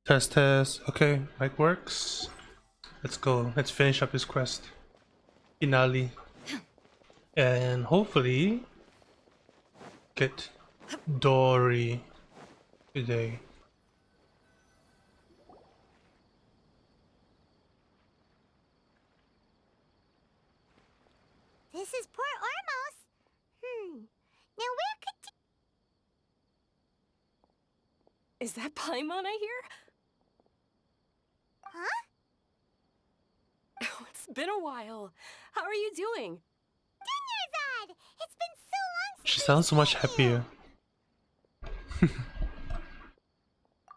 Test test. Okay, mic works. Let's go. Let's finish up this quest. Finale. And hopefully get Dori today. This is Port Ormos. Now where could... Is that Paimon I hear? Huh? Oh, it's been a while. How are you doing? Dunyarzad! It's been so long since She we've sounds so much seen happier.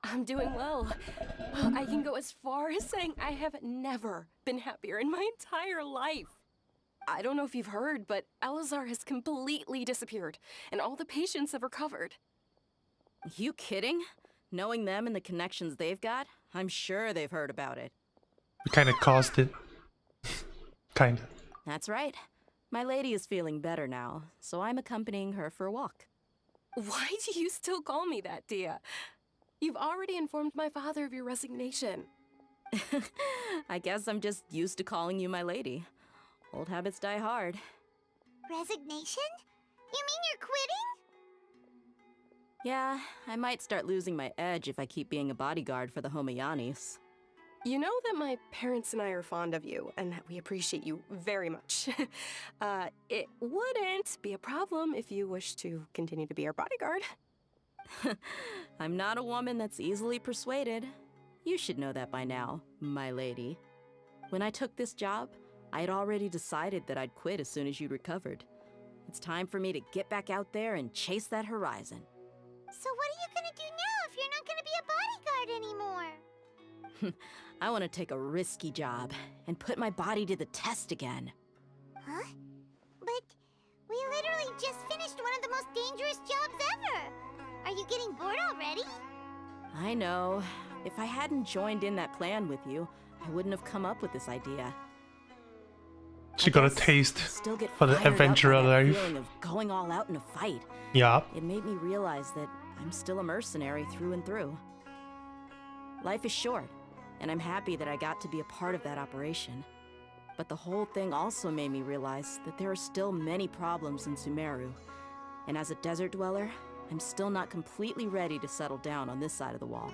I'm doing well. I can go as far as saying I have never been happier in my entire life. I don't know if you've heard, but Elazar has completely disappeared, and all the patients have recovered. You kidding? Knowing them and the connections they've got, I'm sure they've heard about it. We kind of caused it. Kinda. That's right. My lady is feeling better now, so I'm accompanying her for a walk. Why do you still call me that, Dia? You've already informed my father of your resignation. I guess I'm just used to calling you my lady. Old habits die hard. Resignation? You mean you're quitting? Yeah, I might start losing my edge if I keep being a bodyguard for the Homayanis. You know that my parents and I are fond of you, and that we appreciate you very much. It wouldn't be a problem if you wish to continue to be our bodyguard. I'm not a woman that's easily persuaded. You should know that by now, my lady. When I took this job, I had already decided that I'd quit as soon as you recovered. It's time for me to get back out there and chase that horizon. So what are you gonna do now if you're not gonna be a bodyguard anymore? I want to take a risky job and put my body to the test again. Huh? But we literally just finished one of the most dangerous jobs ever. Are you getting bored already? I know. If I hadn't joined in that plan with you, I wouldn't have come up with this idea. She I got a guess taste I still get for the fired up adventure by that life. feeling of going all out in a fight. Yeah. It made me realize that I'm still a mercenary through and through. Life is short, and I'm happy that I got to be a part of that operation. But the whole thing also made me realize that there are still many problems in Sumeru. And as a desert dweller, I'm still not completely ready to settle down on this side of the wall.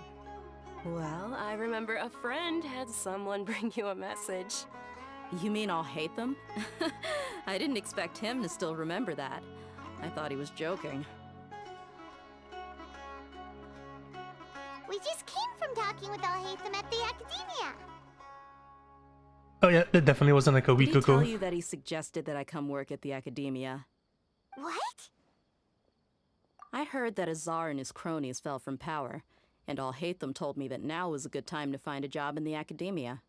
Well, I remember a friend had someone bring you a message. You mean I'll hate them? I didn't expect him to still remember that. I thought he was joking. We just came from talking with Alhaitham at the Academia. Oh yeah, that definitely wasn't like a Did week he ago. tell you that he suggested that I come work at the Academia? What? I heard that Azar and his cronies fell from power, and Alhaitham told me that now was a good time to find a job in the Academia,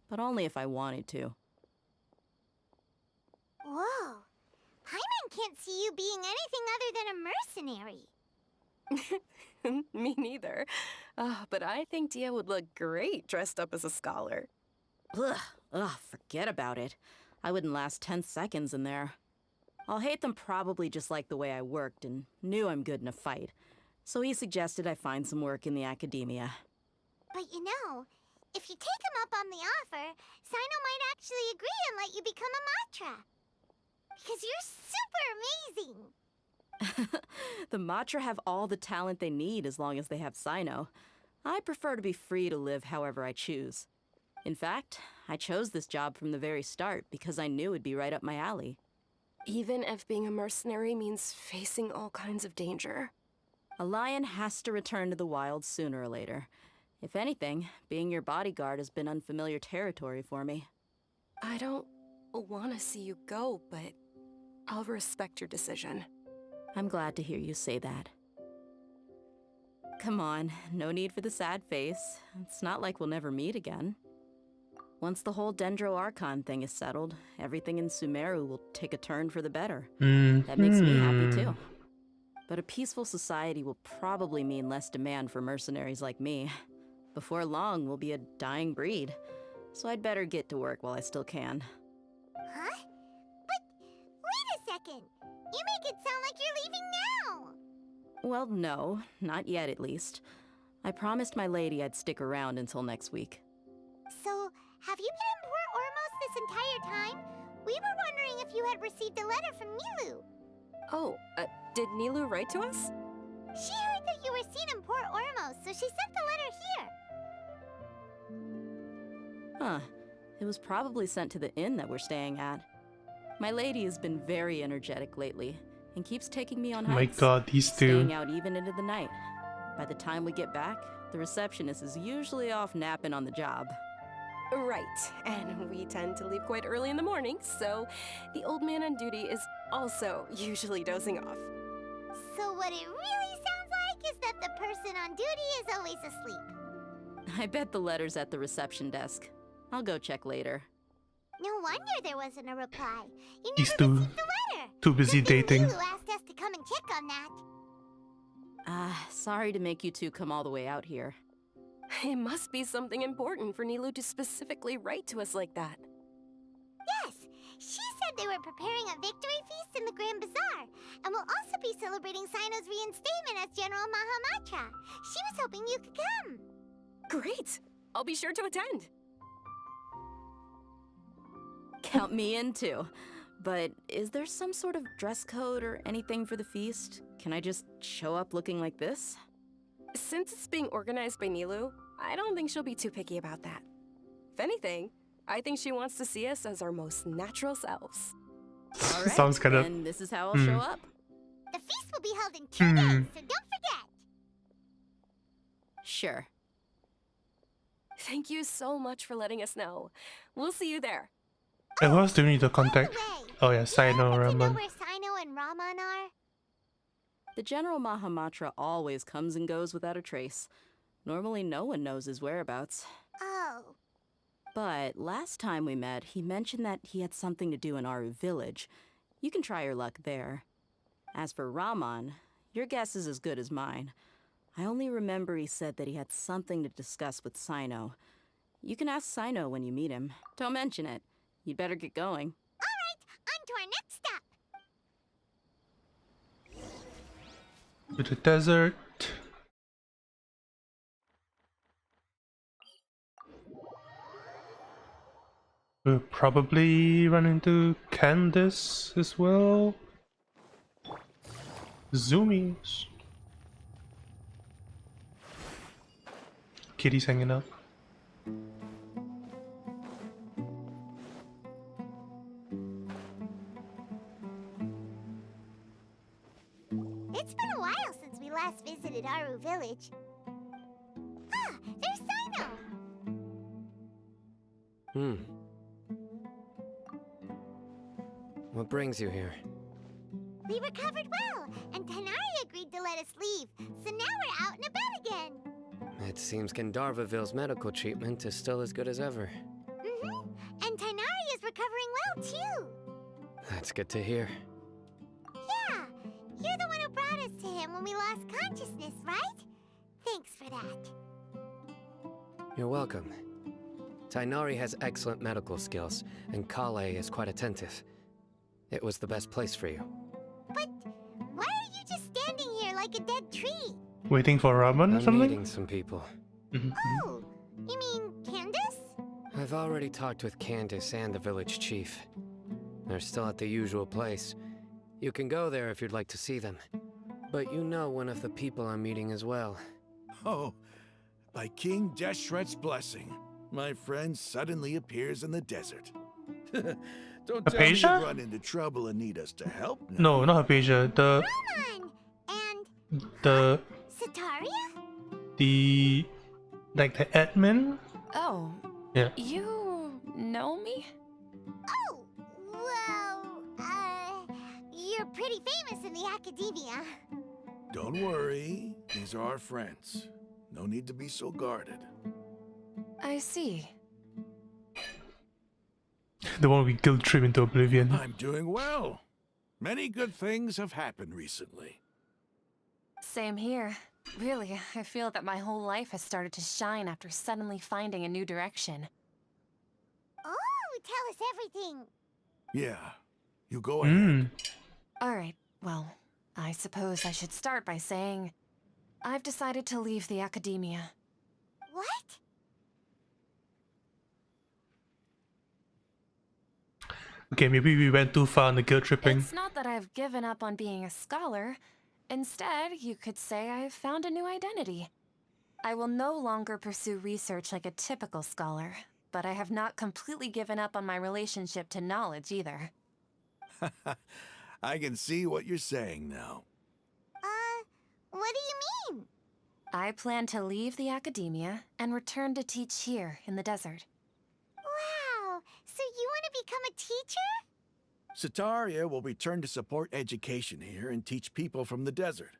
but only if I wanted to. Whoa. Paimon can't see you being anything other than a mercenary. Me neither. But I think Dia would look great dressed up as a scholar. Ugh, forget about it. I wouldn't last 10 seconds in there. Alhaitham probably just liked the way I worked and knew I'm good in a fight, so he suggested I find some work in the Academia. But you know, if you take him up on the offer, Sino might actually agree and let you become a Matra. Because you're super amazing. The Matra have all the talent they need as long as they have Sino. I prefer to be free to live however I choose. In fact, I chose this job from the very start because I knew it'd be right up my alley. Even if being a mercenary means facing all kinds of danger. A lion has to return to the wild sooner or later. If anything, being your bodyguard has been unfamiliar territory for me. I don't want to see you go, but I'll respect your decision. I'm glad to hear you say that. Come on, no need for the sad face. It's not like we'll never meet again. Once the whole Dendro Archon thing is settled, everything in Sumeru will take a turn for the better. That makes me happy too. But a peaceful society will probably mean less demand for mercenaries like me. Before long, we'll be a dying breed. So I'd better get to work while I still can. Huh? But wait a second. You make it sound like you're leaving now. Well, no, not yet at least. I promised my lady I'd stick around until next week. So, have you been in Port Ormos this entire time? We were wondering if you had received a letter from Nilu. Oh, did Nilu write to us? She heard that you were seen in Port Ormos, so she sent the letter here. Huh. It was probably sent to the inn that we're staying at. My lady has been very energetic lately and keeps taking me on Oh my hikes. god, these two. Staying out even into the night. By the time we get back, the receptionist is usually off napping on the job. Right, and we tend to leave quite early in the morning, so the old man on duty is also usually dozing off. So what it really sounds like is that the person on duty is always asleep. I bet the letter's at the reception desk. I'll go check later. No wonder there wasn't a reply. You These never two received the letter. too busy Good thing dating. Nilu asked us to come and check on that. Sorry to make you two come all the way out here. It must be something important for Nilu to specifically write to us like that. Yes, she said they were preparing a victory feast in the Grand Bazaar, and will also be celebrating Sino's reinstatement as General Mahamatra. She was hoping you could come. Great! I'll be sure to attend. Count me in too. But is there some sort of dress code or anything for the feast? Can I just show up looking like this? Since it's being organized by Nilu, I don't think she'll be too picky about that. If anything, I think she wants to see us as our most natural selves. All right, Sounds kind of. then this is how I'll show up. The feast will be held in 2 days, so don't forget. Sure. Thank you so much for letting us know. We'll see you there. And who else do we need to By the contact? way, Oh yeah, do you Sino, happen to know Raman. where Sino and Raman are? The General Mahamatra always comes and goes without a trace. Normally no one knows his whereabouts. Oh, But last time we met, he mentioned that he had something to do in Aru village. You can try your luck there. As for Raman, your guess is as good as mine. I only remember he said that he had something to discuss with Sino. You can ask Sino when you meet him. Don't mention it. You'd better get going. all right, on to our next stop. To the desert. We'll probably run into Candace as well. Zoomies. Kitty's hanging out. It's been a while since we last visited Aru village. Ah, there's Sino. What brings you here? We recovered well, and Tanari agreed to let us leave, so now we're out and about again. It seems Gandharvaville's medical treatment is still as good as ever. And Tanari is recovering well, too. That's good to hear. Yeah, you're the one who brought us to him when we lost consciousness, right? Thanks for that. You're welcome. Tainari has excellent medical skills, and Kale is quite attentive. It was the best place for you. But why are you just standing here like a dead tree? Waiting for Raman or I'm something? meeting some people. Oh, you mean Candace? I've already talked with Candace and the village chief. They're still at the usual place. You can go there if you'd like to see them. But you know one of the people I'm meeting as well. Oh, by King Deshret's blessing, my friend suddenly appears in the desert. Don't tell me Apasia? you run into trouble and need us to help now. No, not Apasia. Raman! And The Sataria? like the admin. Oh, Yeah. you know me? Oh, well, you're pretty famous in the academia. Don't worry, these are our friends. No need to be so guarded. I see. The one we guilt trip into oblivion. I'm doing well. Many good things have happened recently. Same here. Really, I feel that my whole life has started to shine after suddenly finding a new direction. Oh, tell us everything. Yeah, you go ahead. Mm. Alright, well, I suppose I should start by saying I've decided to leave the academia. What? Okay, maybe we went too far on the guilt tripping. It's not that I've given up on being a scholar. Instead, you could say I've found a new identity. I will no longer pursue research like a typical scholar, but I have not completely given up on my relationship to knowledge either. I can see what you're saying now. What do you mean? I plan to leave the academia and return to teach here in the desert. Wow, so you want to become a teacher? Sataria will return to support education here and teach people from the desert.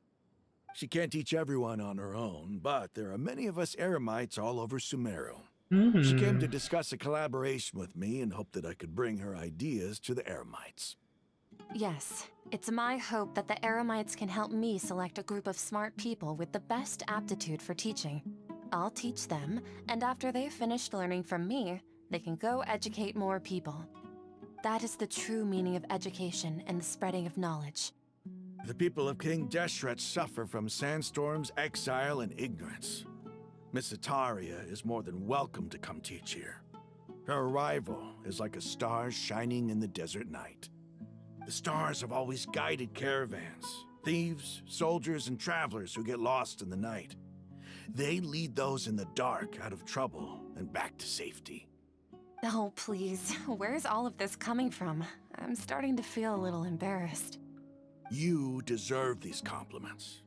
She can't teach everyone on her own, but there are many of us Eremites all over Sumeru. She came to discuss a collaboration with me and hoped that I could bring her ideas to the Eremites. Yes, it's my hope that the Eremites can help me select a group of smart people with the best aptitude for teaching. I'll teach them, and after they've finished learning from me, they can go educate more people. That is the true meaning of education and the spreading of knowledge. The people of King Deshret suffer from sandstorms, exile, and ignorance. Miss Sataria is more than welcome to come teach here. Her arrival is like a star shining in the desert night. The stars have always guided caravans, thieves, soldiers, and travelers who get lost in the night. They lead those in the dark out of trouble and back to safety. Oh, please, where's all of this coming from? I'm starting to feel a little embarrassed. You deserve these compliments.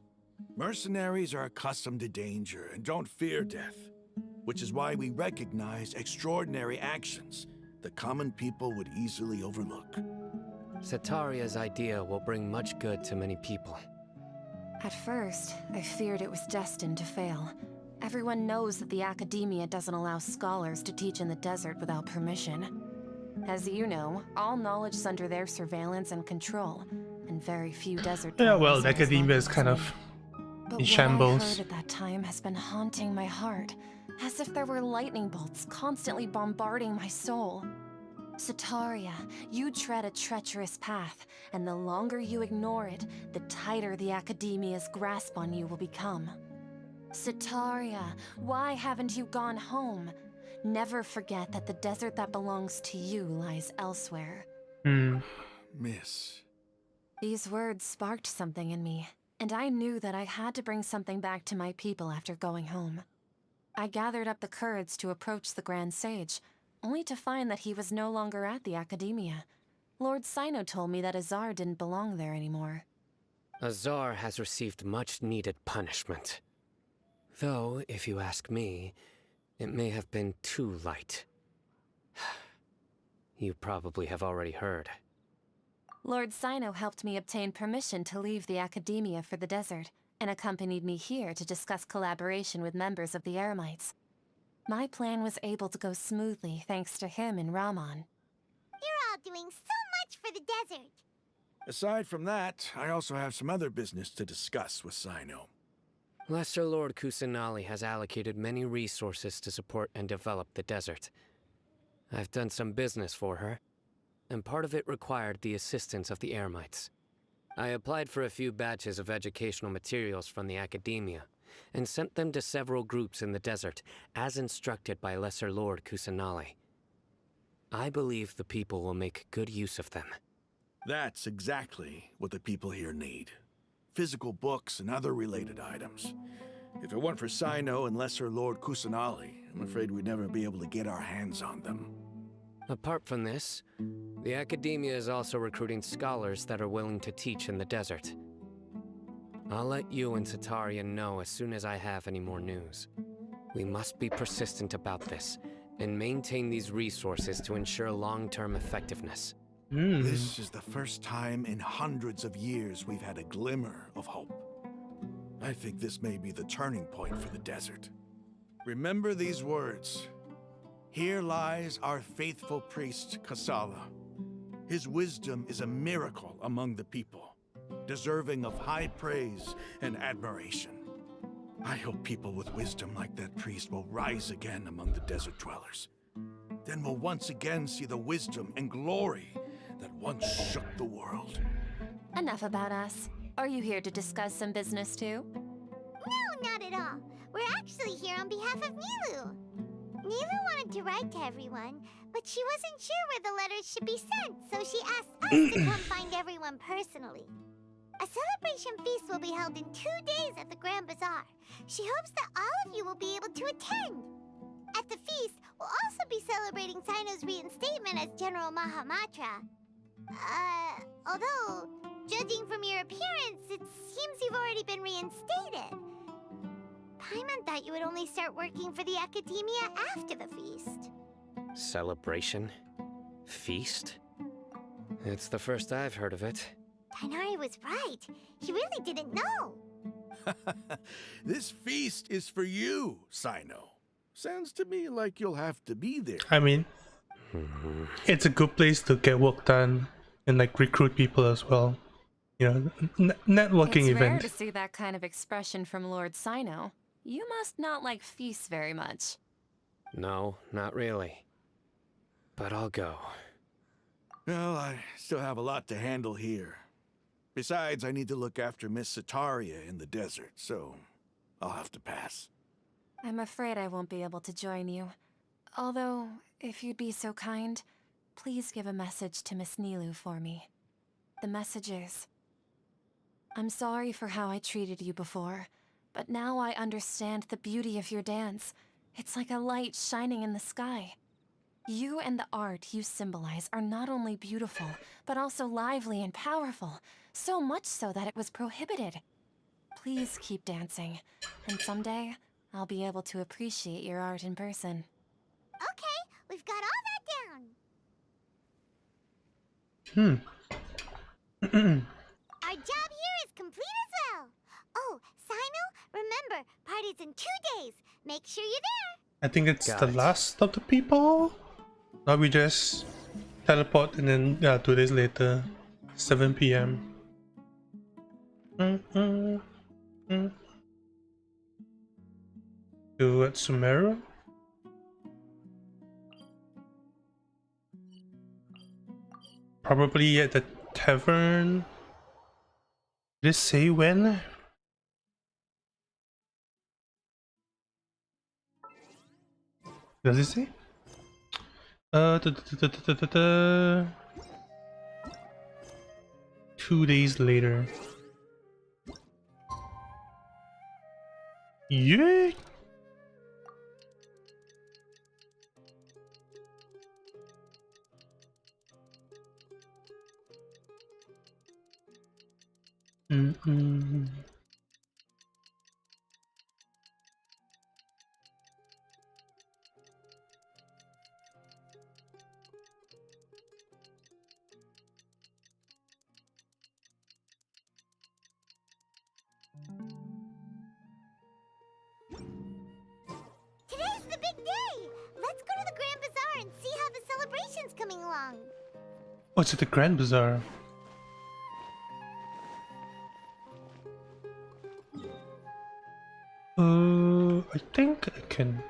Mercenaries are accustomed to danger and don't fear death, which is why we recognize extraordinary actions that common people would easily overlook. Sataria's idea will bring much good to many people. At first, I feared it was destined to fail. Everyone knows that the academia doesn't allow scholars to teach in the desert without permission. As you know, all knowledge is under their surveillance and control, and very few desert Yeah, well, dwellers the are as academia is welcome kind as of me. But in what shambles. I heard at that time has been haunting my heart, as if there were lightning bolts constantly bombarding my soul. Sataria, you tread a treacherous path, and the longer you ignore it, the tighter the academia's grasp on you will become. Sataria, why haven't you gone home? Never forget that the desert that belongs to you lies elsewhere. Miss. These words sparked something in me, and I knew that I had to bring something back to my people after going home. I gathered up the courage to approach the Grand Sage, only to find that he was no longer at the academia. Lord Sino told me that Azar didn't belong there anymore. Azar has received much-needed punishment. Though, if you ask me, it may have been too light. You probably have already heard. Lord Sino helped me obtain permission to leave the academia for the desert, and accompanied me here to discuss collaboration with members of the Eremites. My plan was able to go smoothly thanks to him and Rahman. You're all doing so much for the desert. Aside from that, I also have some other business to discuss with Sino. Lesser Lord Kusanali has allocated many resources to support and develop the desert. I've done some business for her, and part of it required the assistance of the Eremites. I applied for a few batches of educational materials from the academia, and sent them to several groups in the desert, as instructed by Lesser Lord Kusanali. I believe the people will make good use of them. That's exactly what the people here need. Physical books and other related items. If it weren't for Sino and Lesser Lord Kusanali, I'm afraid we'd never be able to get our hands on them. Apart from this, the academia is also recruiting scholars that are willing to teach in the desert. I'll let you and Sataria know as soon as I have any more news. We must be persistent about this, and maintain these resources to ensure long-term effectiveness. This is the first time in hundreds of years we've had a glimmer of hope. I think this may be the turning point for the desert. Remember these words. Here lies our faithful priest, Kasala. His wisdom is a miracle among the people, deserving of high praise and admiration. I hope people with wisdom like that priest will rise again among the desert dwellers. Then we'll once again see the wisdom and glory that once shook the world. Enough about us. Are you here to discuss some business too? No, at all. We're actually here on behalf of Nilu. Nilu wanted to write to everyone, but she wasn't sure where the letters should be sent, so she asked us to come find everyone personally. A celebration feast will be held in 2 days at the Grand Bazaar. She hopes that all of you will be able to attend. At the feast, we'll also be celebrating Sino's reinstatement as General Mahamatra. Although, judging from your appearance, it seems you've already been reinstated. Paimon thought you would only start working for the Academia after the feast. Celebration? Feast? It's the first I've heard of it. Tighnari was right. He really didn't know. This feast is for you, Sino. Sounds to me like you'll have to be there. I mean, it's a good place to get work done and like recruit people as well. You know, networking It's rare event. to see that kind of expression from Lord Sino. You must not like feasts very much. No, not really. But I'll go. Well, I still have a lot to handle here. Besides, I need to look after Miss Sataria in the desert, so I'll have to pass. I'm afraid I won't be able to join you. Although, if you'd be so kind, please give a message to Miss Nilu for me. The message is, I'm sorry for how I treated you before, but now I understand the beauty of your dance. It's like a light shining in the sky. You and the art you symbolize are not only beautiful, but also lively and powerful, so much so that it was prohibited. Please keep dancing, and someday, I'll be able to appreciate your art in person. Okay, we've got all that down. Our job here is complete as well. Oh, Sino, remember, party's in 2 days. Make sure you're there. I think it's Got the it. last of the people. Now we just teleport and then 2 days later, 7 p.m. To Sumeru. Probably at the tavern. Did it say when? Does it say? 2 days later. Yeah. Today's the big day. Let's go to the Grand Bazaar and see how the celebration's coming along. Oh, it's at the Grand Bazaar. I think I can.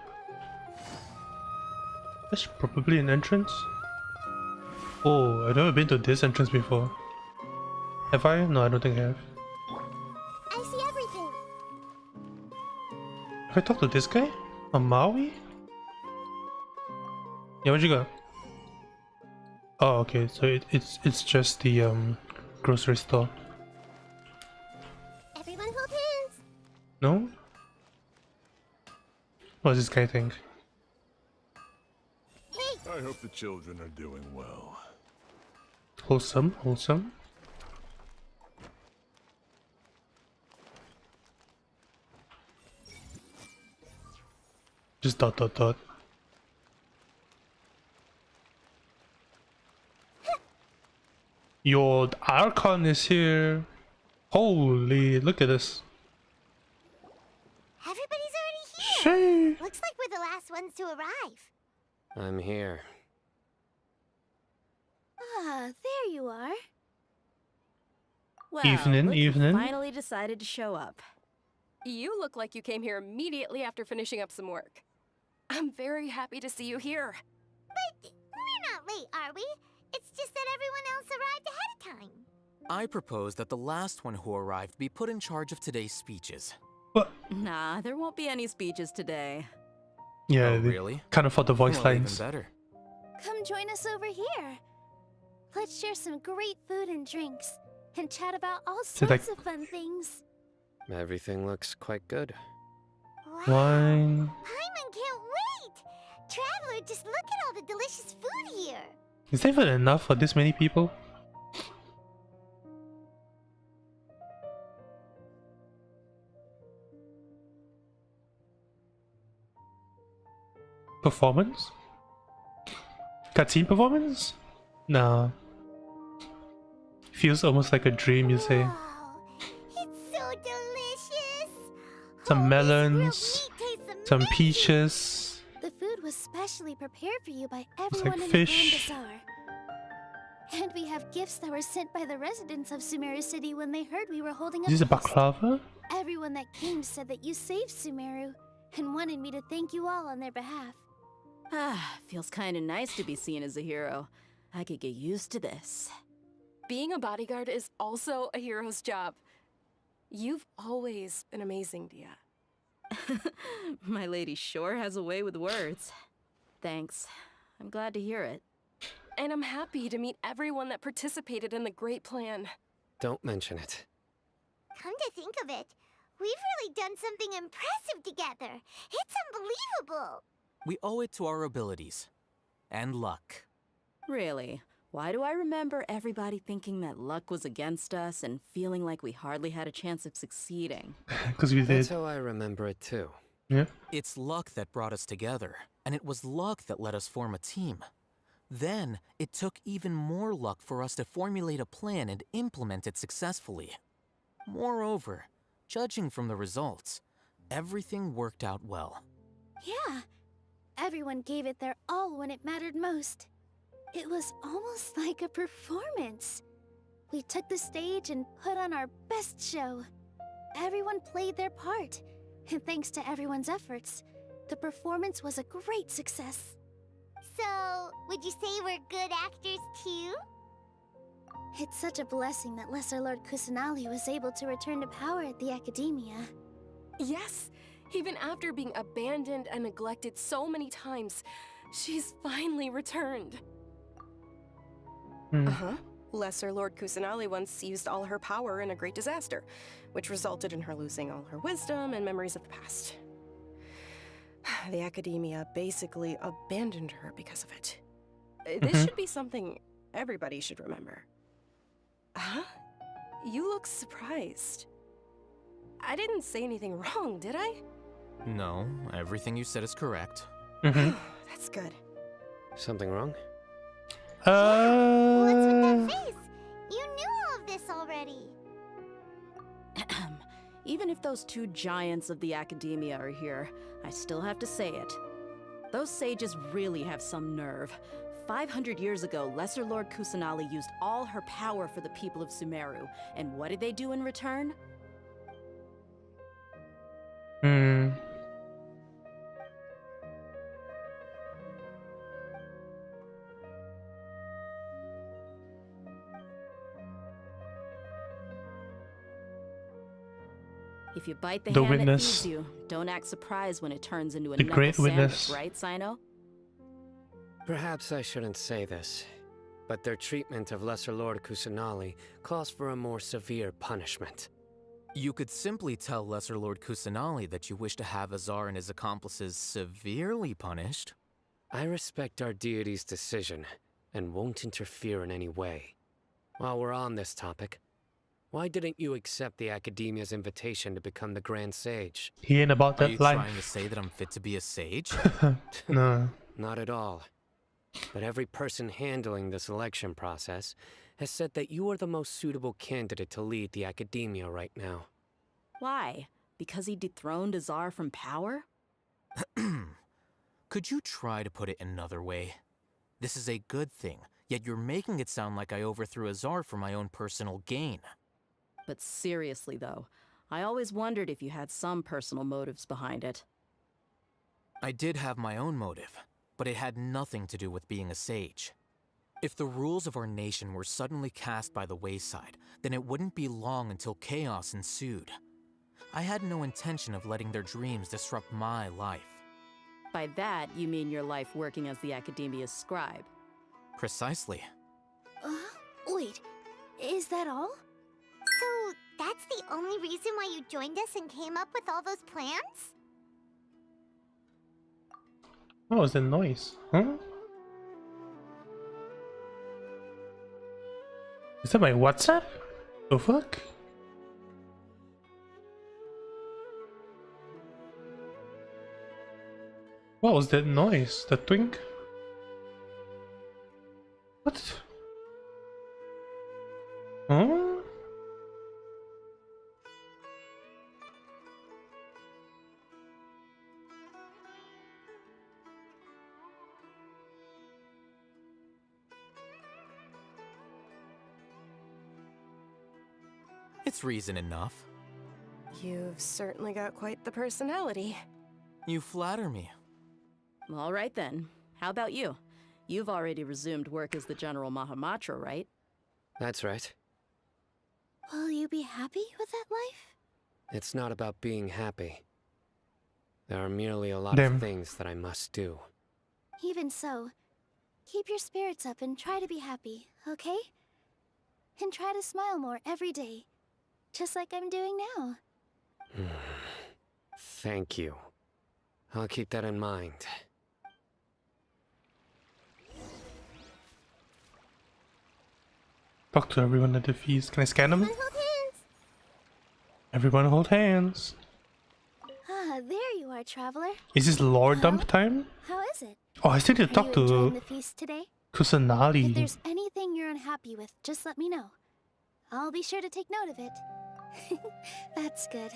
That's probably an entrance. Oh, I've never been to this entrance before. Have I? No, I don't think I have. I see everything. Have I talked to this guy? On Maui? Yeah, what you got? Oh, okay, so it's just the grocery store. Everyone hold hands. No? What does this guy think? Hey, I hope the children are doing well. Wholesome, wholesome. Just dot dot dot. Yo, the Archon is here. Holy, look at this. everybody's already here. Shit. Looks like we're the last ones to arrive. I'm here. Ah, there you are. Well, Evening, look who evening. finally decided to show up. You look like you came here immediately after finishing up some work. I'm very happy to see you here. But we're not late, are we? It's just that everyone else arrived ahead of time. I propose that the last one who arrived be put in charge of today's speeches. But Nah, there won't be any speeches today. yeah, Oh, they really? can't afford the voice Well, even lines. better. Come join us over here. Let's share some great food and drinks and chat about all So, like- sorts of fun things. Everything looks quite good. Wow! Wine. Paimon can't wait! Traveler, just look at all the delicious food here. Is that even enough for this many people? Performance? Cutscene performance? No. Feels almost like a dream, you say. Wow, it's so delicious. Some Oh, this grilled melons, meat tastes some amazing. peaches. The food was specially prepared for you by like everyone in fish. the Grand Bazaar. And we have gifts that were sent by the residents of Sumeru City when they heard we were holding Is this a feast. baklava? Everyone that came said that you saved Sumeru and wanted me to thank you all on their behalf. Ah, feels kinda nice to be seen as a hero. I could get used to this. Being a bodyguard is also a hero's job. You've always been amazing, Dia. My lady sure has a way with words. Thanks. I'm glad to hear it. And I'm happy to meet everyone that participated in the great plan. Don't mention it. Come to think of it, we've really done something impressive together. It's unbelievable. We owe it to our abilities. And luck. Really? Why do I remember everybody thinking that luck was against us and feeling like we hardly had a chance of succeeding? Because we did. That's how I remember it too. Yeah. It's luck that brought us together, and it was luck that let us form a team. Then, it took even more luck for us to formulate a plan and implement it successfully. Moreover, judging from the results, everything worked out well. Yeah, everyone gave it their all when it mattered most. It was almost like a performance. We took the stage and put on our best show. Everyone played their part, and thanks to everyone's efforts, the performance was a great success. So, would you say we're good actors too? It's such a blessing that Lesser Lord Kusanali was able to return to power at the Academia. Yes, even after being abandoned and neglected so many times, she's finally returned. Uh-huh. Lesser Lord Kusanali once used all her power in a great disaster, which resulted in her losing all her wisdom and memories of the past. The Academia basically abandoned her because of it. This should be something everybody should remember. Huh? You look surprised. I didn't say anything wrong, did I? No, everything you said is correct. That's good. Something wrong? What's with that face? You knew all of this already. Even if those two giants of the Academia are here, I still have to say it. Those sages really have some nerve. 500 years ago, Lesser Lord Kusanali used all her power for the people of Sumeru, and what did they do in return? If you bite the The hand witness. that feeds you, don't act surprised when it turns into a The knuckle great sandwich, witness. right, Sino? Perhaps I shouldn't say this, but their treatment of Lesser Lord Kusanali calls for a more severe punishment. You could simply tell Lesser Lord Kusanali that you wish to have Azar and his accomplices severely punished. I respect our deity's decision and won't interfere in any way. While we're on this topic, why didn't you accept the Academia's invitation to become the Grand Sage? He ain't about Are you that life. trying to say that I'm fit to be a sage? No. Not at all. But every person handling the selection process has said that you are the most suitable candidate to lead the Academia right now. Why? Because he dethroned Azar from power? Could you try to put it another way? This is a good thing, yet you're making it sound like I overthrew Azar for my own personal gain. But seriously, though, I always wondered if you had some personal motives behind it. I did have my own motive, but it had nothing to do with being a sage. If the rules of our nation were suddenly cast by the wayside, then it wouldn't be long until chaos ensued. I had no intention of letting their dreams disrupt my life. By that, you mean your life working as the Academia's scribe. Precisely. Wait, is that all? So, that's the only reason why you joined us and came up with all those plans? What was that noise? Huh? Is that my WhatsApp? The fuck? What was that noise? The twink? What? Huh? It's reason enough. You've certainly got quite the personality. You flatter me. All right then. How about you? You've already resumed work as the General Mahamatra, right? That's right. Will you be happy with that life? It's not about being happy. There are merely a lot Damn. of things that I must do. Even so, keep your spirits up and try to be happy, okay? And try to smile more every day, just like I'm doing now. Thank you. I'll keep that in mind. Talk to everyone at the feast. Can I scan them? Hold hands. Everyone hold hands. Ah, there you are, traveler. Is this lore dump Hello? time? How is it? Oh, I still need to Are talk you enjoying to the feast today? If Kusanali. there's anything you're unhappy with, just let me know. I'll be sure to take note of it. That's good.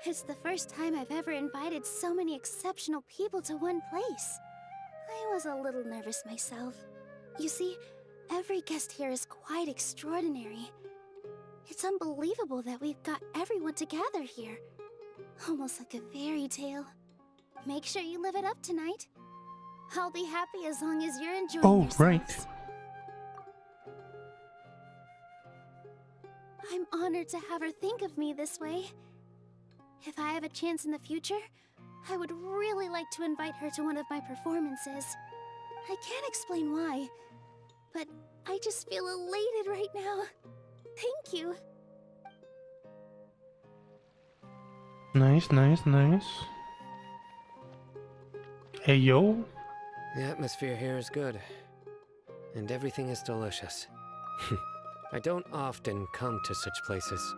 It's the first time I've ever invited so many exceptional people to one place. I was a little nervous myself. You see, every guest here is quite extraordinary. It's unbelievable that we've got everyone together here. Almost like a fairy tale. Make sure you live it up tonight. I'll be happy as long as you're enjoying yourselves. Right. I'm honored to have her think of me this way. If I have a chance in the future, I would really like to invite her to one of my performances. I can't explain why, but I just feel elated right now. Thank you. Nice, nice, nice. Hey, yo. The atmosphere here is good, and everything is delicious. I don't often come to such places,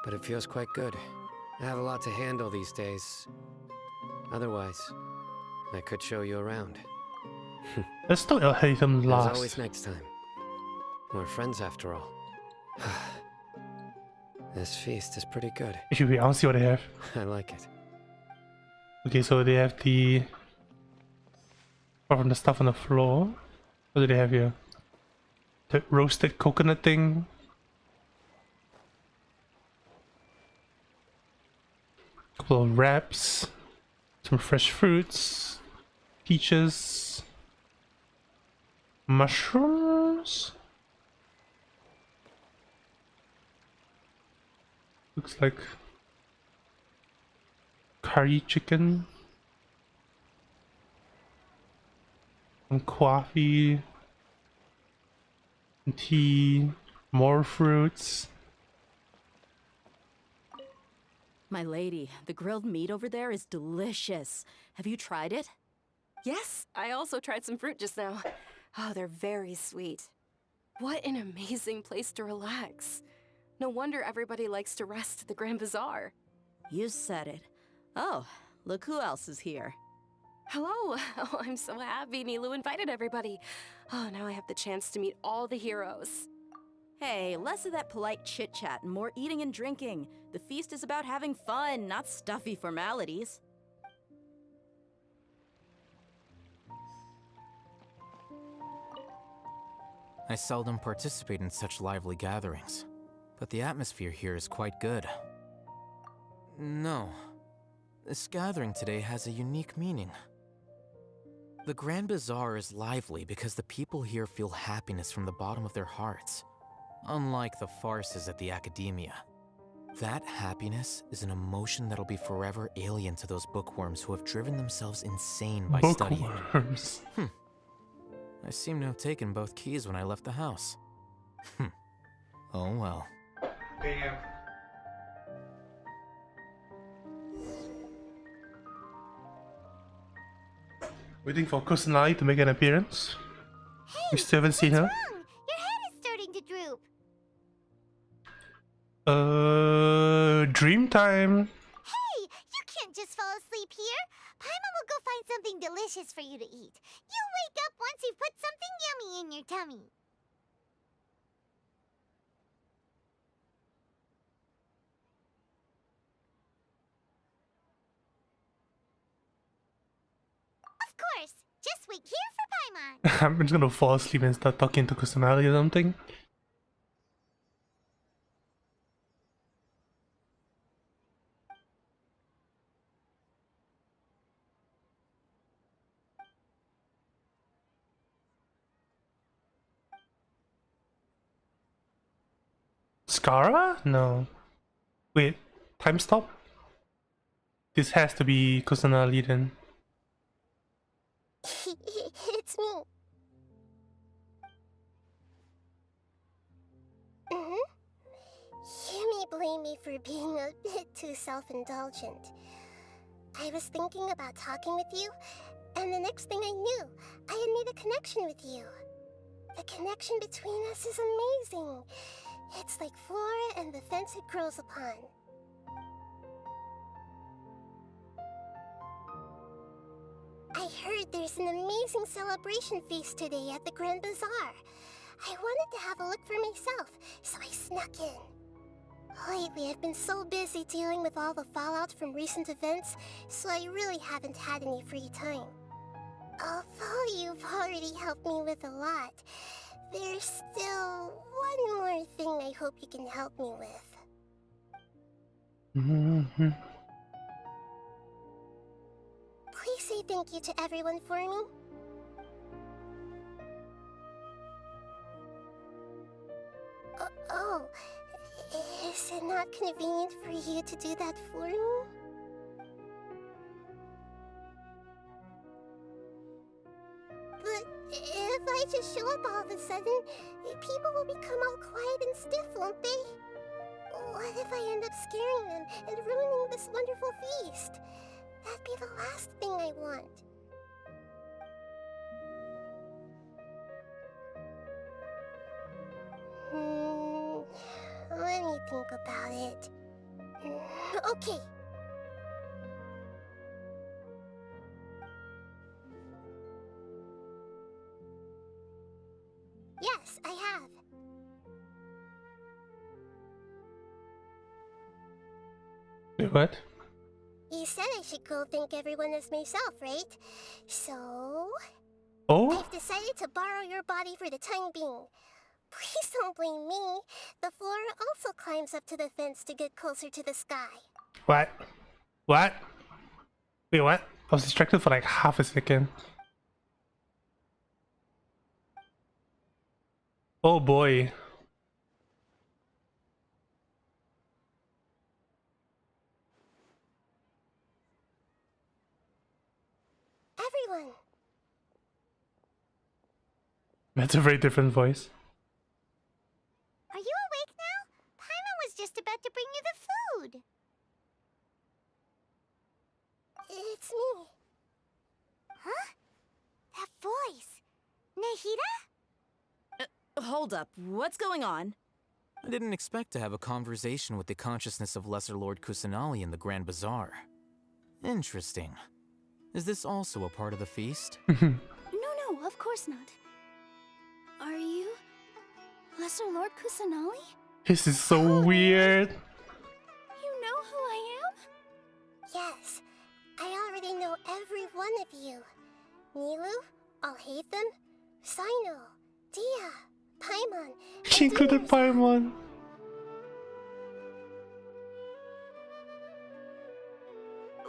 but it feels quite good. I have a lot to handle these days. Otherwise, I could show you around. Let's do El Haytham As last. always next time. We're friends after all. This feast is pretty good. Should we? I'll see what they have. I like it. Okay, so they have the... Apart from the stuff on the floor, what do they have here? The roasted coconut thing. Couple of wraps. Some fresh fruits. Peaches. Mushrooms? Looks like curry chicken. Some coffee. And tea. More fruits. My lady, the grilled meat over there is delicious. Have you tried it? Yes, I also tried some fruit just now. Oh, they're very sweet. What an amazing place to relax. No wonder everybody likes to rest at the Grand Bazaar. You said it. Oh, look who else is here. Hello. Oh, I'm so happy Nilu invited everybody. Oh, now I have the chance to meet all the heroes. Hey, less of that polite chit-chat and more eating and drinking. The feast is about having fun, not stuffy formalities. I seldom participate in such lively gatherings, but the atmosphere here is quite good. No, this gathering today has a unique meaning. The Grand Bazaar is lively because the people here feel happiness from the bottom of their hearts, unlike the farces at the Academia. That happiness is an emotion that'll be forever alien to those bookworms who have driven themselves insane by studying. Bookworms. I seem to have taken both keys when I left the house. Oh well. Damn. Waiting for Kusanagi to make an appearance. We still haven't seen her. Wrong? Your head is starting to droop. Dream time. Hey, you can't just fall asleep here. Paimon will go find something delicious for you to eat. You'll wake up once you've put something yummy in your tummy. Of course. Just wait here for Paimon. I'm just gonna fall asleep and start talking to Kusanagi or something. Skara? No. Wait, time stop? This has to be Kusanagi then. It's me. You may blame me for being a bit too self-indulgent. I was thinking about talking with you, and the next thing I knew, I had made a connection with you. The connection between us is amazing. It's like flora and the fence it grows upon. I heard there's an amazing celebration feast today at the Grand Bazaar. I wanted to have a look for myself, so I snuck in. Lately, I've been so busy dealing with all the fallout from recent events, so I really haven't had any free time. Although you've already helped me with a lot, there's still one more thing I hope you can help me with. Please say thank you to everyone for me. Oh, is it not convenient for you to do that for me? But if I just show up all of a sudden, people will become all quiet and stiff, won't they? What if I end up scaring them and ruining this wonderful feast? That'd be the last thing I want. Let me think about it. Okay. Yes, I have. Wait, what? You said I should go thank everyone as myself, right? So... Oh? I've decided to borrow your body for the time being. Please don't blame me. The flora also climbs up to the fence to get closer to the sky. What? What? Wait, what? I was distracted for like half a second. Oh boy. Everyone! That's a very different voice. Are you awake now? Paimon was just about to bring you the food. It's me. Huh? That voice. Nahida? Hold up, what's going on? I didn't expect to have a conversation with the consciousness of Lesser Lord Kusanagi in the Grand Bazaar. Interesting. Is this also a part of the feast? No, of course not. Are you Lesser Lord Kusanagi? This is so weird. You know who I am? Yes. I already know every one of you. Nilu, Alhaitham, Sino, Dia, Paimon. She included Paimon.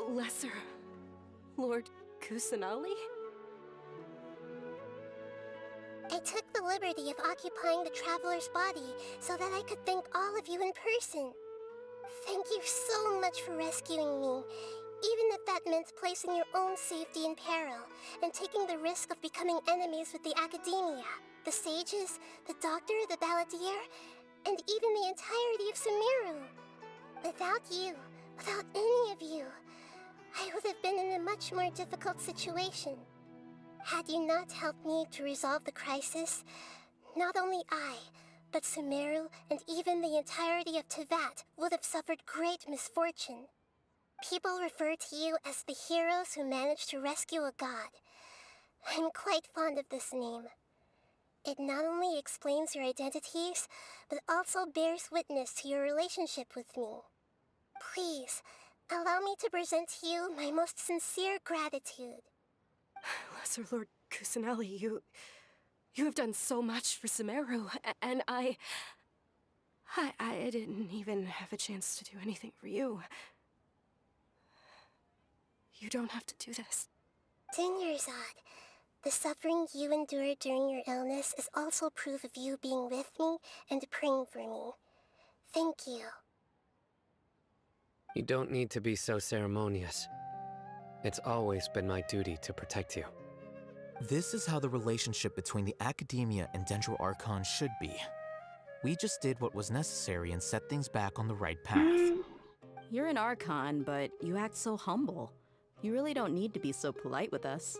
Lesser Lord Kusanagi? I took the liberty of occupying the traveler's body so that I could thank all of you in person. Thank you so much for rescuing me, even if that meant placing your own safety in peril and taking the risk of becoming enemies with the Academia, the sages, the doctor, the balladeer, and even the entirety of Sumeru. Without you, without any of you, I would have been in a much more difficult situation. Had you not helped me to resolve the crisis, not only I, but Sumeru and even the entirety of Tevat would have suffered great misfortune. People refer to you as the heroes who managed to rescue a god. I'm quite fond of this name. It not only explains your identities, but also bears witness to your relationship with me. Please, allow me to present to you my most sincere gratitude. Lesser Lord Kusanali, you have done so much for Sumeru, and I didn't even have a chance to do anything for you. You don't have to do this. Dingerzad, the suffering you endured during your illness is also proof of you being with me and praying for me. Thank you. You don't need to be so ceremonious. It's always been my duty to protect you. This is how the relationship between the Academia and Dendro Archon should be. We just did what was necessary and set things back on the right path. You're an Archon, but you act so humble. You really don't need to be so polite with us.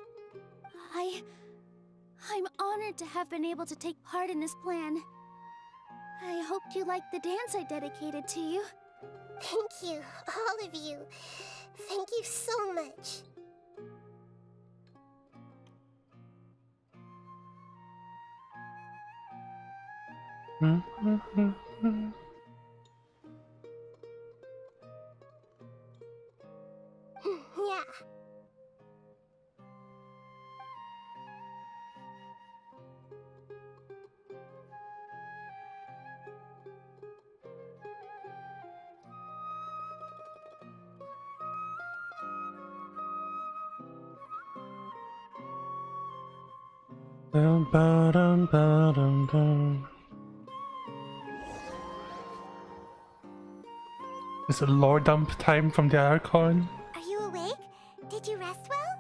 I'm honored to have been able to take part in this plan. I hoped you liked the dance I dedicated to you. Thank you, all of you. Thank you so much. Yeah. Dum, ba-dum, ba-dum, dum. It's a lore dump time from the Archon. Are you awake? Did you rest well?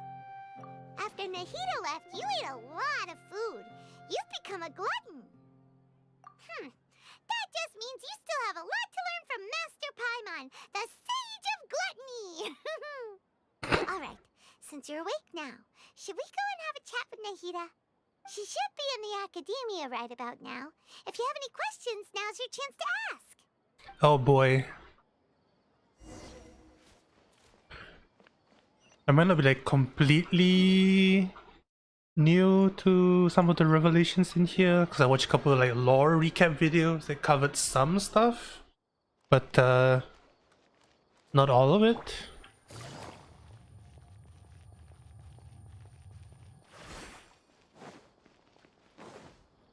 After Nahida left, you ate a lot of food. You've become a glutton. That just means you still have a lot to learn from Master Paimon, the Sage of Gluttony. Alright, since you're awake now, should we go and have a chat with Nahida? She should be in the Academia right about now. If you have any questions, now's your chance to ask. Oh boy. I might not be like completely new to some of the revelations in here, because I watched a couple of like lore recap videos that covered some stuff, but not all of it.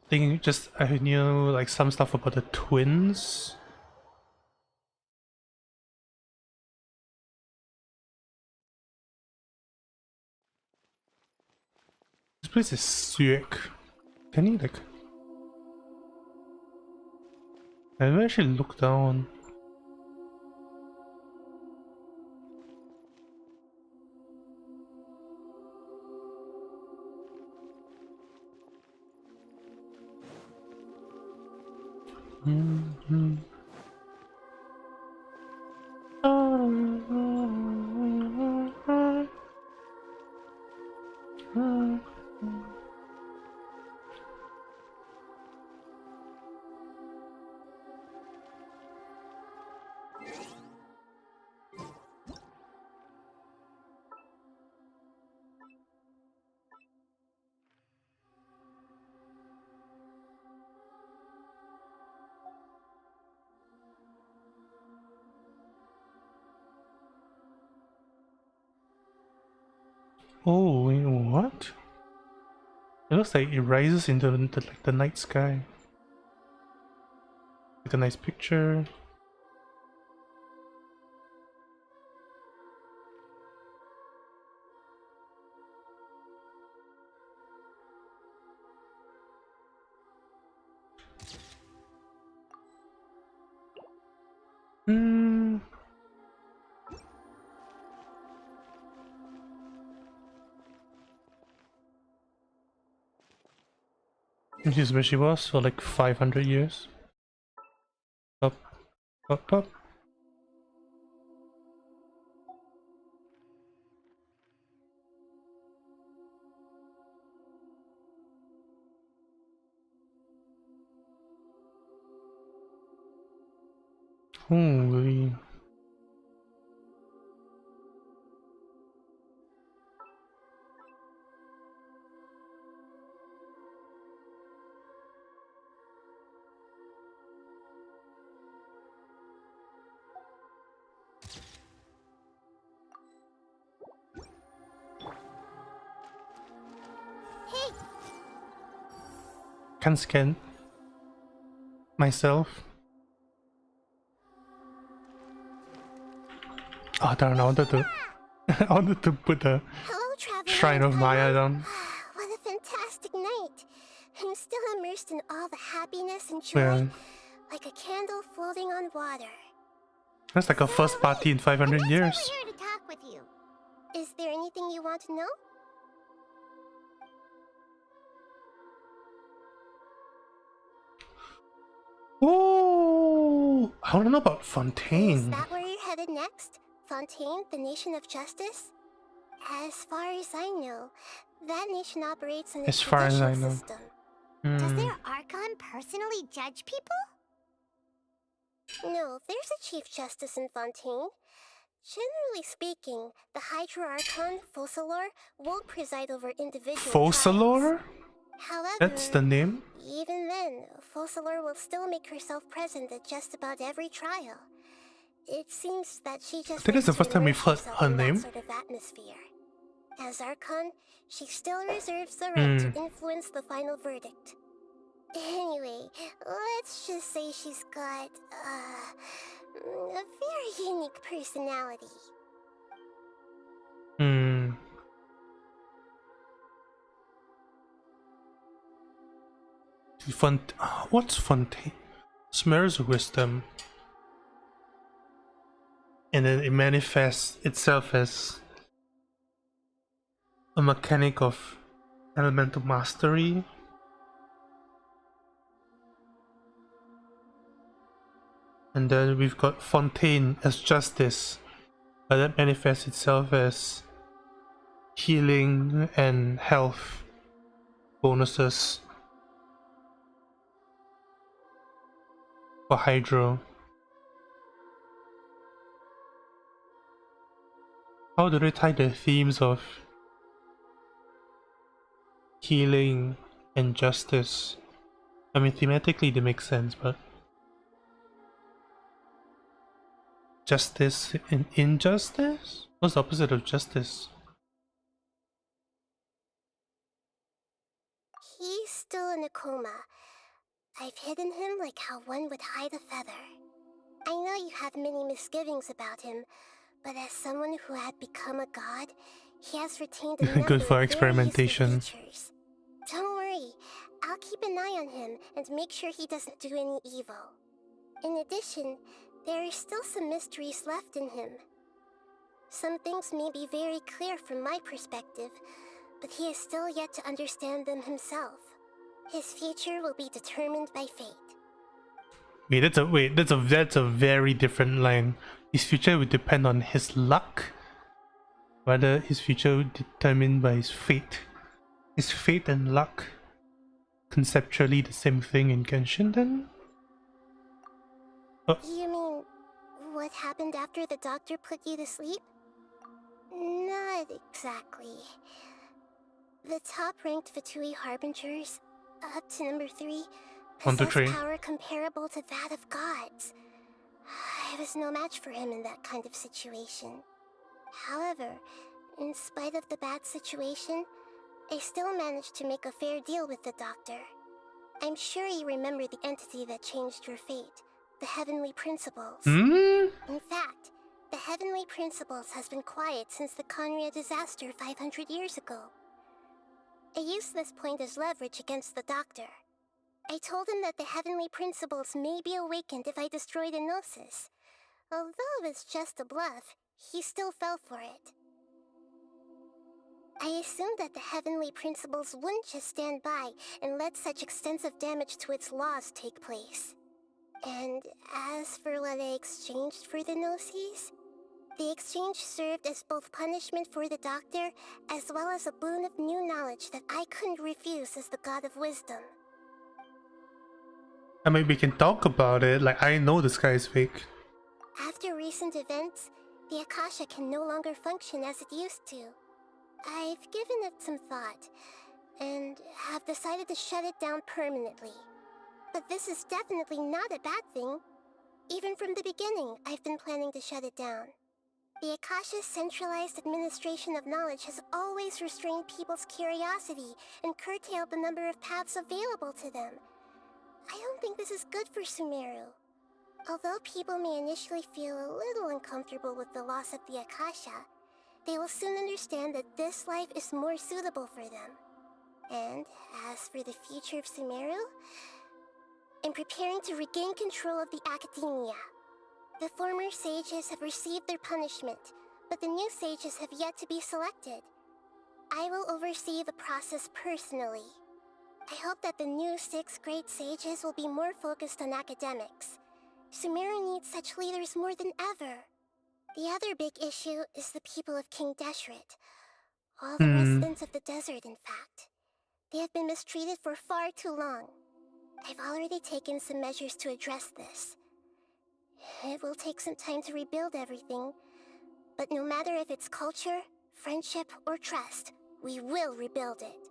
I think just I knew like some stuff about the twins. This place is sick. Can you like... I never actually look down. Oh, wait, what? It looks like it rises into like the night sky. Like a nice picture. Which is where she was for like 500 years. Up, up, up. Holy. Hey, Can't scan myself. Oh darn, I wanted to I wanted to put the hello, traveler. Shrine of Maya down. What a fantastic night. I'm still immersed in all the happiness and joy, Well, like a candle floating on water. that's like a first party in 500 And years. that's why we're here to talk with you. Is there anything you want to know? Oh, I want to know about Is Fontaine. that where you're headed next? Fontaine, the nation of justice? As far as I know, that nation operates in a As far as I judicial know. system. Hmm. Does their Archon personally judge people? No, there's a Chief Justice in Fontaine. Generally speaking, the Hydra Archon, Focalor, won't preside over individual trials. Focalor? However, That's the name? even then, Focalor will still make herself present at just about every trial. It seems that she just think it's the likes to first time we've immerse heard herself her in that name. sort of atmosphere. As Archon, she still reserves the right Hmm. to influence the final verdict. Anyway, let's just say she's got a very unique personality. Hmm. What's Fontaine? Smear's wisdom. And then it manifests itself as a mechanic of elemental mastery. And then we've got Fontaine as justice, but that manifests itself as healing and health bonuses for Hydro. How do they tie the themes of healing and justice? I mean, thematically they make sense, but justice and injustice? What's the opposite of justice? He's still in a coma. I've hidden him like how one would hide a feather. I know you have many misgivings about him, but as someone who had become a god, he has retained a number Good for of very experimentation. useful features. Don't worry, I'll keep an eye on him and make sure he doesn't do any evil. In addition, there are still some mysteries left in him. Some things may be very clear from my perspective, but he is still yet to understand them himself. His future will be determined by fate. That's a very different line. His future will depend on his luck. Rather, his future will be determined by his fate. Is fate and luck conceptually the same thing in Genshin then? You mean, what happened after the doctor put you to sleep? Not exactly. The top-ranked Fatui Harbingers, up to number 3, 1 to possess 3. power comparable to that of gods. I was no match for him in that kind of situation. However, in spite of the bad situation, I still managed to make a fair deal with the doctor. I'm sure you remember the entity that changed your fate, the Heavenly Principles. Hmm? In fact, the Heavenly Principles has been quiet since the Conria disaster 500 years ago. I used this point as leverage against the doctor. I told him that the Heavenly Principles may be awakened if I destroyed the Gnosis. Although it's just a bluff, he still fell for it. I assumed that the heavenly principles wouldn't just stand by and let such extensive damage to its laws take place. And as for what I exchanged for the Gnosis, the exchange served as both punishment for the doctor, as well as a boon of new knowledge that I couldn't refuse as the god of wisdom. I mean, we can talk about it. Like, I know this guy is fake. After recent events, the Akasha can no longer function as it used to. I've given it some thought, and have decided to shut it down permanently. But this is definitely not a bad thing. Even from the beginning, I've been planning to shut it down. The Akasha's centralized administration of knowledge has always restrained people's curiosity and curtailed the number of paths available to them. I don't think this is good for Sumeru. Although people may initially feel a little uncomfortable with the loss of the Akasha, they will soon understand that this life is more suitable for them. And as for the future of Sumeru, I'm preparing to regain control of the academia. The former sages have received their punishment, but the new sages have yet to be selected. I will oversee the process personally. I hope that the new 6 great sages will be more focused on academics. Sumeru needs such leaders more than ever. The other big issue is the people of King Deshret. All the residents of the desert, in fact. They have been mistreated for far too long. I've already taken some measures to address this. It will take some time to rebuild everything, but no matter if it's culture, friendship, or trust, we will rebuild it.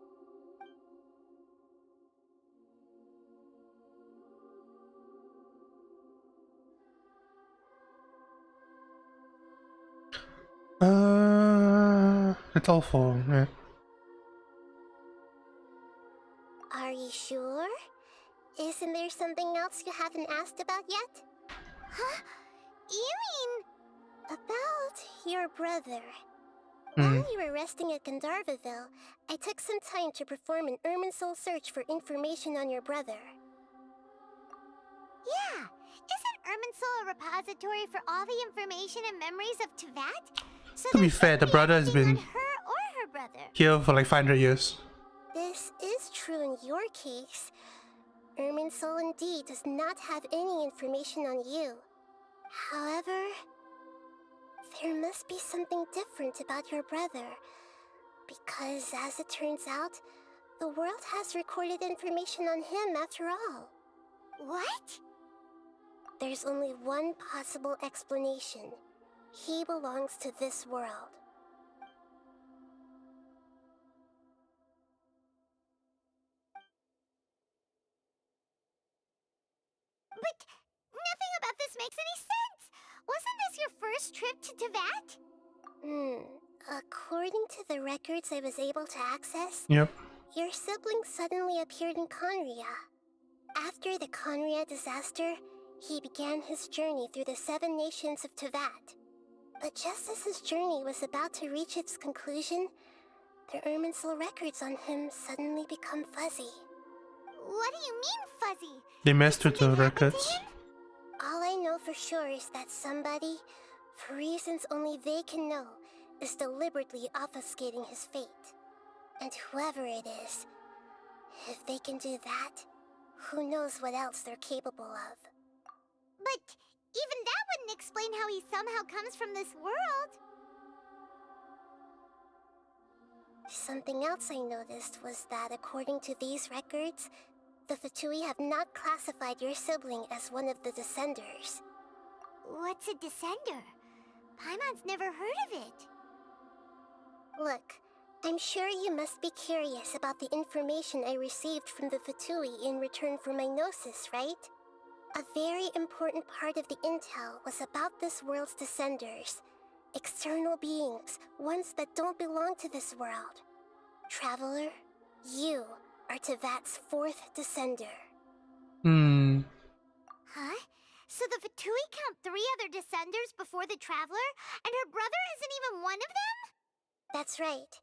It's all for, yeah. Are you sure? Isn't there something else you haven't asked about yet? Huh? You mean... about your brother. While you were resting at Gandharvaville, I took some time to perform an Irminsul search for information on your brother. Yeah! Isn't Irminsul a repository for all the information and memories of Teyvat? So To be fair, the brother has been her or her brother. here for like 500 years. This is true in your case. Irminsul indeed does not have any information on you. However, there must be something different about your brother. Because as it turns out, the world has recorded information on him after all. What? There's only one possible explanation. He belongs to this world. But nothing about this makes any sense! Wasn't this your first trip to Teyvat? According to the records I was able to access, Yep. your sibling suddenly appeared in Conria. After the Conria disaster, he began his journey through the 7 nations of Teyvat. But just as his journey was about to reach its conclusion, the Irminsul records on him suddenly become fuzzy. What do you mean, fuzzy? They messed with the Something happened to records. him? All I know for sure is that somebody, for reasons only they can know, is deliberately obfuscating his fate. And whoever it is, if they can do that, who knows what else they're capable of. But even that wouldn't explain how he somehow comes from this world. Something else I noticed was that according to these records, the Fatui have not classified your sibling as one of the Descenders. What's a descender? Paimon's never heard of it. Look, I'm sure you must be curious about the information I received from the Fatui in return for my gnosis, right? A very important part of the intel was about this world's Descenders. External beings, ones that don't belong to this world. Traveler, you are Teyvat's 4th Descender. Huh? So the Fatui count 3 other Descenders before the Traveler, and her brother isn't even one of them? That's right.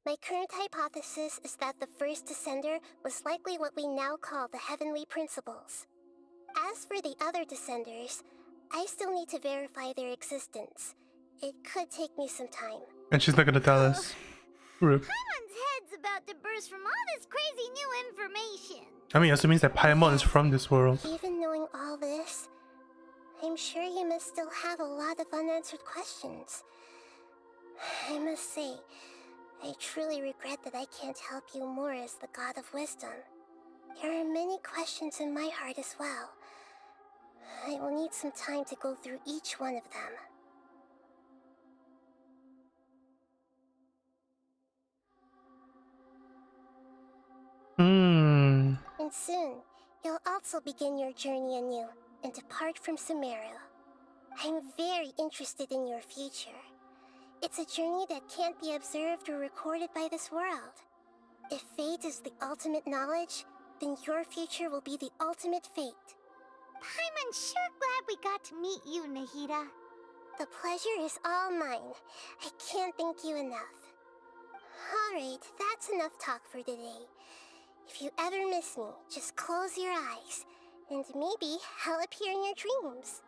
My current hypothesis is that the first Descender was likely what we now call the Heavenly Principles. As for the other Descenders, I still need to verify their existence. It could take me some time. And she's not gonna tell us. Rip. Paimon's head's about to burst from all this crazy new information. I mean, also means that Paimon is from this world. Even knowing all this, I'm sure you must still have a lot of unanswered questions. I must say, I truly regret that I can't help you more as the God of Wisdom. There are many questions in my heart as well. I will need some time to go through each one of them. And soon, you'll also begin your journey anew and depart from Sumeru. I'm very interested in your future. It's a journey that can't be observed or recorded by this world. If fate is the ultimate knowledge, then your future will be the ultimate fate. Paimon's sure glad we got to meet you, Nahida. The pleasure is all mine. I can't thank you enough. Alright, that's enough talk for today. If you ever miss me, just close your eyes, and maybe I'll appear in your dreams.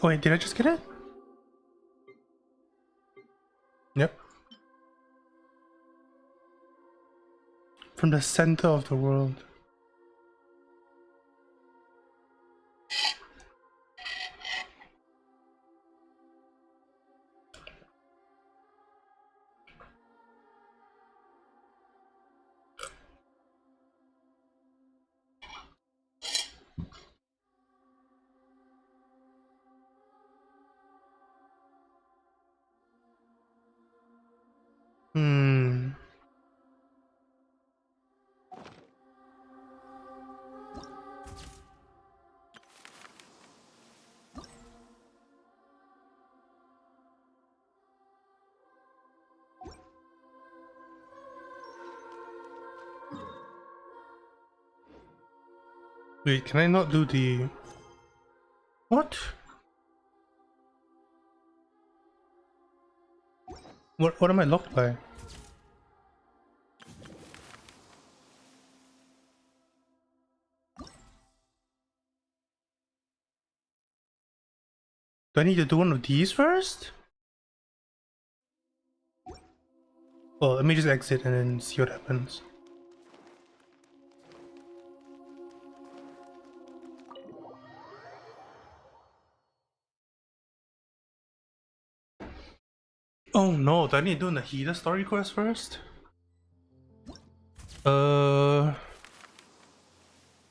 Wait, did I just get it? Yep. From the center of the world. Wait, can I not do the... What? What am I locked by? Do I need to do one of these first? Well, let me just exit and then see what happens. Oh no, do I need to do Nahida story quest first?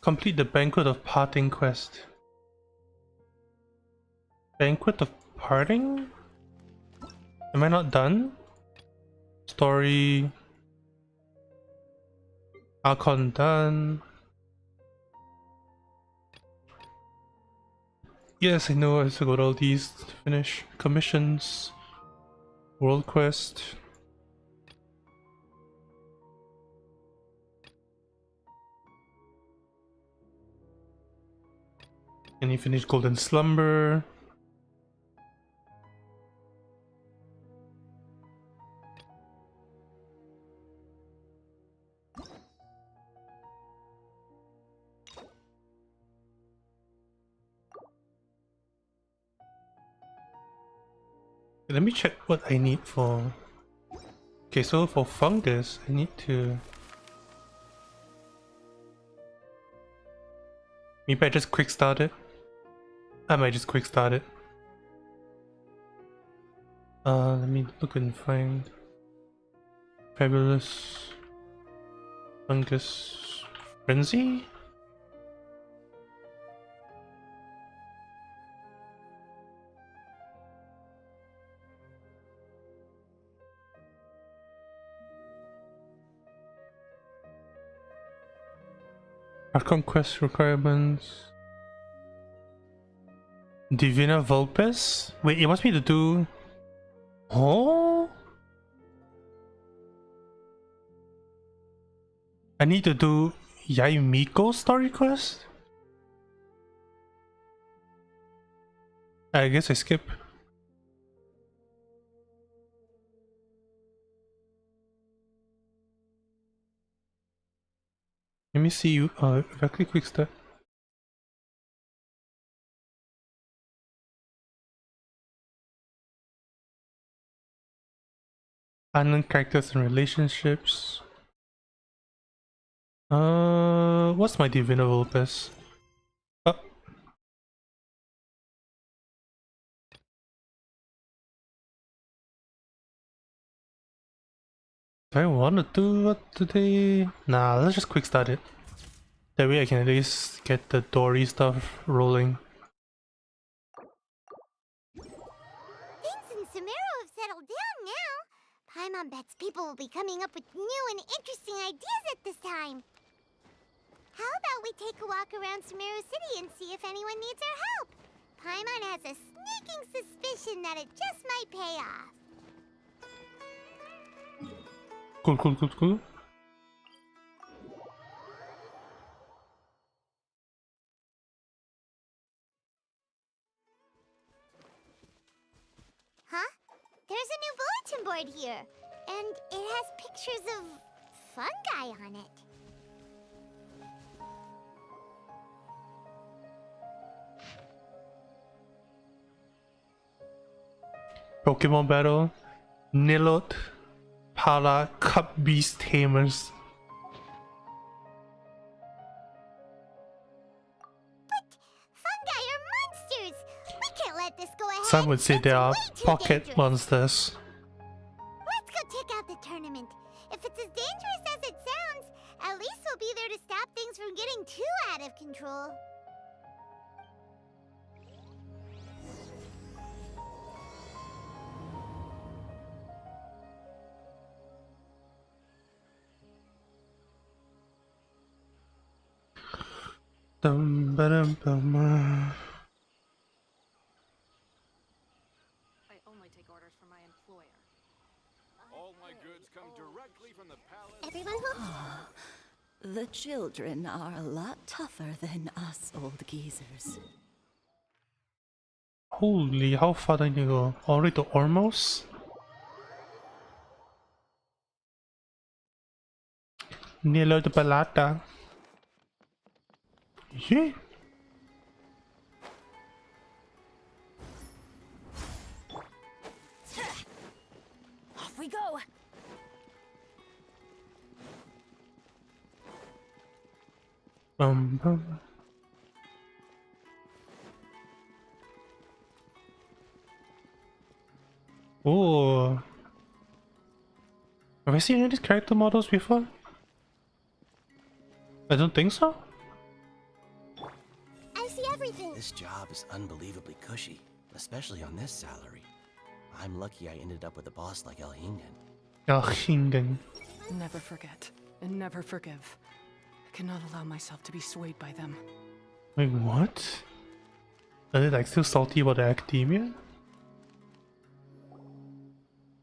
Complete the Banquet of Parting quest. Banquet of Parting? Am I not done? Story... Archon done. Yes, I know I have to go to all these to finish. Commissions. World quest. And you finish Golden Slumber. Let me check what I need for... Okay, so for fungus, I need to... Maybe I just quick start it. I might just quick start it. Let me look and find... Fabulous Fungus Frenzy? Archon Quest requirements. Divina Vulpes? Wait, it wants me to do... Oh? I need to do Yaimiko story quest? I guess I skip. Let me see you. If I click quick step. Unknown characters and relationships. What's my divinable best? Oh. Do I want to do it today? Nah, let's just quick start it. That way I can at least get the Dori stuff rolling. Things in Sumeru have settled down now. Paimon bets people will be coming up with new and interesting ideas at this time. How about we take a walk around Sumeru City and see if anyone needs our help? Paimon has a sneaking suspicion that it just might pay off. Cool. Huh? There's a new bulletin board here, and it has pictures of fungi on it. Pokemon battle. Nilot Pala Cup Beast Tamers. Fungi are monsters! We can't let this go ahead! Some would say It's they are way too pocket dangerous. monsters. Let's go check out the tournament. If it's as dangerous as it sounds, at least we'll be there to stop things from getting too out of control. Dum ba dum bum. I only take orders from my employer. All my goods come directly from the palace. Everyone will... The children are a lot tougher than us old geezers. Holy, how far do I need to go? Already to Ormos? Nilo de Balata. Yeah. Off we go! Bum. Oh. Have I seen any of these character models before? I don't think so. I see everything. This job is unbelievably cushy, especially on this salary. I'm lucky I ended up with a boss like El Hingen. Hingen. Never forget, and never forgive. I cannot allow myself to be swayed by them. Wait, what? Are they like still salty about the academia?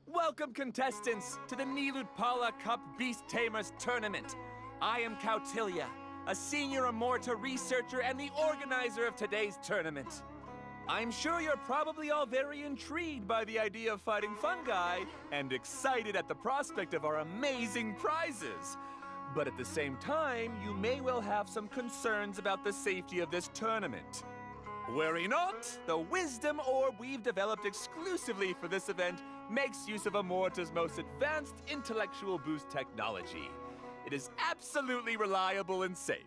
Welcome, contestants, to the Nilutpala Cup Beast Tamers Tournament. I am Cautilia, a senior Amorta researcher and the organizer of today's tournament. I'm sure you're probably all very intrigued by the idea of fighting fungi and excited at the prospect of our amazing prizes. But at the same time, you may well have some concerns about the safety of this tournament. Worry not, the wisdom orb we've developed exclusively for this event makes use of Amorta's most advanced intellectual boost technology. It is absolutely reliable and safe.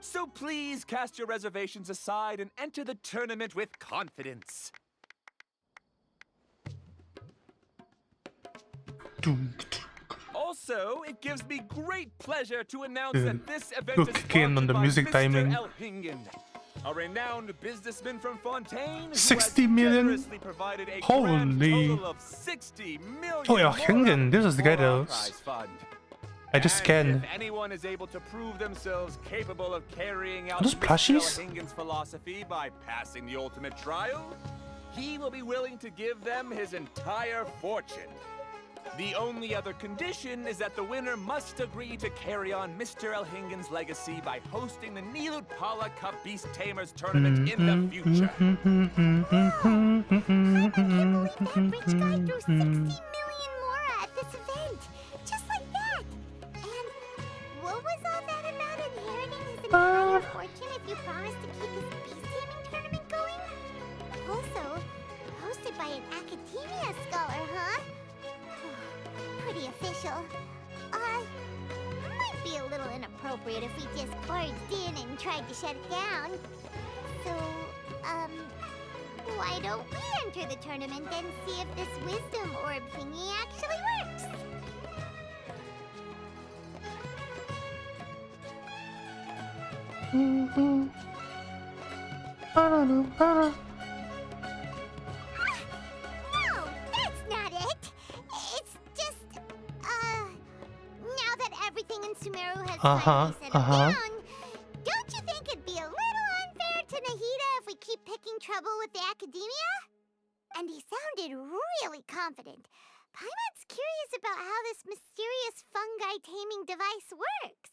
So please cast your reservations aside and enter the tournament with confidence. Also, it gives me great pleasure to announce that this event is Again on sponsored the by music Mr. timing. El Hingen, a renowned businessman from Fontaine who 60 has million? generously provided a Holy. grand total of 60 million Oh, El Hingen, this is the guy for our that was... prize fund. I just And scanned. if anyone is able to prove themselves capable of carrying out those Mr. plushies? Hingen's philosophy by passing the ultimate trial, he will be willing to give them his entire fortune. The only other condition is that the winner must agree to carry on Mr. Elhingen's legacy by hosting the Nilut Pala Cup Beast Tamers tournament in the future. I can't believe that rich guy threw 60 million mora at this event. Just like that. And what was all that about inheriting his entire fortune if you promised to keep his beast taming tournament going? Also, hosted by an academia scholar, huh? Pretty official. Might be a little inappropriate if we just barged in and tried to shut it down. So, why don't we enter the tournament and see if this wisdom orb thingy actually works? No, that's not it. It's just, now that everything in Sumeru has finally settled down, don't you think it'd be a little unfair to Nahida if we keep picking trouble with the academia? And he sounded really confident. Paimon's curious about how this mysterious fungi taming device works.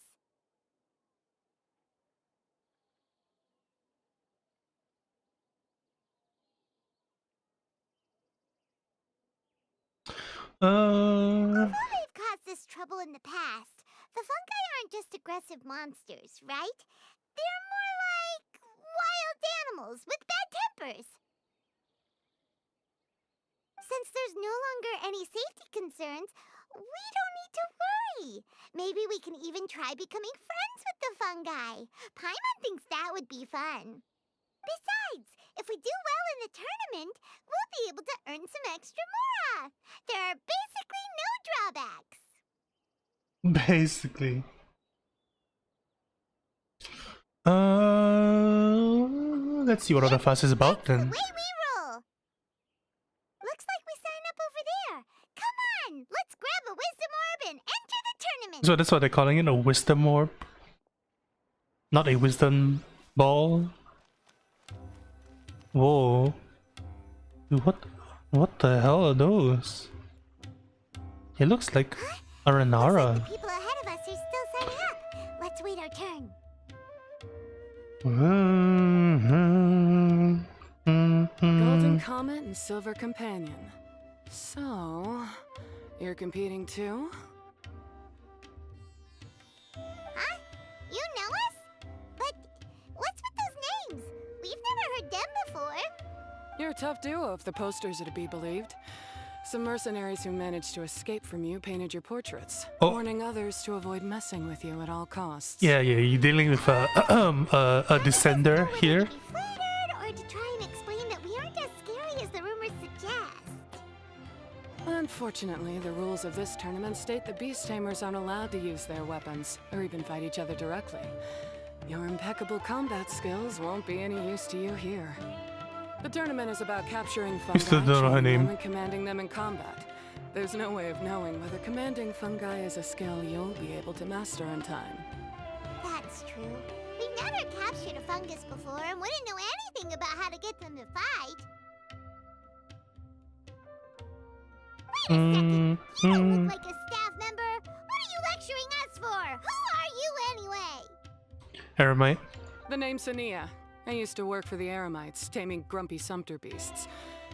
Although they've caused this trouble in the past, the fungi aren't just aggressive monsters, right? They're more like wild animals with bad tempers. Since there's no longer any safety concerns, we don't need to worry. Maybe we can even try becoming friends with the fungi. Paimon thinks that would be fun. Besides, if we do well in the tournament, we'll be able to earn some extra mora. There are basically no drawbacks. Basically. Let's see what other fuss is about then. The way we roll. Looks like we sign up over there. Come on, let's grab a wisdom orb and enter the tournament. So that's what they're calling it, a wisdom orb? Not a wisdom ball? Whoa. Dude, what the hell are those? It looks like Aranara. Looks like the people ahead of us are still signing up. Let's wait our turn. Golden Comet and Silver Companion. So, you're competing too? Huh? You know us? But what's with those names? We've never heard them before. You're a tough duo if the posters are to be believed. Some mercenaries who managed to escape from you painted your portraits, warning others to avoid messing with you at all costs. Yeah, you're dealing with a descender here. To be flattered or to try and explain that we aren't as scary as the rumors suggest. Unfortunately, the rules of this tournament state that beast tamers aren't allowed to use their weapons or even fight each other directly. Your impeccable combat skills won't be any use to you here. The tournament is about capturing fungi, still don't know her training them, name. and commanding them in combat. There's no way of knowing whether commanding fungi is a skill you'll be able to master in time. That's true. We've never captured a fungus before and wouldn't know anything about how to get them to fight. Wait a second! You don't look like a staff member! What are you lecturing us for? Who are you anyway? Eremite. The name's Sania. I used to work for the Eremites, taming grumpy sumpter beasts.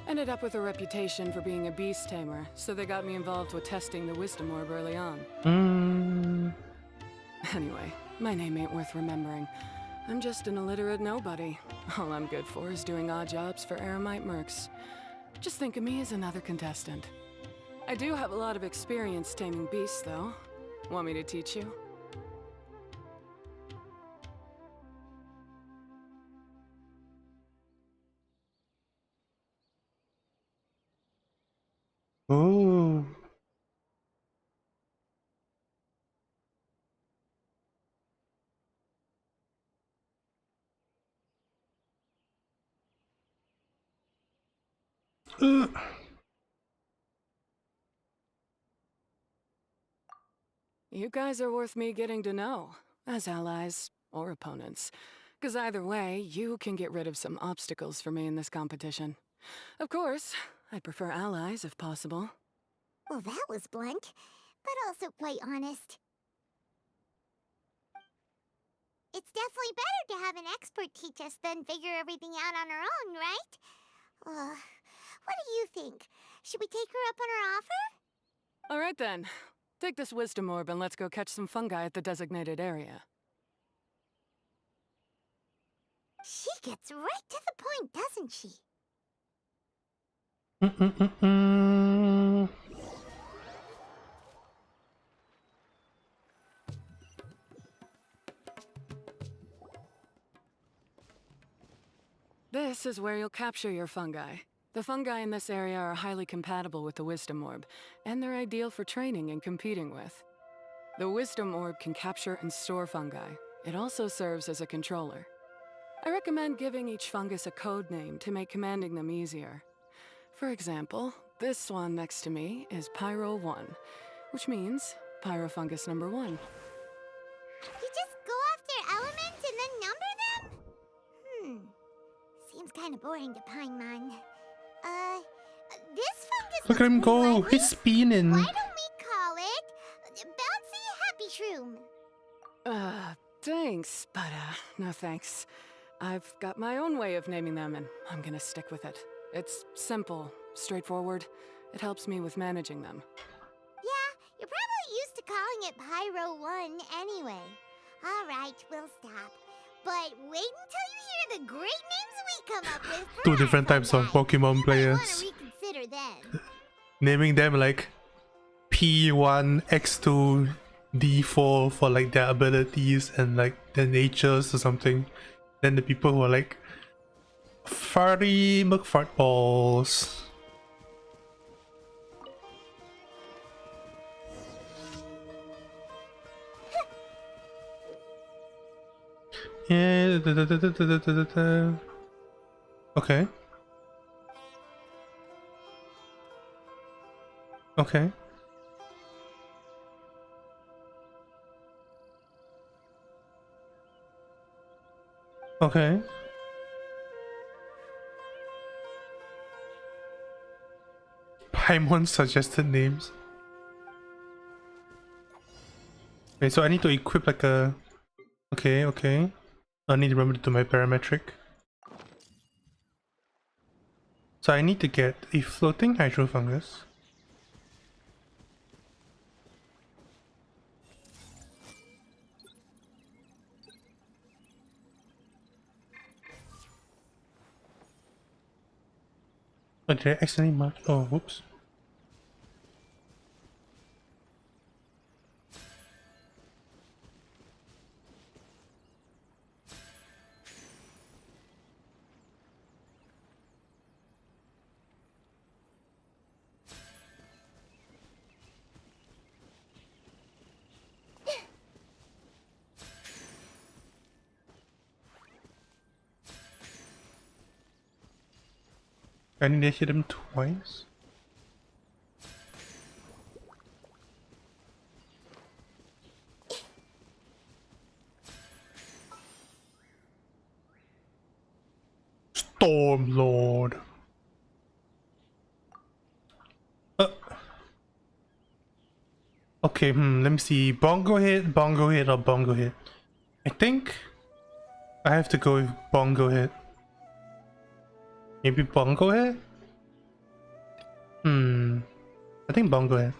Ended up with a reputation for being a beast tamer, so they got me involved with testing the wisdom orb early on. Anyway, my name ain't worth remembering. I'm just an illiterate nobody. All I'm good for is doing odd jobs for Eremite mercs. Just think of me as another contestant. I do have a lot of experience taming beasts, though. Want me to teach you? Oh. You guys are worth me getting to know, as allies or opponents. Because either way, you can get rid of some obstacles for me in this competition. Of course, I'd prefer allies if possible. Well, that was blunt, but also quite honest. It's definitely better to have an expert teach us than figure everything out on our own, right? What do you think? Should we take her up on her offer? All right then. Take this wisdom orb and let's go catch some fungi at the designated area. She gets right to the point, doesn't she? This is where you'll capture your fungi. The fungi in this area are highly compatible with the wisdom orb, and they're ideal for training and competing with. The wisdom orb can capture and store fungi. It also serves as a controller. I recommend giving each fungus a code name to make commanding them easier. For example, this one next to me is Pyro 1, which means Pyrofungus number 1. You just go off their elements and then number them? Seems kind of boring to Paimon. This fungus Look at him looks go! lively. He's spinning! Why don't we call it Bouncy Happy Shroom? Thanks, but no thanks. I've got my own way of naming them, and I'm gonna stick with it. It's simple, straightforward. It helps me with managing them. Yeah, you're probably used to calling it Pyro 1 anyway. Alright, we'll stop. But wait until you hear the great names we come up with. Two different types of Pokemon players. Reconsider then. Naming them like P1, X2, D4 for like their abilities and like their natures or something. Then the people who are like Farty McFartballs. Yeah, okay. Okay. Okay. Paimon suggested names. Wait, so I need to equip like a... Okay, okay. I need to remember to do my parametric. So I need to get a floating hydrofungus. Oh, did I accidentally mark? Oh, whoops. I need to hit him twice. Stormlord. Okay, let me see. Bongo hit, or bongo hit. I think I have to go with bongo hit. Maybe bongo hit? I think bongo hit.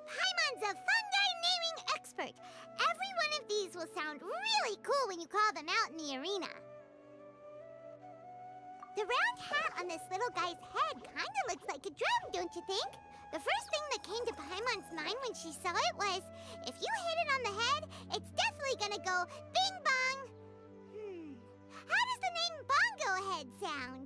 Paimon's a fungi naming expert. Every one of these will sound really cool when you call them out in the arena. The round hat on this little guy's head kinda looks like a drum, don't you think? The first thing that came to Paimon's mind when she saw it was, if you hit it on the head, it's definitely gonna go bing bong. How does the name Bongo Head sound?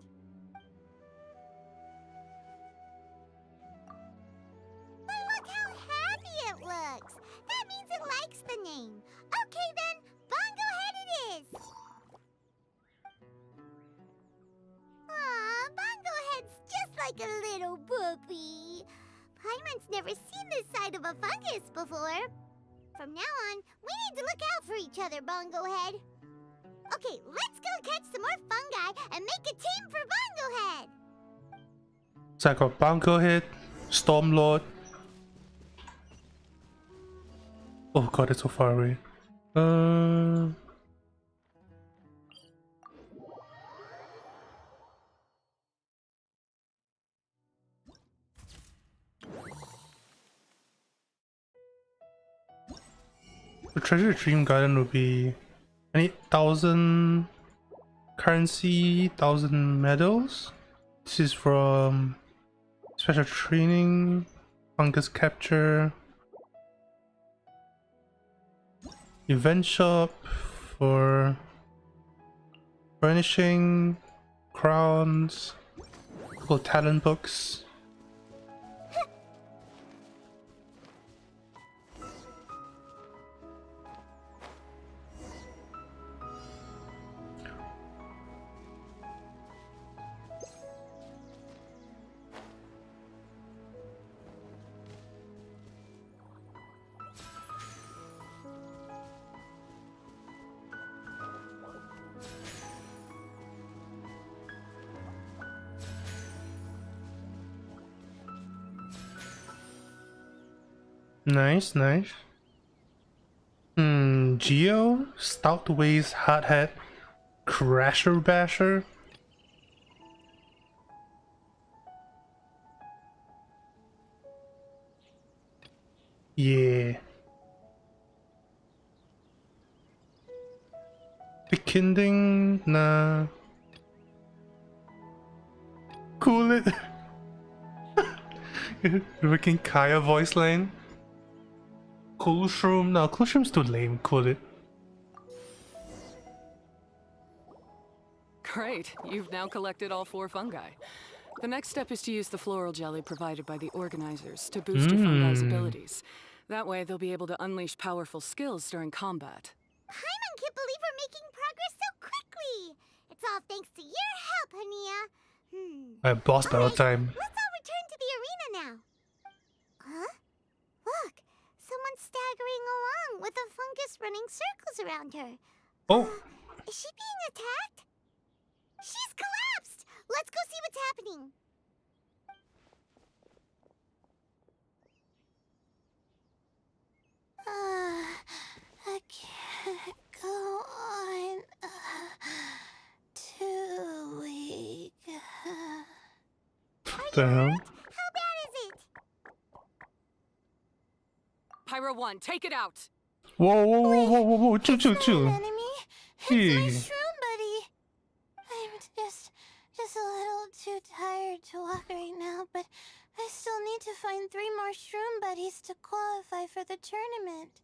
But look how happy it looks. That means it likes the name. Okay then, Bongo Head it is. Aw, Bongo Head's just like a little puppy. Paimon's never seen this side of a fungus before. From now on, we need to look out for each other, Bongo Head. Okay, let's go catch some more fungi and make a team for Bongo Head! So I got Bunker Hit, Stormlord. Oh god, it's so far away. The Treasure Dream Garden will be 8,000 currency, 1,000 medals. This is from Special Training, Fungus Capture, Event Shop for furnishing, crowns, couple talent books. Nice, nice. Geo, Stout Ways, Hardhead, Crasher Basher. Yeah. Kinding, nah. Cool it. Freaking Kaya voice line. Cool Shroom, no, Cool Shroom's too lame, cool it. Great, you've now collected all 4 fungi. The next step is to use the floral jelly provided by the organizers to boost your fungi's abilities. That way they'll be able to unleash powerful skills during combat. Paimon can't believe we're making progress so quickly! It's all thanks to your help, Hania. Boss battle time. Let's all return to the arena now. Huh? Look, someone's staggering along with a fungus running circles around her. Oh. Is she being attacked? She's collapsed! Let's go see what's happening. I can't go on too weak. What the hell? How bad is it? Pyro 1, take it out! Whoa, whoa, whoa, whoa, whoa, whoa, chill, chill, chill. Enemy? It's my Hey. shroom buddy. I'm just a little too tired to walk right now, but I still need to find 3 more shroom buddies to qualify for the tournament.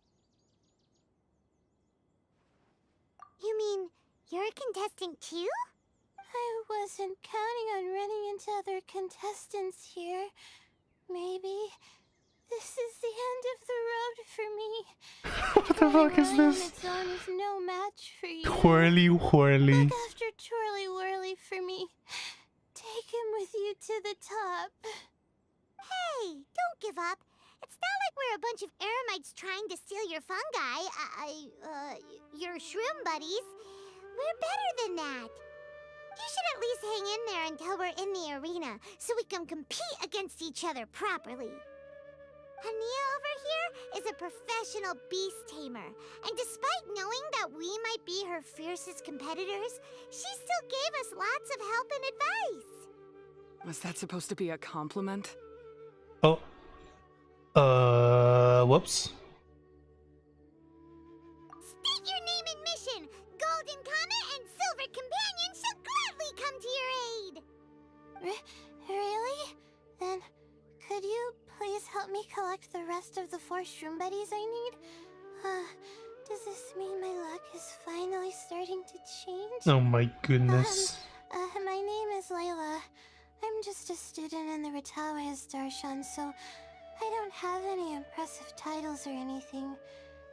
You mean you're a contestant too? I wasn't counting on running into other contestants here. Maybe this is the end of the road for me. What the fuck is this? Its own is no match for you. Whirly, whirly. Look after Twirly Whirly for me. Take him with you to the top. Hey, don't give up. It's not like we're a bunch of eremites trying to steal your fungi. Your shroom buddies. We're better than that. You should at least hang in there until we're in the arena, so we can compete against each other properly. Hania over here is a professional beast tamer, and despite knowing that we might be her fiercest competitors, she still gave us lots of help and advice. Was that supposed to be a compliment? Oh. Whoops. State your name and mission. Golden Comet and Silver Companion shall gladly come to your aid. Really? Then could you please help me collect the rest of the 4 shroom buddies I need? Does this mean my luck is finally starting to change? Oh my goodness. My name is Layla. I'm just a student in the Ratawa's Darshan, so I don't have any impressive titles or anything.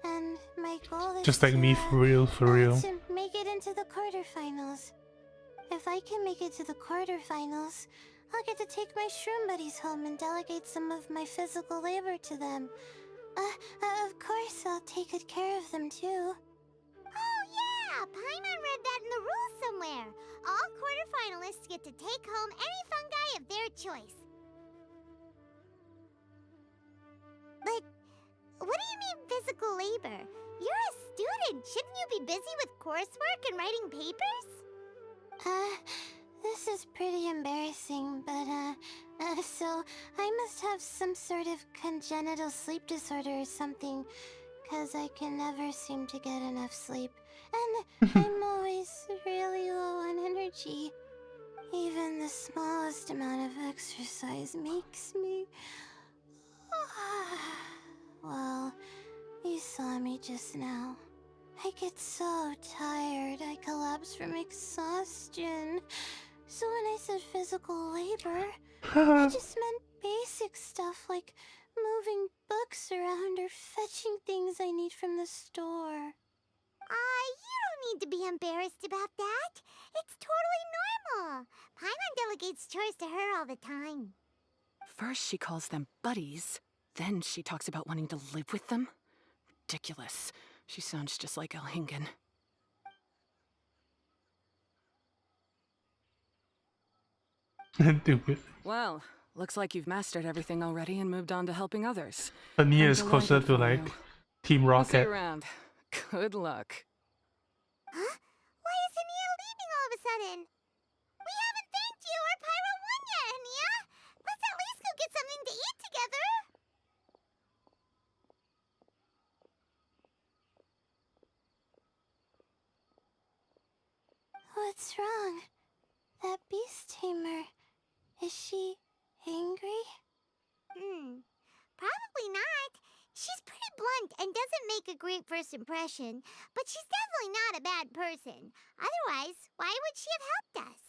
And my goal is Just like me, for real, for real. to make it into the quarterfinals. If I can make it to the quarterfinals, I'll get to take my shroom buddies home and delegate some of my physical labor to them. Of course, I'll take good care of them too. Oh yeah! Paimon read that in the rules somewhere. All quarterfinalists get to take home any fungi of their choice. physical labor. You're a student. Shouldn't you be busy with coursework and writing papers? This is pretty embarrassing, but, so I must have some sort of congenital sleep disorder or something, 'cause I can never seem to get enough sleep. And I'm always really low on energy. Even the smallest amount of exercise makes me... Well, you saw me just now. I get so tired, I collapse from exhaustion. So when I said physical labor, I just meant basic stuff like moving books around or fetching things I need from the store. You don't need to be embarrassed about that. It's totally normal. Paimon delegates chores to her all the time. First she calls them buddies, then she talks about wanting to live with them. Ridiculous. She sounds just like Elhingen. Do it. Well, looks like you've mastered everything already and moved on to helping others. But Nia I'm is closer delighted to for like you. Team I'll see you Rocket. around. Good luck. Huh? Why is Ania leaving all of a sudden? We haven't thanked you or Pyro won yet, Ania. Let's at least go get something to eat together. What's wrong? That beast tamer, is she angry? Probably not. She's pretty blunt and doesn't make a great first impression, but she's definitely not a bad person. Otherwise, why would she have helped us?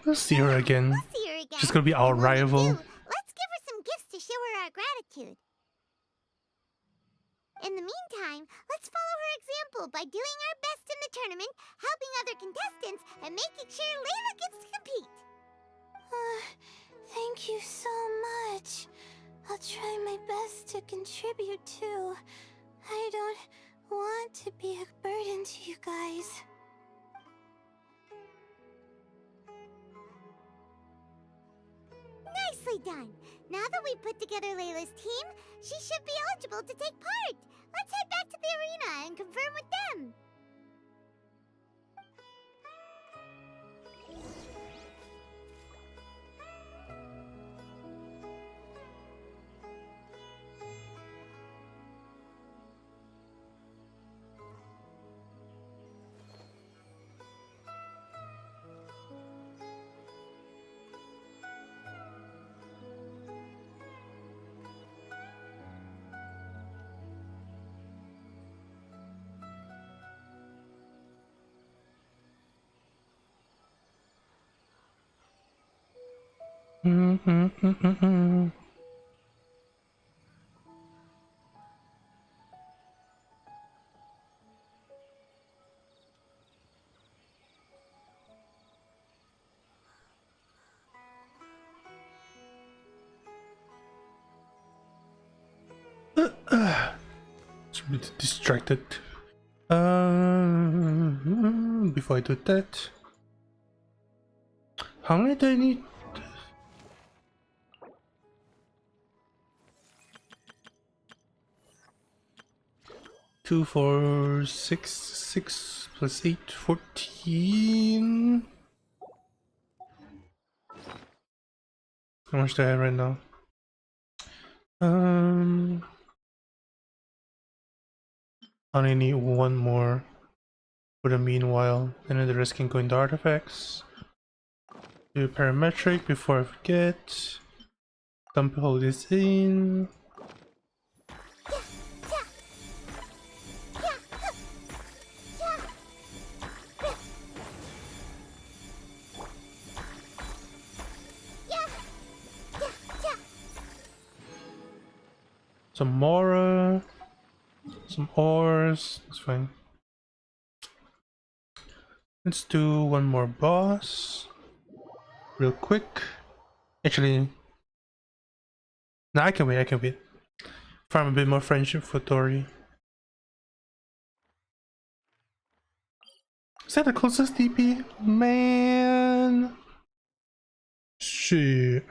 Let's see her again. We'll see her again. She's gonna be our And when we rival. do, let's give her some gifts to show her our gratitude. In the meantime, let's follow her example by doing our best in the tournament, helping other contestants, and making sure Layla gets to compete. Thank you so much. I'll try my best to contribute too. I don't want to be a burden to you guys. Nicely done. Now that we've put together Layla's team, she should be eligible to take part. Let's head back to the arena and confirm with them. Just a bit distracted. Before I do that, how many do I need? 2, 4, 6, 6 plus 8, 14. How much do I have right now? I only need one more for the meanwhile, and then the rest can go into artifacts. Do parametric before I forget. Dump all this in. Some more, some ores, that's fine. Let's do one more boss, real quick. Actually, no, I can wait, Farm a bit more friendship for Dori. Is that the closest DP? Man! Shit.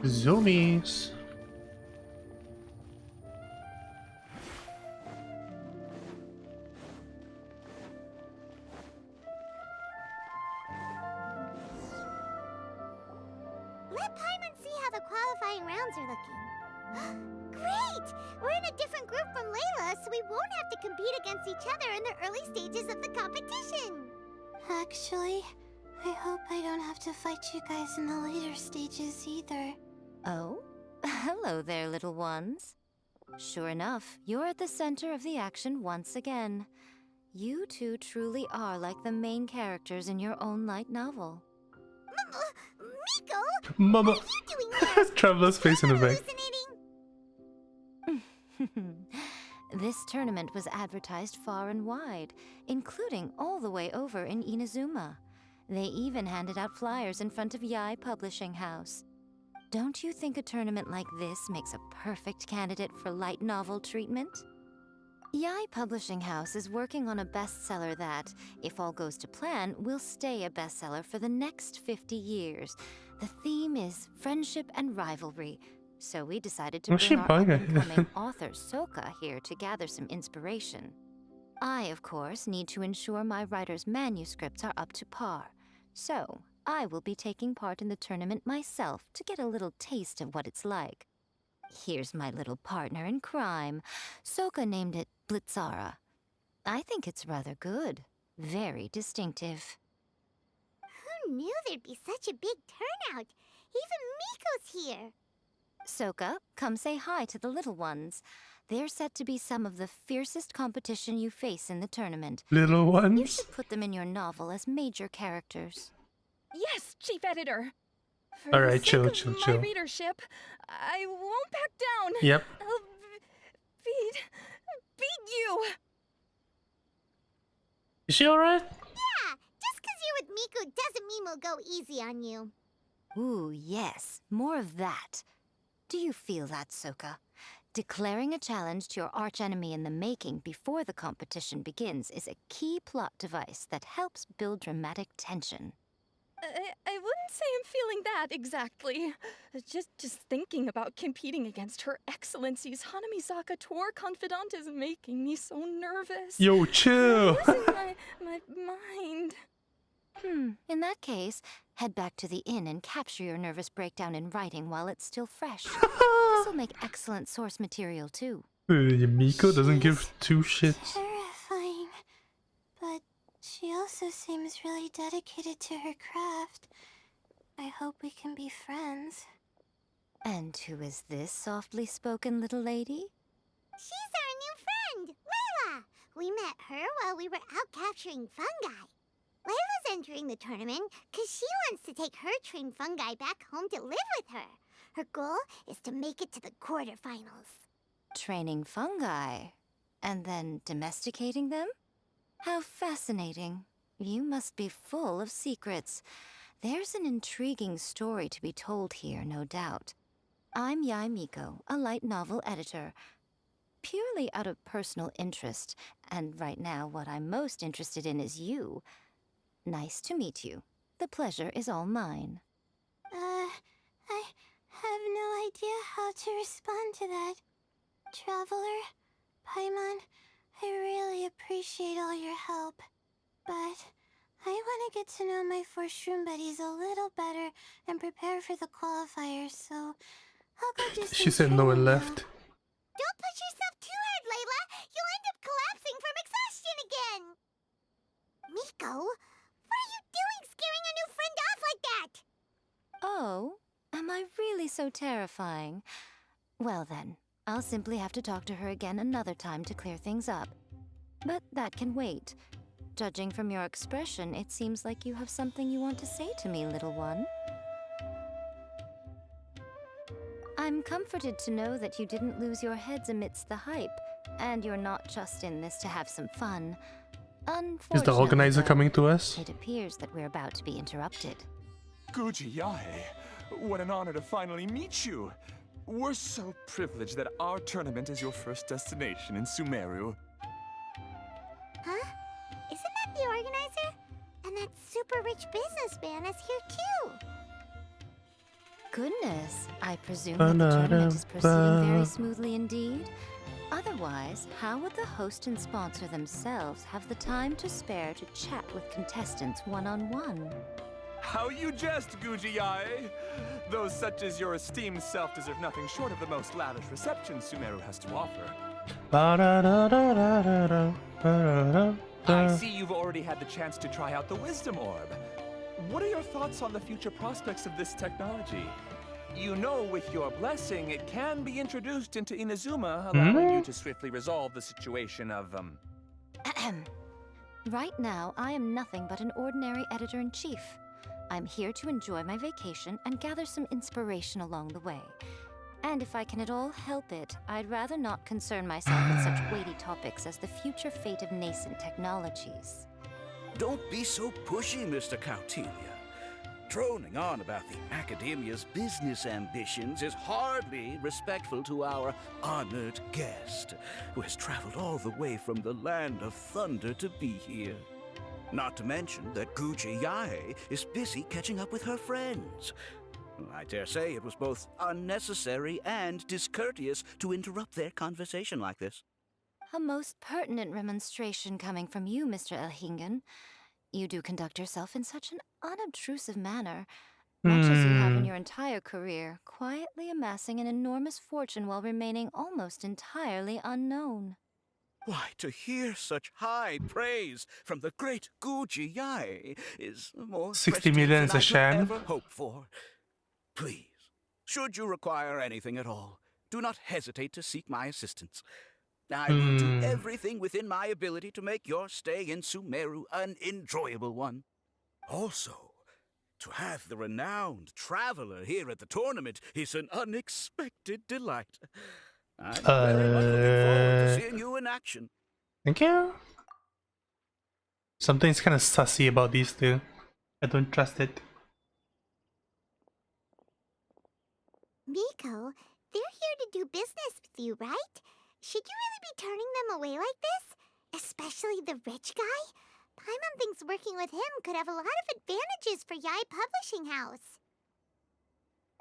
Zoomies. Let Paimon see how the qualifying rounds are looking. Great! We're in a different group from Layla, so we won't have to compete against each other in the early stages of the competition. Actually, I hope I don't have to fight you guys in the later stages either. Oh? Hello there, little ones. Sure enough, you're at the center of the action once again. You two truly are like the main characters in your own light novel. Miko! Mama! What are you doing there? Traveler's face in the back. This tournament was advertised far and wide, including all the way over in Inazuma. They even handed out flyers in front of Yae Publishing House. Don't you think a tournament like this makes a perfect candidate for light novel treatment? Yae Publishing House is working on a bestseller that, if all goes to plan, will stay a bestseller for the next 50 years. The theme is friendship and rivalry, so we decided to bring our up-and-coming author Soka here to gather some inspiration. I, of course, need to ensure my writer's manuscripts are up to par, so I will be taking part in the tournament myself to get a little taste of what it's like. Here's my little partner in crime. Soka named it Blitzara. I think it's rather good. Very distinctive. Who knew there'd be such a big turnout? Even Miko's here. Soka, come say hi to the little ones. They're set to be some of the fiercest competition you face in the tournament. Little ones? You should put them in your novel as major characters. Yes, Chief Editor. Alright, chill. My readership, I won't back down. Yep. I'll beat you. Is she alright? Yeah, just 'cause you're with Miku doesn't mean we'll go easy on you. Ooh, yes, more of that. Do you feel that, Soka? Declaring a challenge to your archenemy in the making before the competition begins is a key plot device that helps build dramatic tension. I wouldn't say I'm feeling that exactly. Just thinking about competing against Her Excellency's Hanamizaka tour confidant is making me so nervous. Yo, chill! I'm losing my mind. In that case, head back to the inn and capture your nervous breakdown in writing while it's still fresh. This'll make excellent source material too. Miko doesn't give two shits. Terrifying. But she also seems really dedicated to her craft. I hope we can be friends. And who is this softly spoken little lady? She's our new friend, Layla! We met her while we were out capturing fungi. Layla's entering the tournament because she wants to take her trained fungi back home to live with her. Her goal is to make it to the quarterfinals. Training fungi? And then domesticating them? How fascinating. You must be full of secrets. There's an intriguing story to be told here, no doubt. I'm Yai Miko, a light novel editor. Purely out of personal interest, and right now what I'm most interested in is you. Nice to meet you. The pleasure is all mine. I have no idea how to respond to that. Traveler, Paimon, I really appreciate all your help. But I want to get to know my 4 shroom buddies a little better and prepare for the qualifiers, so I'll go do some She said no and training now. left. Don't push yourself too hard, Layla! You'll end up collapsing from exhaustion again! Miko, what are you doing scaring a new friend off like that? Oh, am I really so terrifying? Well then, I'll simply have to talk to her again another time to clear things up. But that can wait. Judging from your expression, it seems like you have something you want to say to me, little one. I'm comforted to know that you didn't lose your heads amidst the hype, and you're not just in this to have some fun. Unfortunately, Is the organizer though, coming to us? it appears that we're about to be interrupted. Guji Yae, what an honor to finally meet you. We're so privileged that our tournament is your first destination in Sumeru. Huh? Isn't that the organizer? And that super rich businessman is here too. Goodness, I presume that the tournament is proceeding very smoothly indeed. Otherwise, how would the host and sponsor themselves have the time to spare to chat with contestants one-on-one? How you jest, Guji Yae! Those such as your esteemed self deserve nothing short of the most lavish reception Sumeru has to offer. I see you've already had the chance to try out the Wisdom Orb. What are your thoughts on the future prospects of this technology? You know, with your blessing, it can be introduced into Inazuma, allowing you to swiftly resolve the situation of, Right now, I am nothing but an ordinary editor-in-chief. I'm here to enjoy my vacation and gather some inspiration along the way. And if I can at all help it, I'd rather not concern myself with such weighty topics as the future fate of nascent technologies. Don't be so pushy, Mr. Cautilia. Droning on about the Academia's business ambitions is hardly respectful to our honored guest, who has traveled all the way from the land of thunder to be here. Not to mention that Guji Yae is busy catching up with her friends. I dare say it was both unnecessary and discourteous to interrupt their conversation like this. A most pertinent remonstration coming from you, Mr. Elhingen. You do conduct yourself in such an unobtrusive manner, much as you have in your entire career, quietly amassing an enormous fortune while remaining almost entirely unknown. Why, to hear such high praise from the great Guji Yae is more 60 million is a than I could sham. ever hope for. Please, should you require anything at all, do not hesitate to seek my assistance. I will do everything within my ability to make your stay in Sumeru an enjoyable one. Also, to have the renowned traveler here at the tournament is an unexpected delight. I'm very much looking forward to seeing you in action. Thank you. Something's kind of sussy about these two. I don't trust it. Miko, they're here to do business with you, right? Should you really be turning them away like this? Especially the rich guy? Paimon thinks working with him could have a lot of advantages for Yai Publishing House.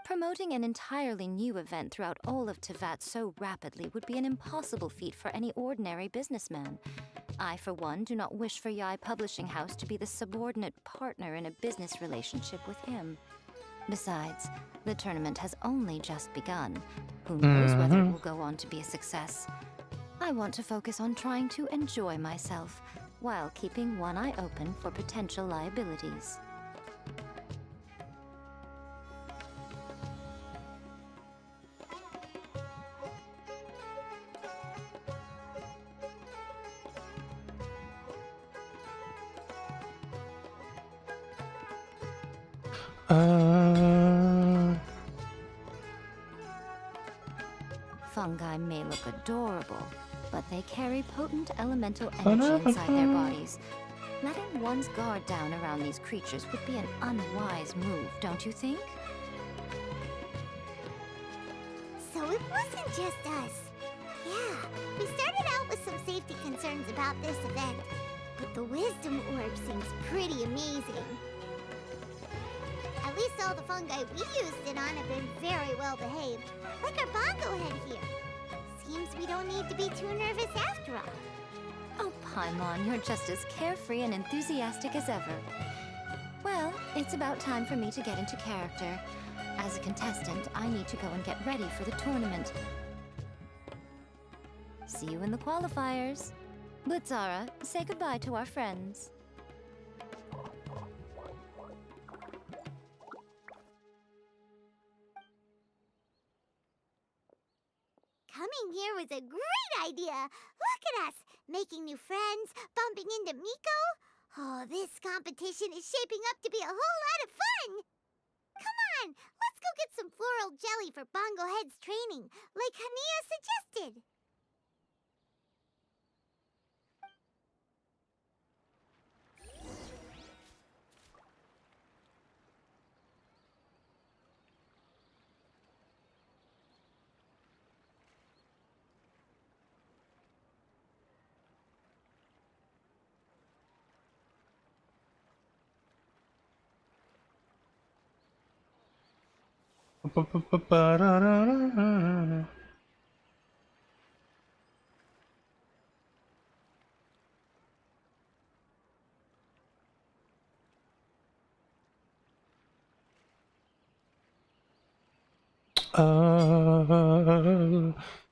Promoting an entirely new event throughout all of Teyvat so rapidly would be an impossible feat for any ordinary businessman. I, for one, do not wish for Yai Publishing House to be the subordinate partner in a business relationship with him. Besides, the tournament has only just begun. Who knows whether it will go on to be a success? I want to focus on trying to enjoy myself, while keeping one eye open for potential liabilities. Fungi may look adorable, but they carry potent elemental energy inside their bodies. Letting one's guard down around these creatures would be an unwise move, don't you think? So it wasn't just us. Yeah, we started out with some safety concerns about this event, but the wisdom orb seems pretty amazing. At least all the fungi we used it on have been very well behaved, like our bongo head here. Seems we don't need to be too nervous after all. Oh, Paimon, you're just as carefree and enthusiastic as ever. Well, it's about time for me to get into character. As a contestant, I need to go and get ready for the tournament. See you in the qualifiers. Blitzara, say goodbye to our friends. Coming here was a great idea. Look at us, making new friends, bumping into Miko. Oh, this competition is shaping up to be a whole lot of fun. Come on, let's go get some floral jelly for Bongo Head's training, like Hania suggested.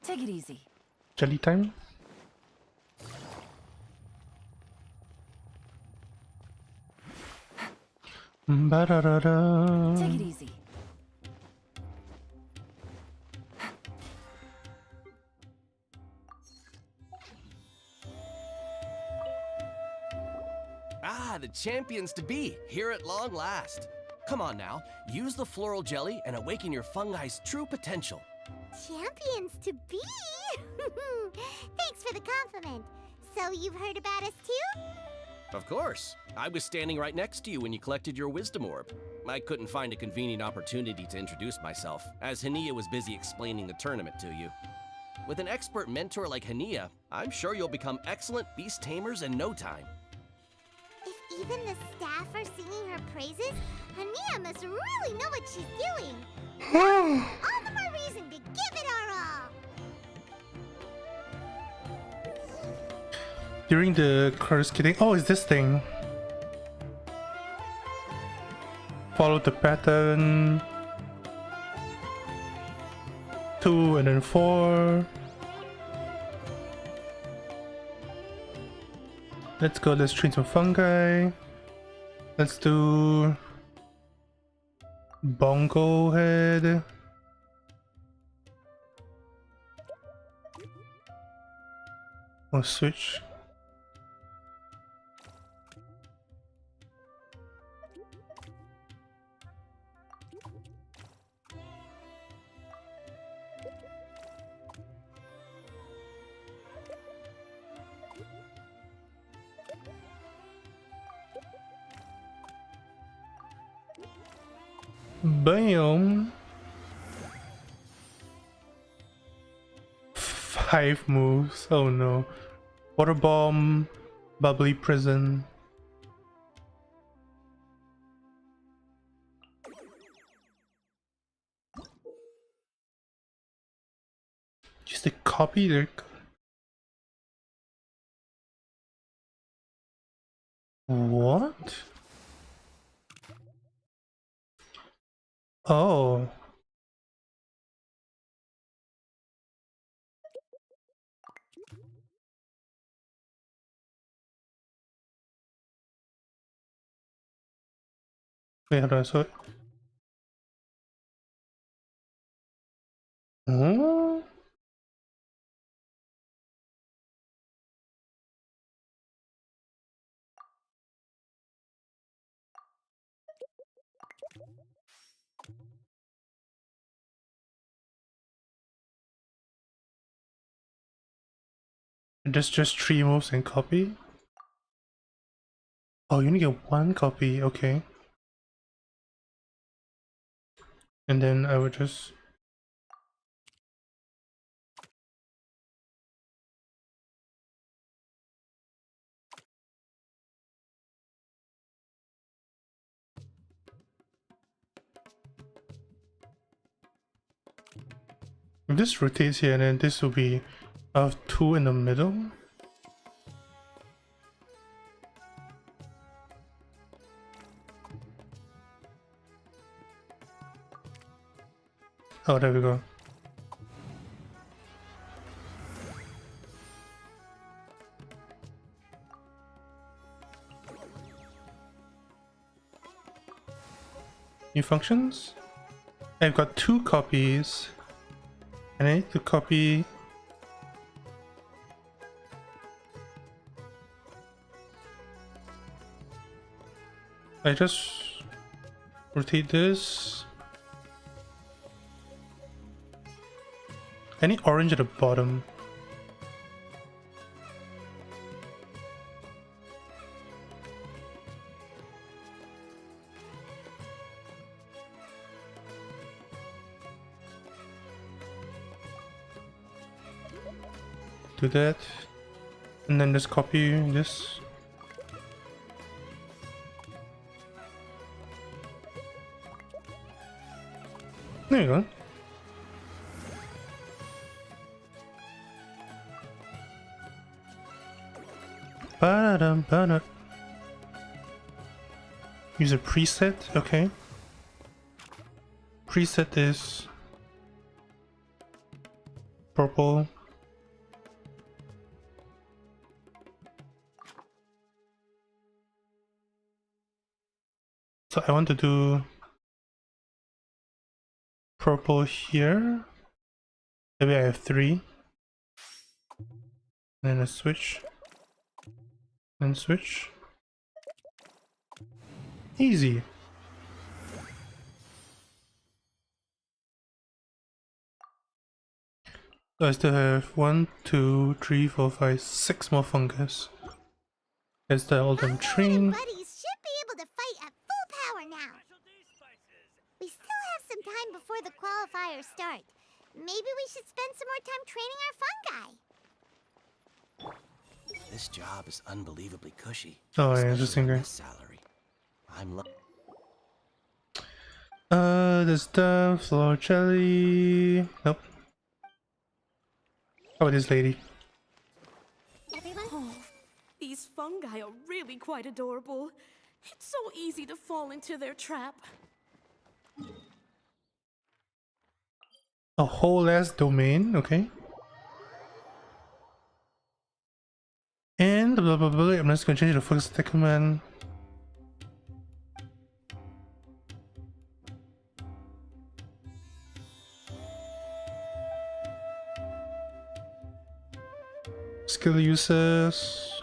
Take it easy. Jelly time. Take it easy. Ah, the champions to be, here at long last. Come on now, use the floral jelly and awaken your fungi's true potential. Champions to be? Thanks for the compliment. So you've heard about us too? Of course. I was standing right next to you when you collected your wisdom orb. I couldn't find a convenient opportunity to introduce myself, as Hania was busy explaining the tournament to you. With an expert mentor like Hania, I'm sure you'll become excellent beast tamers in no time. If even the staff are singing her praises, Hania must really know what she's doing. All the more reason to give it our all. During the curse kidding. Oh, is this thing? Follow the pattern. 2 and then 4. Let's go, let's train some fungi. Let's do bongo head. Or switch. Bam! 5 moves. Oh no. Water bomb, bubbly prison. Just a copy there. What? Oh. Wait, hold on, so... Huh? Just 3 moves and copy? Oh, you only get 1 copy, okay. And then I would just... If this rotates here, and then this will be 2 in the middle. Oh, there we go. New functions? I've got 2 copies. And I need to copy... I just rotate this. I need orange at the bottom. Do that, and then just copy this. There you go. Ba-dum-ba-da. Use a preset, okay. Preset is purple. So I want to do purple here. Maybe I have 3. Then a switch. Then switch. Easy. So I still have 1, 2, 3, 4, 5, 6 more fungus. There's the Elden Train. Buddies should be able to fight at full power now. We still have some time before the qualifiers start. Maybe we should spend some more time training our fungi. This job is unbelievably cushy. Oh yeah, especially interesting. for this salary. I'm there's the floor jelly. Nope. How about this lady? Oh, these fungi are really quite adorable. It's so easy to fall into their trap. A whole ass domain, okay. And blah blah blah. I'm just gonna change the focus attack command. Skill uses.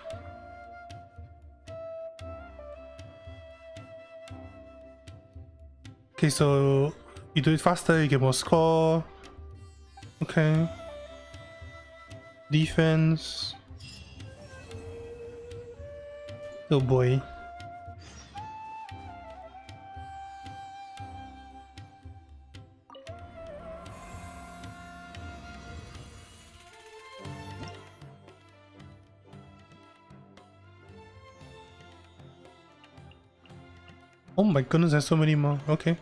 Okay, so you do it faster, you get more score. Okay. Defense. Oh boy. Oh my goodness, there's so many more. Okay.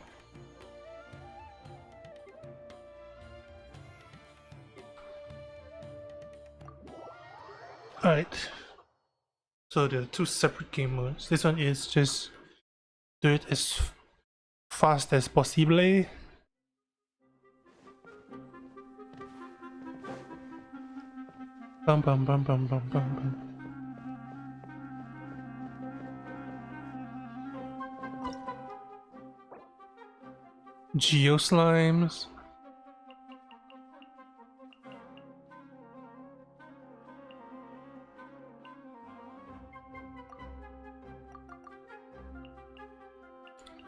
Alright. So there are two separate game modes. This one is just do it as fast as possible. Bum bum bum bum bum bum bum. Geo slimes.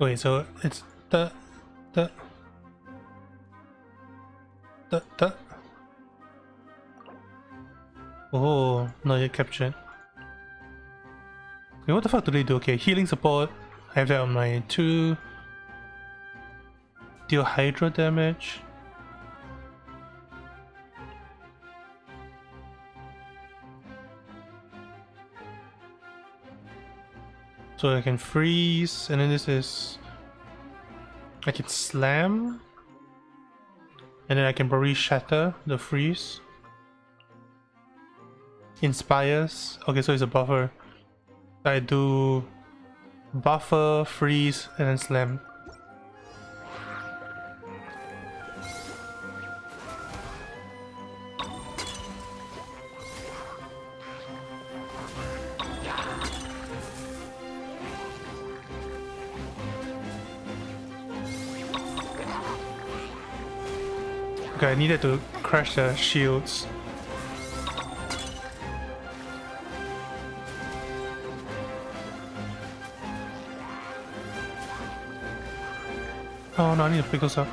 Wait, so it's the oh, not yet captured. Okay, what the fuck do they do? Okay, healing support. I have that on my 2. Deal hydro damage. So I can freeze, and then this is I can slam, and then I can probably shatter the freeze. Inspires. Okay, so it's a buffer. I do buffer, freeze, and then slam. Okay, I needed to crash the shields. Oh no, I need to pick those up.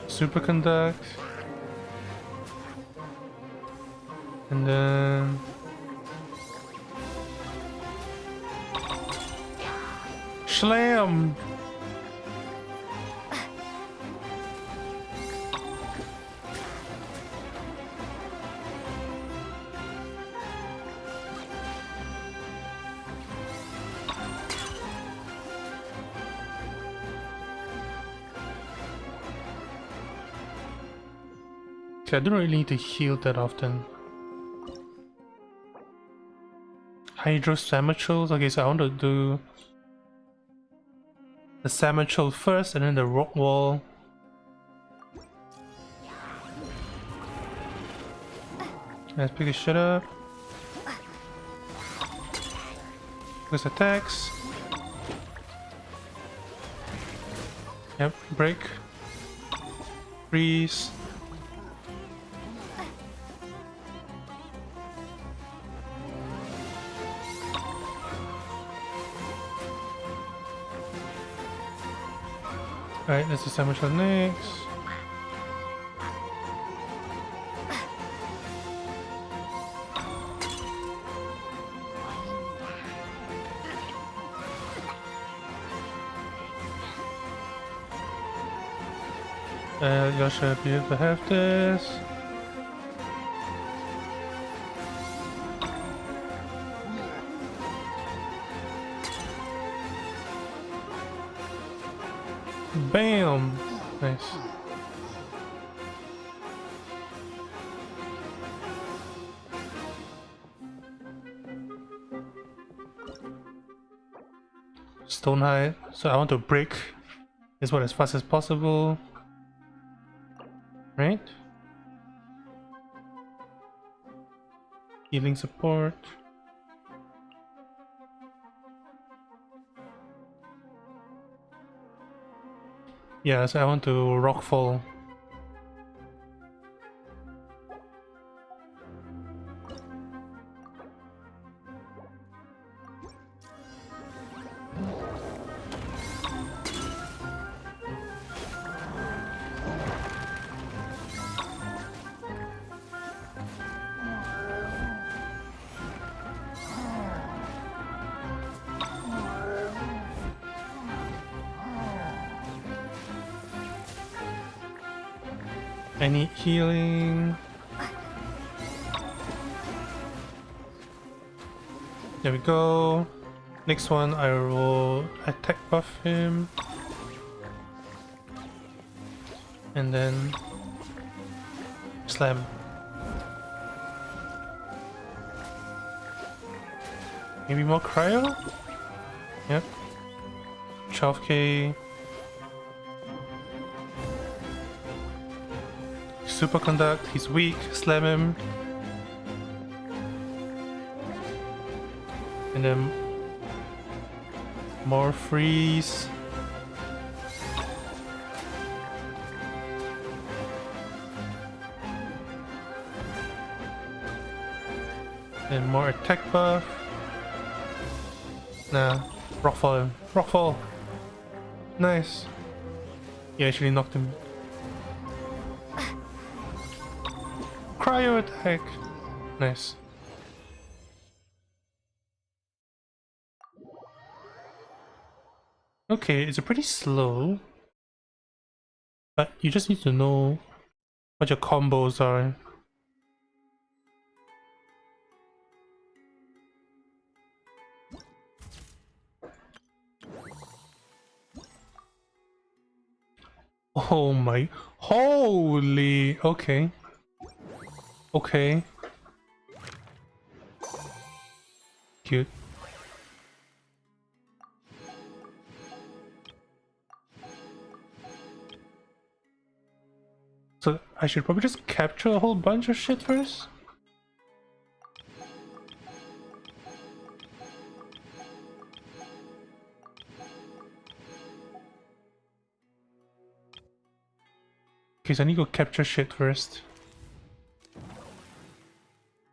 Superconduct. And then Slam! Okay, I don't really need to heal that often. Hydro Samatrals. Okay, so I want to do the Samatral first and then the rock wall. Let's pick this shit up. This attacks. Yep, break. Freeze. Alright, let's do Samatral next. You should be able to have this. Bam! Nice. Stonehide. So I want to break this one as fast as possible. Right? Healing support. Yeah, so I want to rockfall. I need healing. There we go. Next one, I will attack buff him. And then slam. Maybe more cryo? Yep. 12k. Superconduct, he's weak, slam him. And then more freeze. And more attack buff. Nah, rockfall him. Rockfall! Nice. You actually knocked him. Cryo attack! Nice. Okay, it's pretty slow. But you just need to know what your combos are. Oh my... Holy... Okay. Okay. Cute. So I should probably just capture a whole bunch of shit first? Okay, so I need to go capture shit first.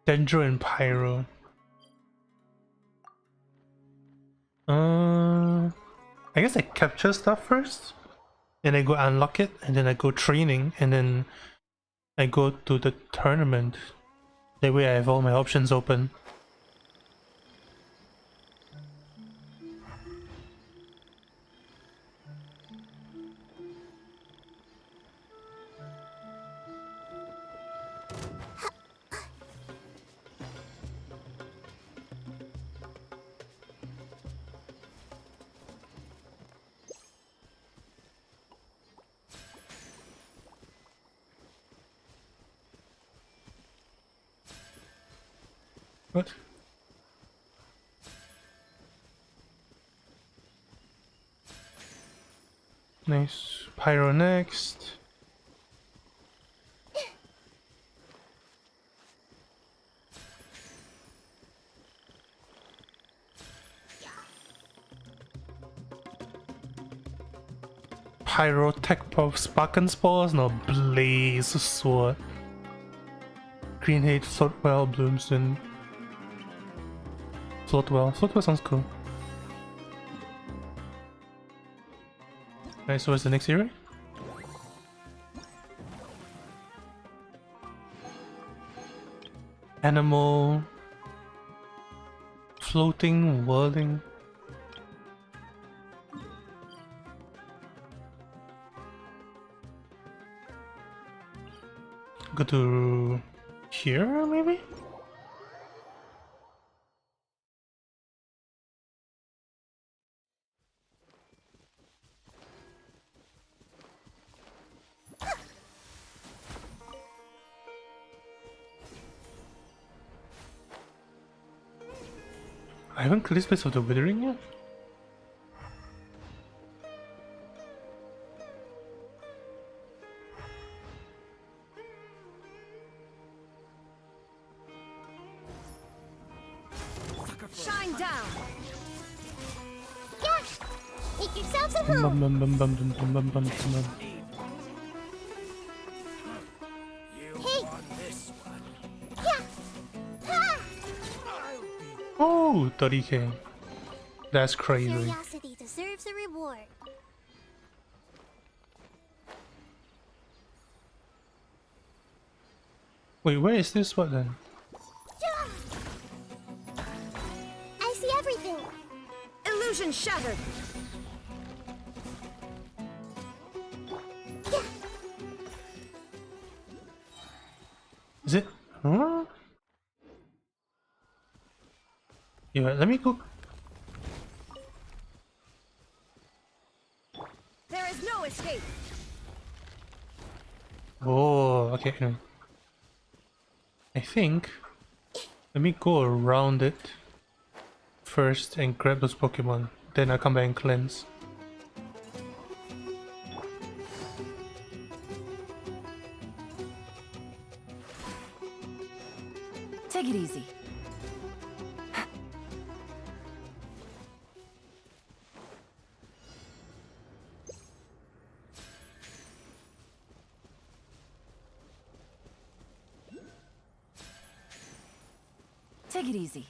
Dendro and Pyro. I guess I capture stuff first, then I go unlock it, and then I go training, and then I go to the tournament. That way I have all my options open. What? Nice. Pyro next. Pyro Tech Pop Spark and Spores? No, Blaze Sword. Green Hate, Floatwell, Bloomstone. Floatwell. Floatwell sounds cool. Alright, so what's the next area? Animal. Floating, whirling. Go to here, maybe? I haven't cleared Space of the Withering yet? Shine down! Yeah! Make yourselves at home! Hey! Yeah! Ha! Oh, 30k. That's crazy. Curiosity deserves a reward. Wait, where is this one then? I see everything! Illusion shattered! Is it? Huh? Yeah, let me go. There is no escape. Oh, okay. Anyway. I think. Let me go around it first and grab those Pokemon. Then I'll come back and cleanse. Take it easy. Take it easy.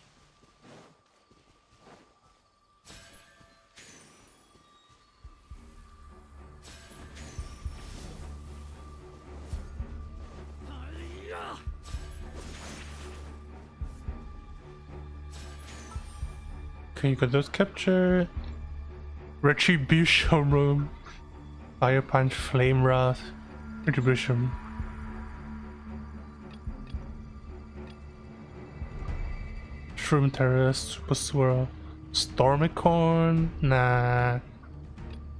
Okay, you got those captured. Retribution Room. Fire Punch, Flame Wrath. Retribution. Shroom Terrace, Super Swirl. Stormicorn? Nah.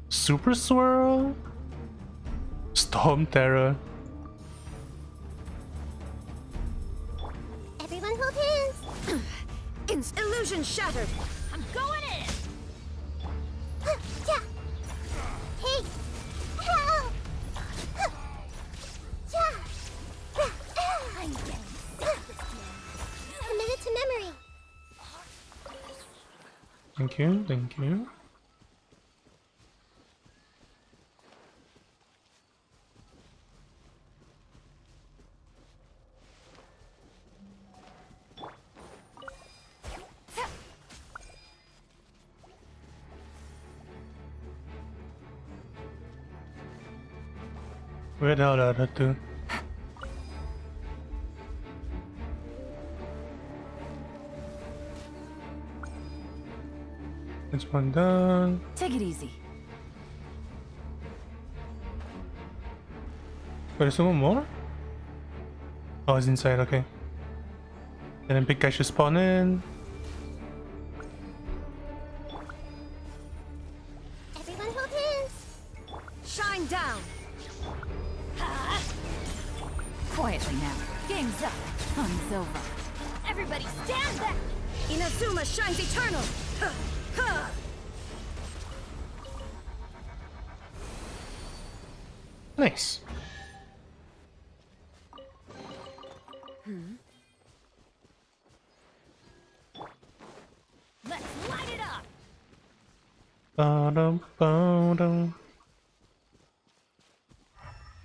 Super Swirl? Storm Terror. Everyone hold hands. Illusion shattered. I'm going in. Hey! Help! I'm getting sick. Committed to memory. Thank you, thank you. Where the hell are the other two? That's one done. Take it easy. Wait, there's someone more? Oh, it's inside, okay. And then big guy should spawn in. Everyone hold hands. Shine down. Quietly now. Game's up. Fun's over. Everybody stand back. Inazuma shines eternal. Nice. Let's light it up. Ba-dum, ba-dum.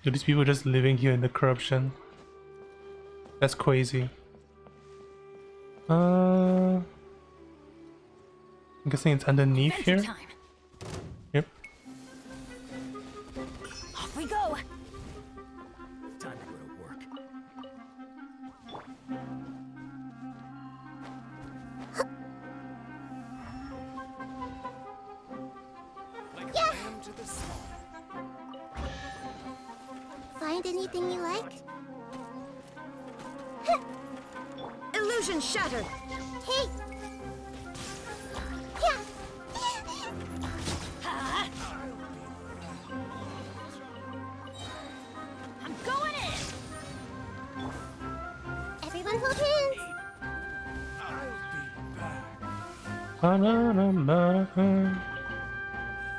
Dude, these people just living here in the corruption. That's crazy. I'm guessing it's underneath here. Time. Yep. Off we go. Time to go to work. Like lamb to the slaughter. Find anything you like? Illusion shattered. Hey! I'm going in. Everyone hold hands. Ba-da-da-ba-da.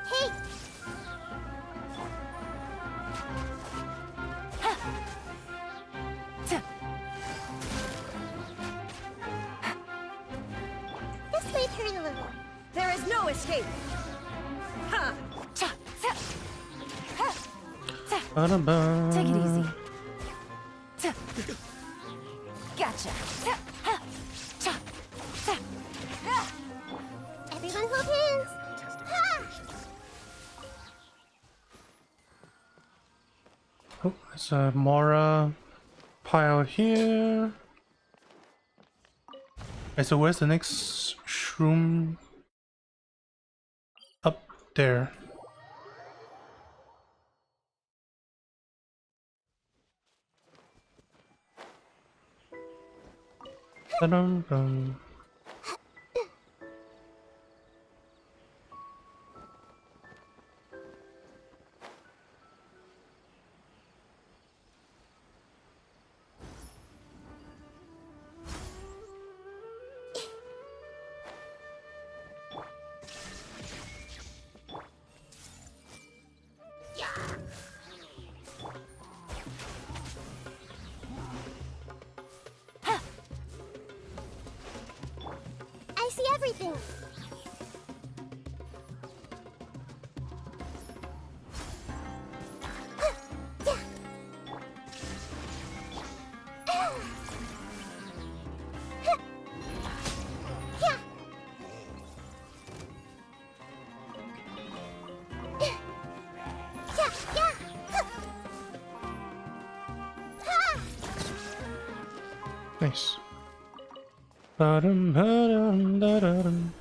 Hey! This might hurt a little. There is no escape. Ha! Ba-da-ba. Take it easy. Gotcha. Everyone hold hands. Oh, there's a Mora pile here. Okay, so where's the next shroom? Up there. Dun-dun-dun. I see everything. Nice. Ba-dum, ba-dum, da-da-dum.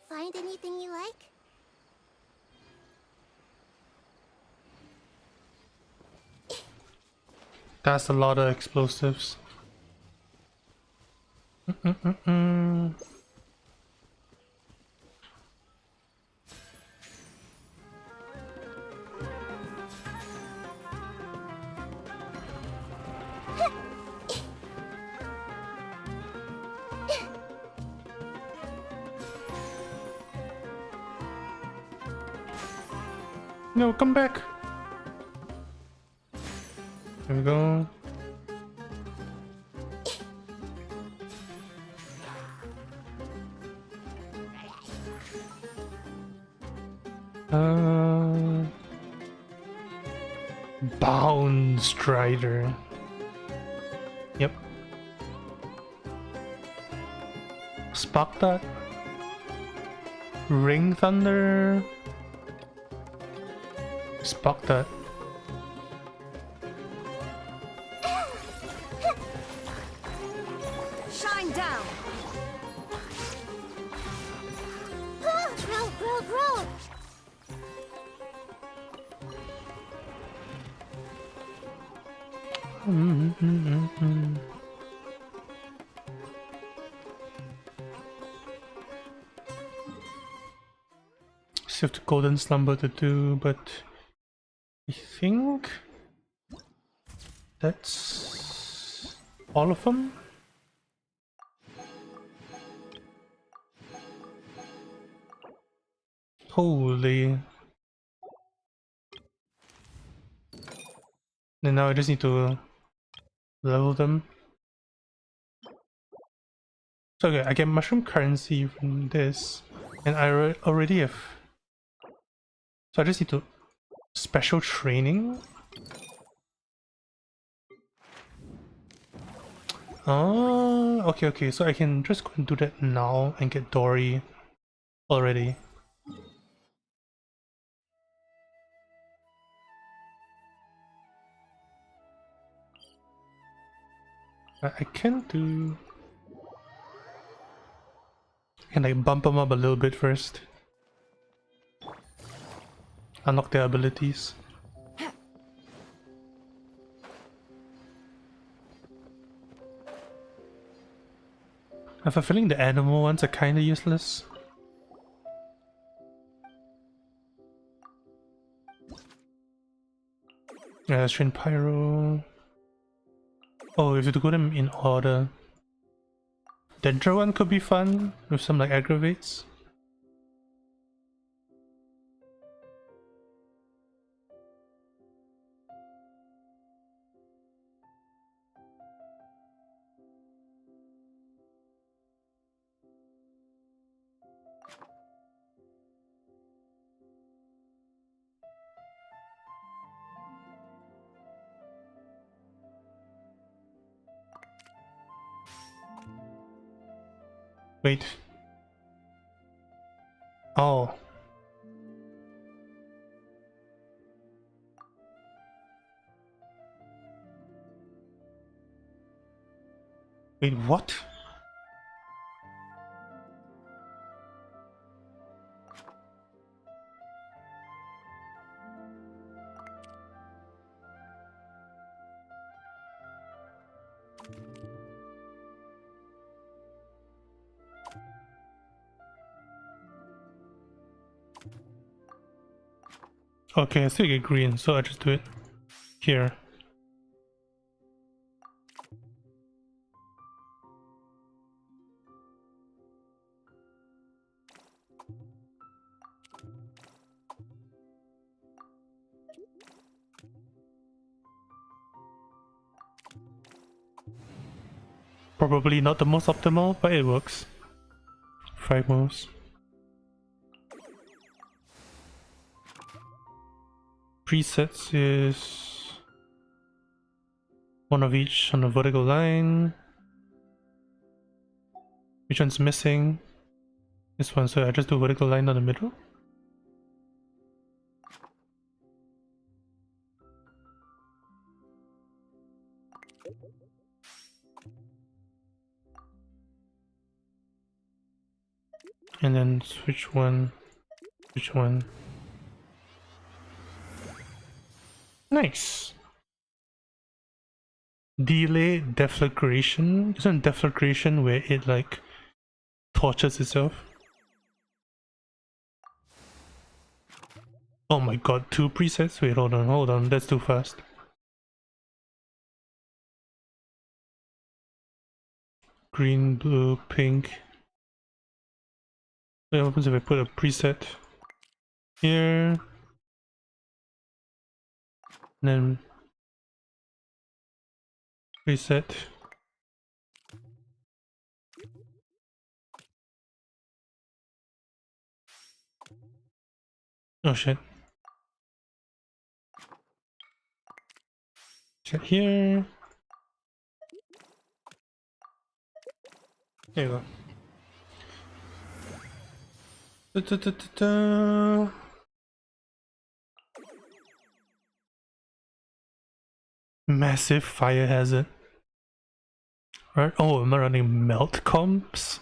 Find anything you like? That's a lot of explosives. Mm-mm-mm-mm. No, come back. There we go. Bound Strider. Yep. Spark that. Ring Thunder. Spark that. Shine down. Grow. Still have the Golden Slumber to do, but I think that's all of them. Holy. And now I just need to level them. So okay, I get mushroom currency from this, and I already have. So I just need to special training. Oh, okay. So I can just go and do that now and get Dori already. I can do. I can like bump them up a little bit first. Unlock their abilities. I have a feeling the animal ones are kinda useless. Yeah, let's train Pyro. Oh, if you have to go them in order. Dendro one could be fun with some like aggravates. Wait. Oh. Wait, what? Okay, I still get green, so I just do it here. Probably not the most optimal, but it works. 5 moves. Presets is one of each on a vertical line. Which one's missing? This one, so I just do vertical line down the middle. And then switch one, switch one. Nice. Delay deflagration. Isn't deflagration where it like tortures itself? Oh my god, 2 presets? Wait, hold on, that's too fast. Green, blue, pink. What happens if I put a preset here? And then preset. Oh shit. Set here. There you go. Massive fire hazard. Right? Oh, am I running melt comps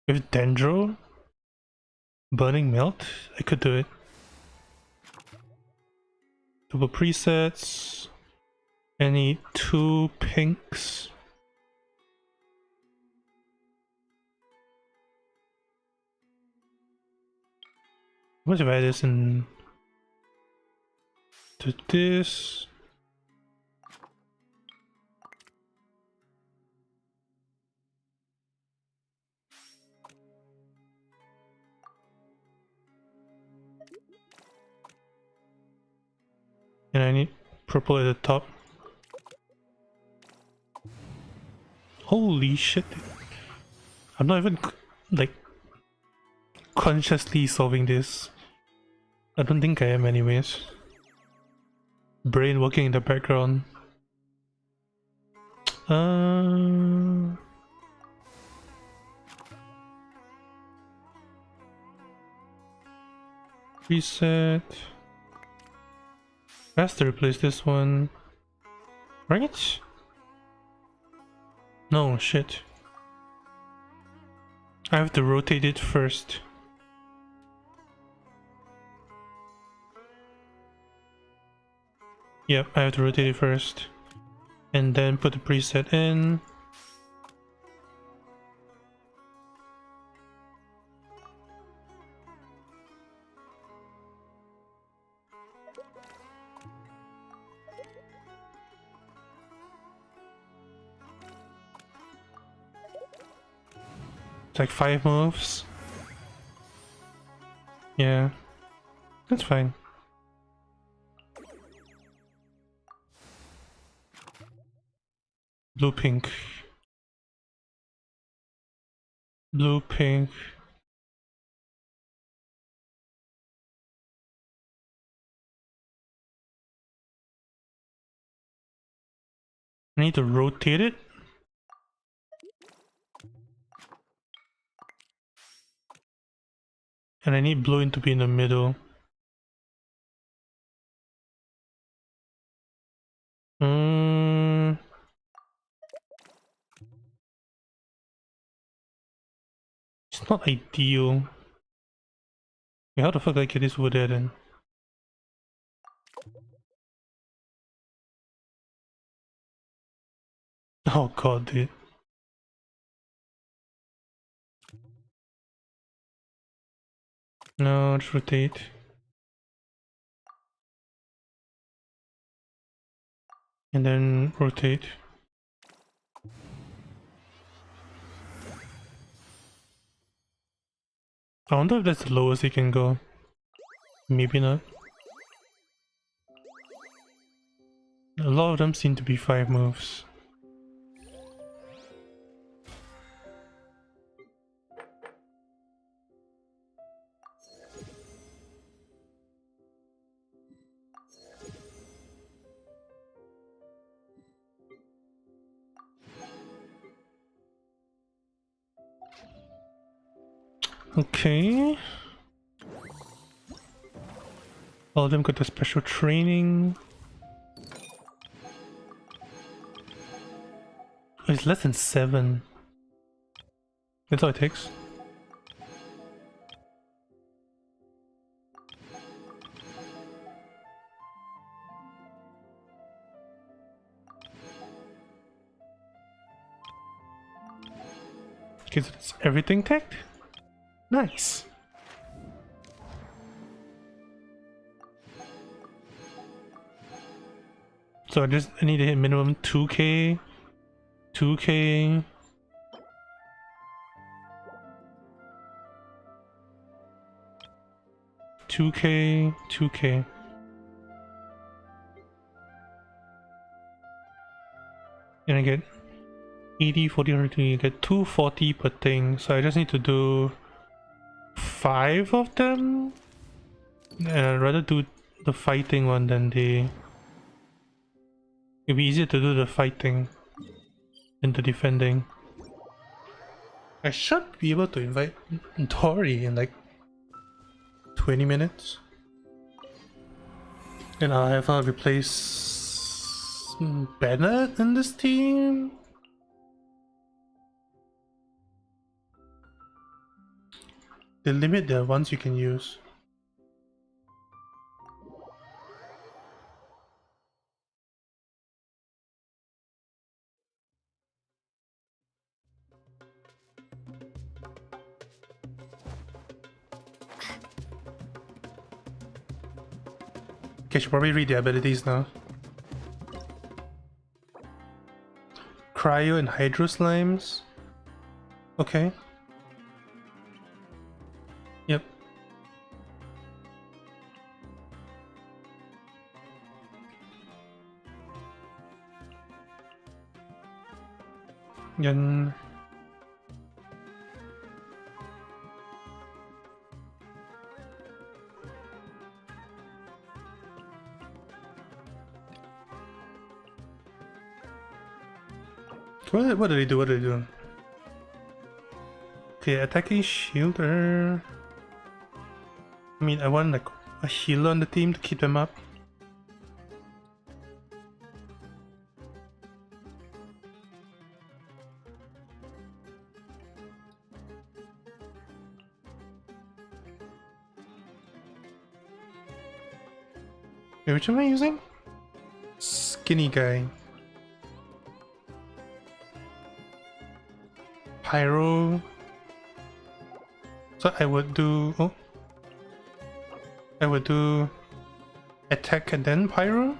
with Dendro? Burning melt? I could do it. Double presets. I need 2 pinks. What if I add this in to this? And I need purple at the top. Holy shit. I'm not even like consciously solving this. I don't think I am anyways. Brain working in the background. Reset. I have to replace this one. Right? No, shit. I have to rotate it first. Yep, I have to rotate it first. And then put the preset in. It's like 5 moves. Yeah, that's fine. Blue, pink. Blue, pink. I need to rotate it. And I need blue to be in the middle. It's not ideal. Wait, how the fuck do I get this over there then? Oh god, dude. No, just rotate. And then rotate. I wonder if that's the lowest it can go. Maybe not. A lot of them seem to be 5 moves. Okay. All of them got the special training. Oh, it's less than 7. That's all it takes. Okay, so that's everything teched? Nice. So I need to hit minimum 2k, 2k, 2k, 2k. And I get 80, 40, 120, I get 240 per thing, so I just need to do 5 of them? I'd rather do the fighting one than the... It'd be easier to do the fighting than the defending. I should be able to invite Dori in like 20 minutes. And I'll have her replace Bennett in this team. They limit the ones you can use. Okay, I should probably read the abilities now. Cryo and Hydro Slimes. Okay. Yep. Yan. What do they do? What do they do? Okay, attacking shielder. I mean, I want like a healer on the team to keep them up. Wait, which am I using? Skinny guy. Pyro. So I would do... Oh. I would do... Attack and then Pyro?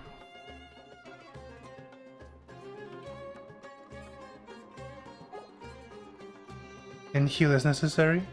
And heal as necessary?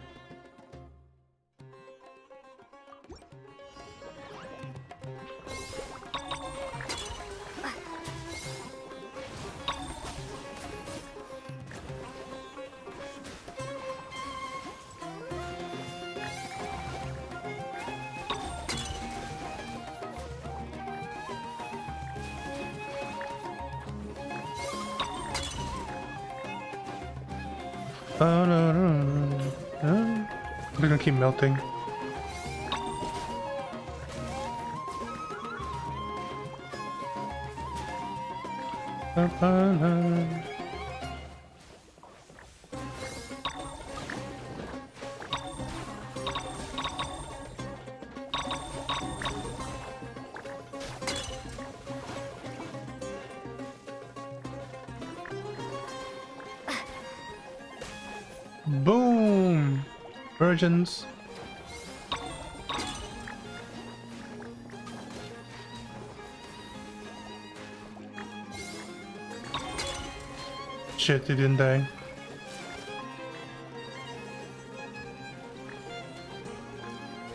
They're gonna keep melting. Boom! Virgins. Shit, it didn't die.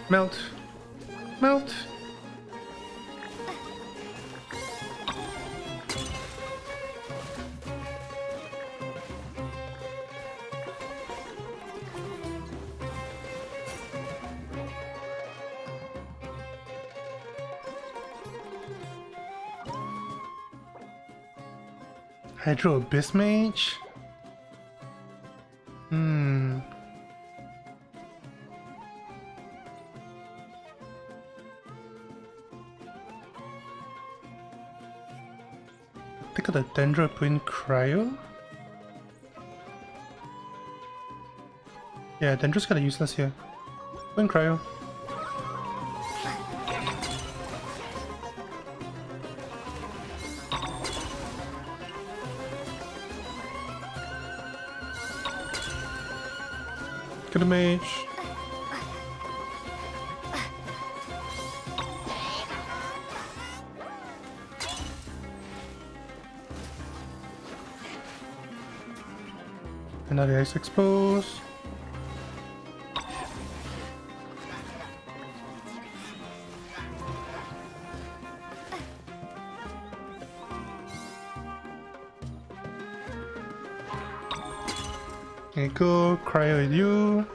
Melt. Melt. Hydro Abyss Mage? Think of the Dendro put in Cryo? Yeah, Dendro's kinda useless here. Put in Cryo. Get a mage. And now the ice explodes. There you go, Cryo with you.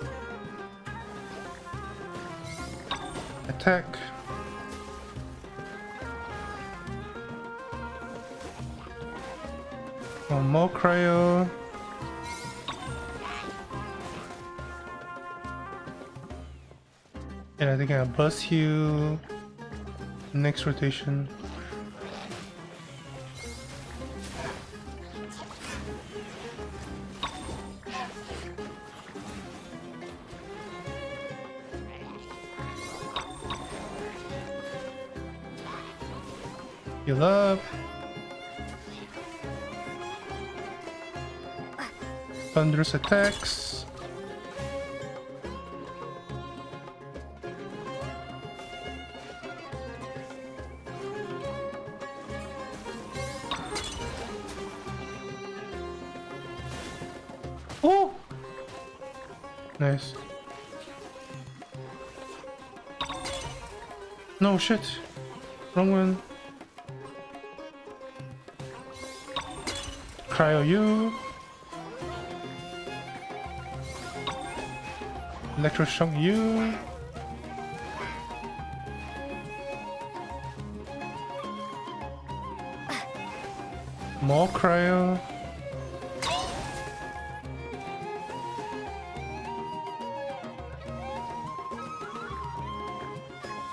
Attack. One more Cryo. And I think I'll bust you next rotation. Heal up. Thunderous attacks. Oh! Nice. No shit. Wrong one. Cryo you. Electroshock you. More cryo.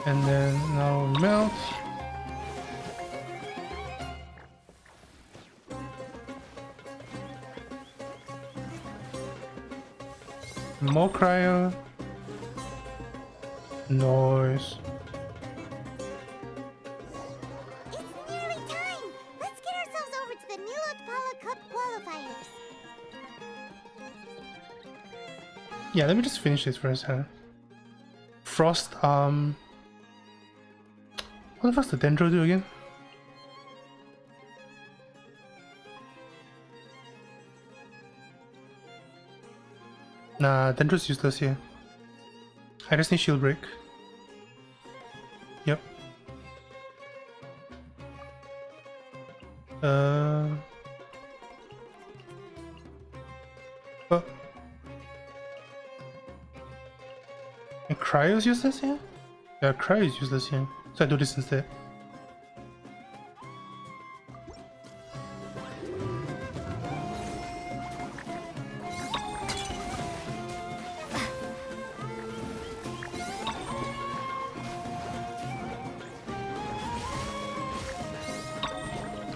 And then now melt. More cryo. Noise. It's nearly time! Let's get ourselves over to the Nilotpala Cup qualifiers. Yeah, let me just finish this first, huh? Frost, what the fuck's the Dendro do again? Nah, Dendro's useless here. I just need shield break. Yep. Oh. And Cryo's useless here? Yeah, Cryo's useless here. So I do this instead.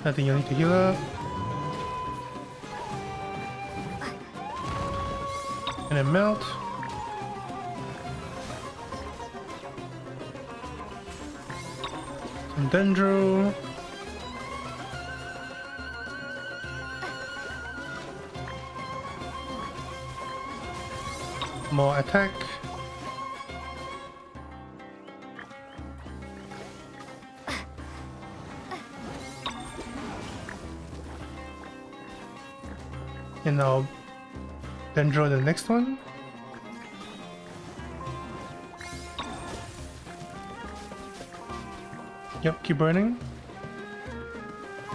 I think you need to heal up. And then melt. Some Dendro. More attack. And I'll then draw the next one. Yep, keep burning.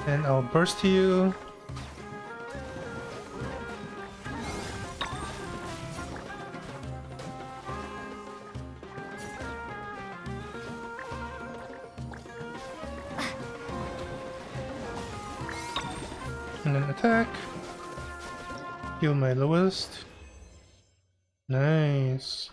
And I'll burst you. And then attack. Heal my lowest. Nice.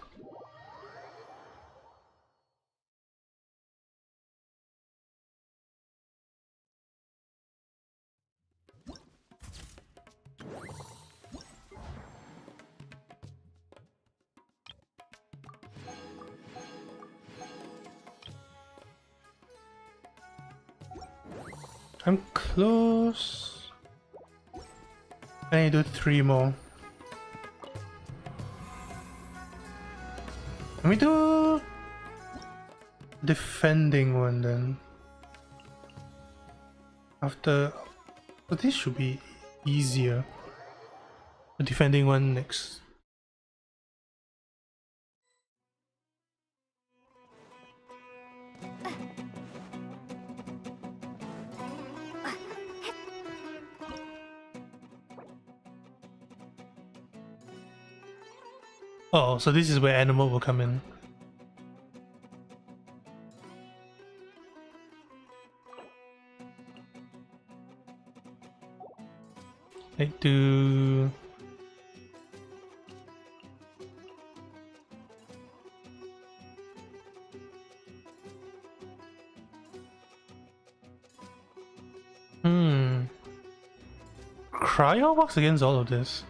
I'm close. I need to do 3 more. Let me do defending one then. After, but this should be easier. The defending one next. Oh, so this is where animal will come in. Like to Cryo works against all of this.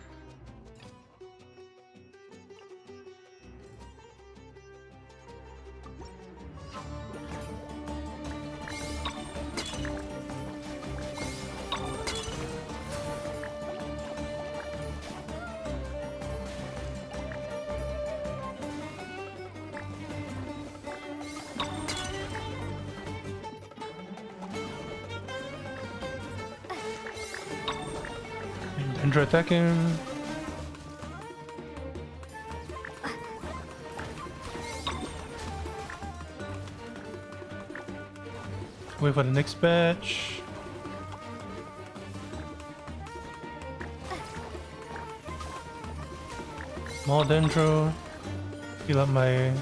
Dendro attacking. Wait for the next batch. More Dendro. Heal up my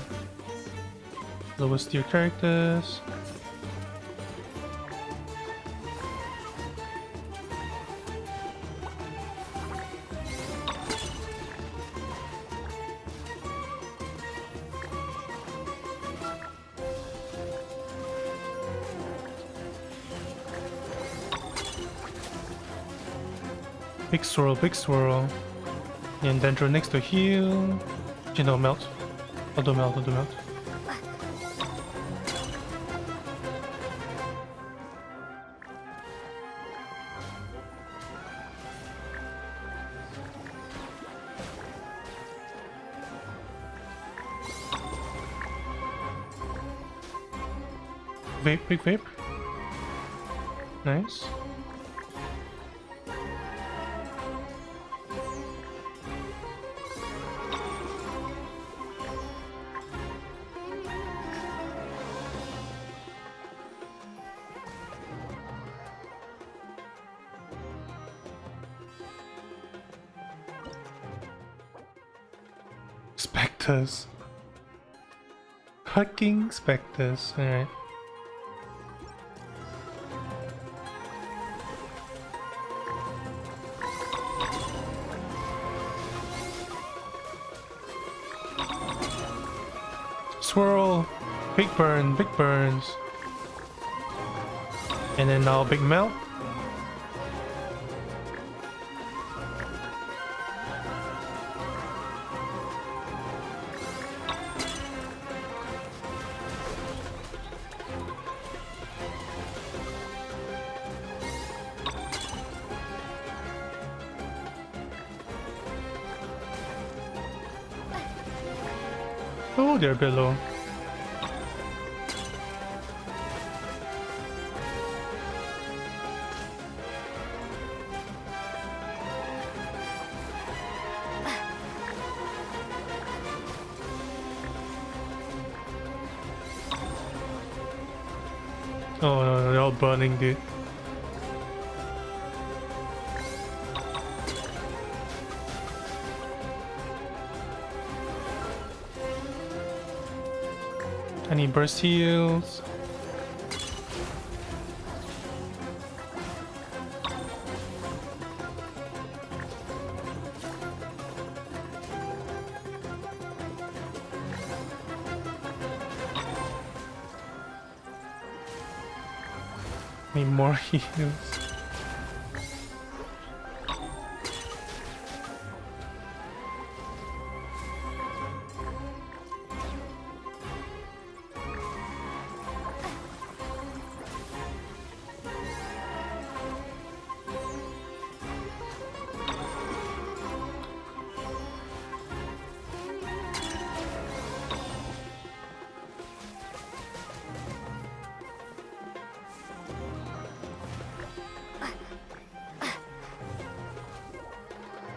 lowest tier characters. Big swirl. And Dendro next to heal. No, melt. I'll do melt. Big vape. Nice. Spectres. Fucking spectres. Alright. Swirl. Big burns. And then now big melt. Oh, they're below. Oh no, they're all burning, dude. I need burst heals. Need more heals.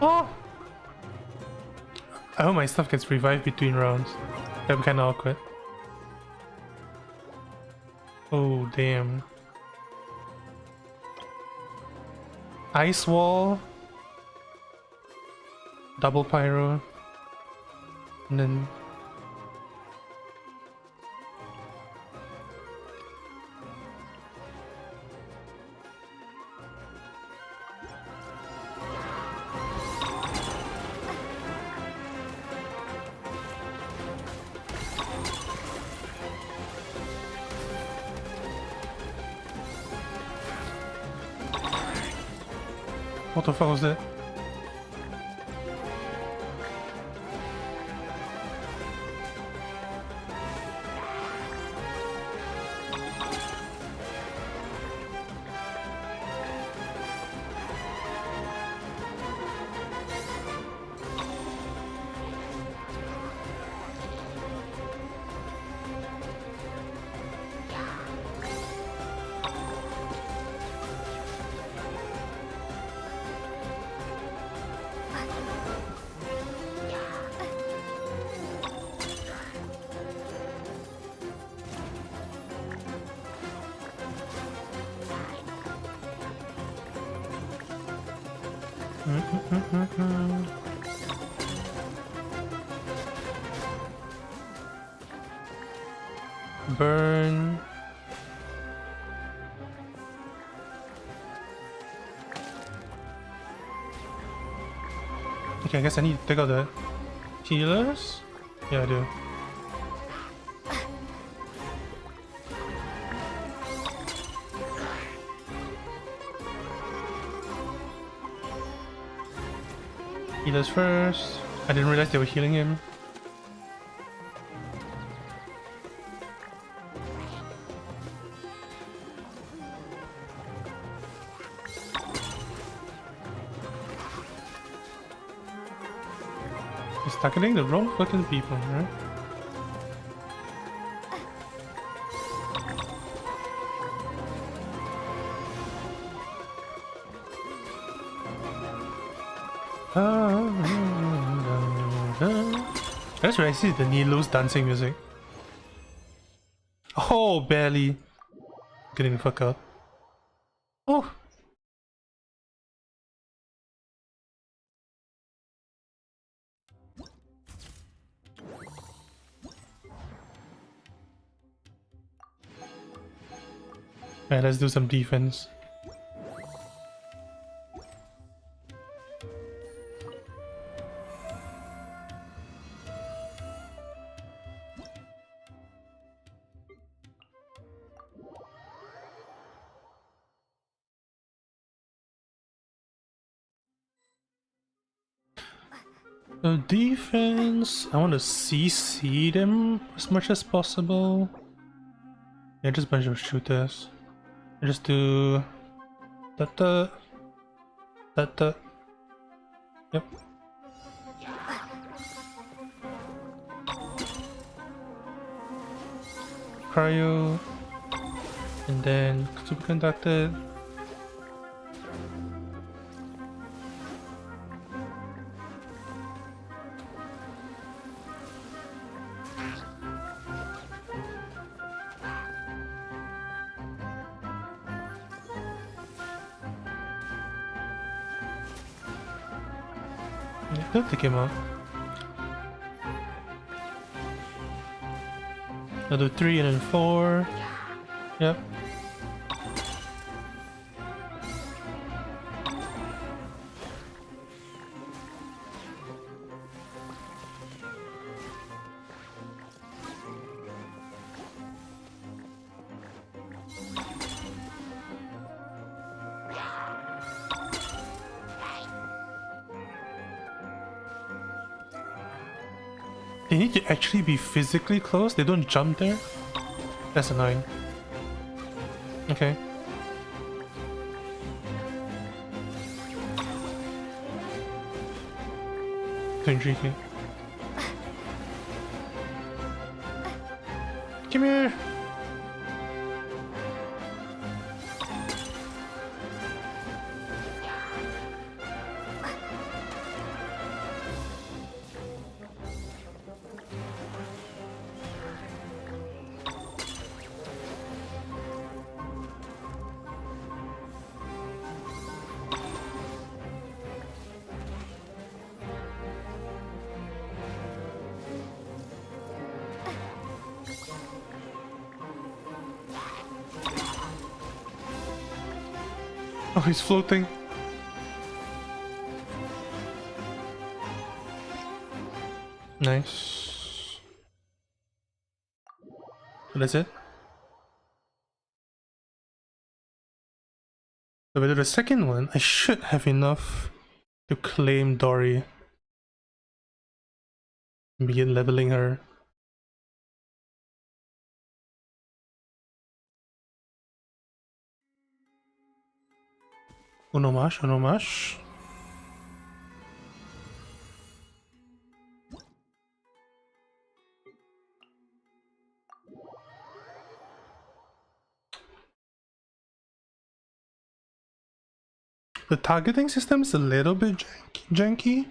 Oh! I hope my stuff gets revived between rounds. That'd be kinda awkward. Oh, damn. Ice wall. Double pyro. And then... What the fuck was that? Burn. Okay, I guess I need to take out the healers? Yeah, I do. Healers first. I didn't realize they were healing him. He's targeting the wrong fucking people, right? That's where I see the Nilu's dancing music. Oh, barely. Getting the fuck out. Oh! Alright, let's do some defense. So defense, I want to CC them as much as possible. Yeah, just a bunch of shooters. I just do that. Yep. Cryo, and then superconductor. Yeah, they'll take him out. I'll do 3 and then 4. Yep. They need to actually be physically close, they don't jump there? That's annoying. Okay. Too intriguing. Come here! Oh, he's floating. Nice. That's it. So with the second one, I should have enough to claim Dori. And begin leveling her. Uno más, uno más. The targeting system is a little bit janky.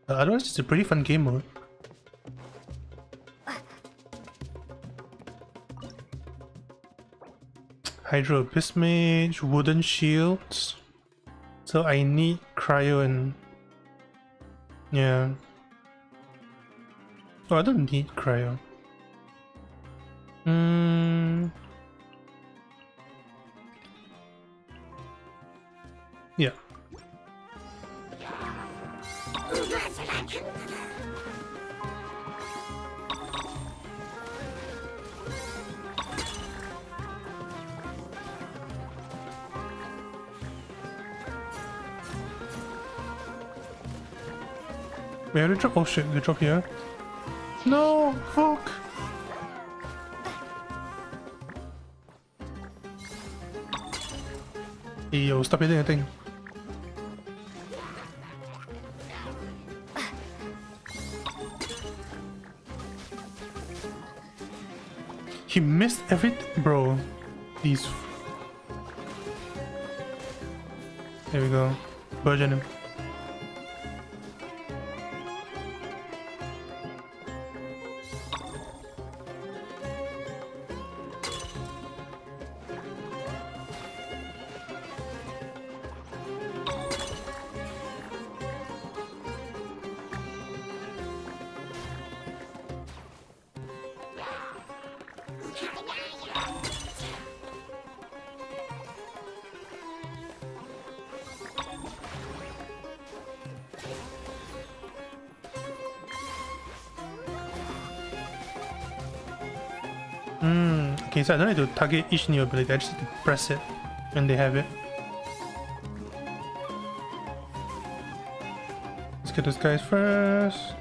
Otherwise, it's a pretty fun game mode. Hydro Abyss Mage, wooden shields. So I need cryo and... yeah. Oh, I don't need cryo. Yeah. Wait, they drop. Oh shit, they drop here. No, fuck. Hey, yo, stop hitting the thing. He missed everything, bro. These. There we go. Burgeon him. Okay, so I don't need to target each new ability, I just need to press it when they have it. Let's get those guys first.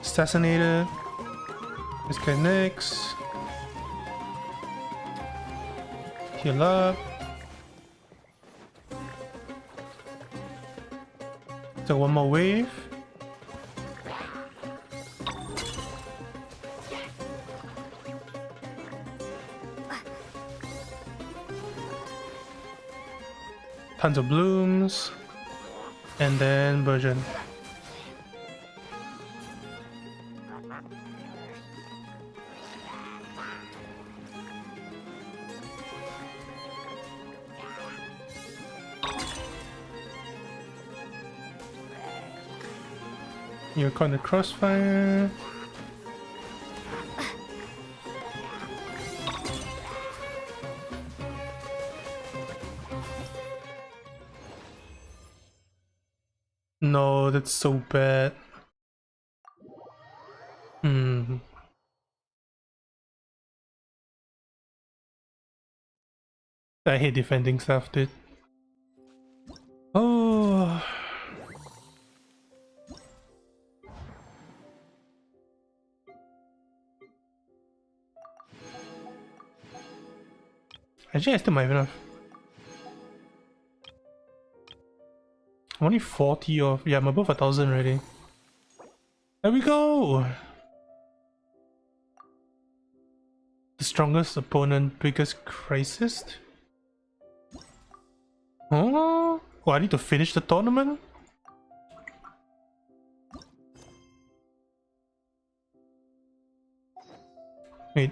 Assassinated. This guy next. Heal up. So one more wave. Tons of blooms, and then Burgeon. You're caught in the crossfire. No, that's so bad. Hmm. I hate defending stuff, dude. Oh. Actually, I still might have enough. I'm only 40 off. Yeah, I'm above 1,000 already. There we go! The strongest opponent, biggest crisis? Oh, I need to finish the tournament? Wait.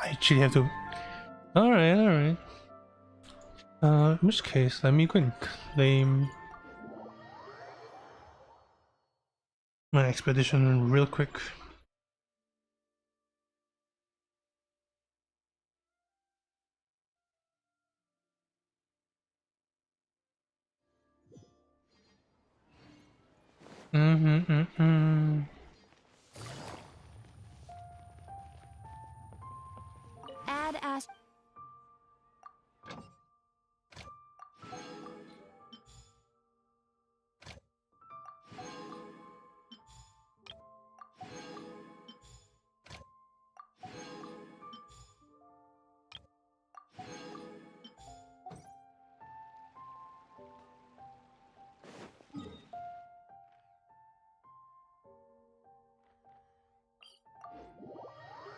I actually have to... Alright, alright. In which case, let me go and claim my expedition real quick. Add Ast.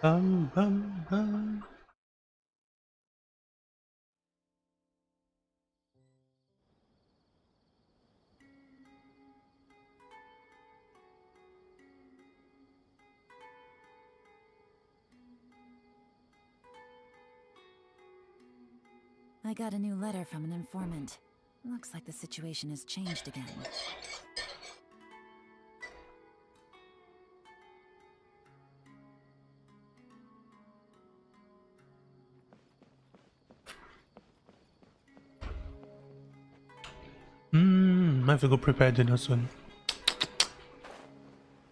Bum bum bum. I got a new letter from an informant. Looks like the situation has changed again. I have to go prepare dinner soon.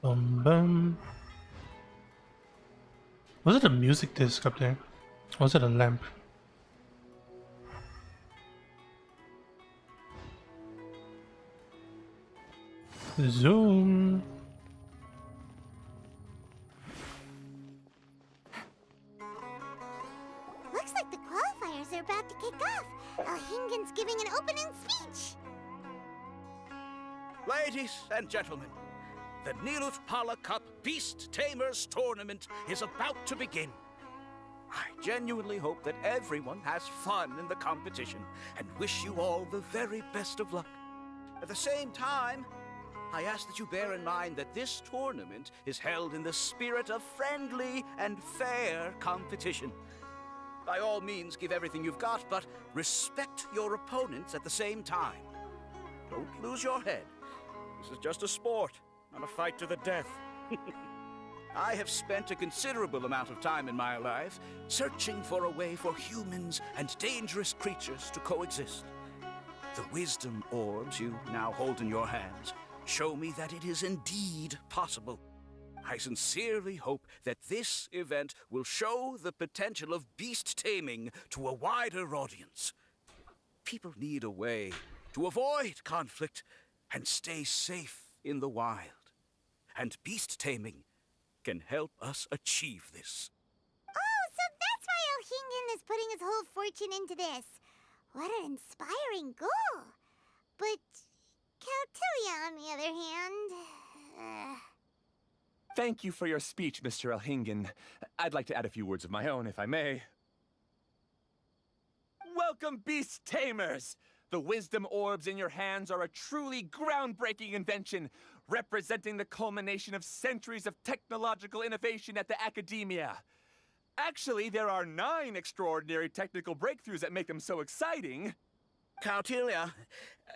Bum bum. Was it a music disc up there? Or was it a lamp? Zoom. Looks like the qualifiers are about to kick off. Alhingen's giving an opening speech. Ladies and gentlemen, the Nilut Pala Cup Beast Tamers Tournament is about to begin. I genuinely hope that everyone has fun in the competition and wish you all the very best of luck. At the same time, I ask that you bear in mind that this tournament is held in the spirit of friendly and fair competition. By all means, give everything you've got, but respect your opponents at the same time. Don't lose your head. This is just a sport, not a fight to the death. I have spent a considerable amount of time in my life searching for a way for humans and dangerous creatures to coexist. The wisdom orbs you now hold in your hands show me that it is indeed possible. I sincerely hope that this event will show the potential of beast taming to a wider audience. People need a way to avoid conflict and stay safe in the wild. And beast taming can help us achieve this. Oh, so that's why Alhingen is putting his whole fortune into this. What an inspiring goal. But Caltilia, on the other hand... Thank you for your speech, Mr. Elhingen. I'd like to add a few words of my own, if I may. Welcome, beast tamers! The wisdom orbs in your hands are a truly groundbreaking invention, representing the culmination of centuries of technological innovation at the academia. Actually, there are 9 extraordinary technical breakthroughs that make them so exciting. Cautilia,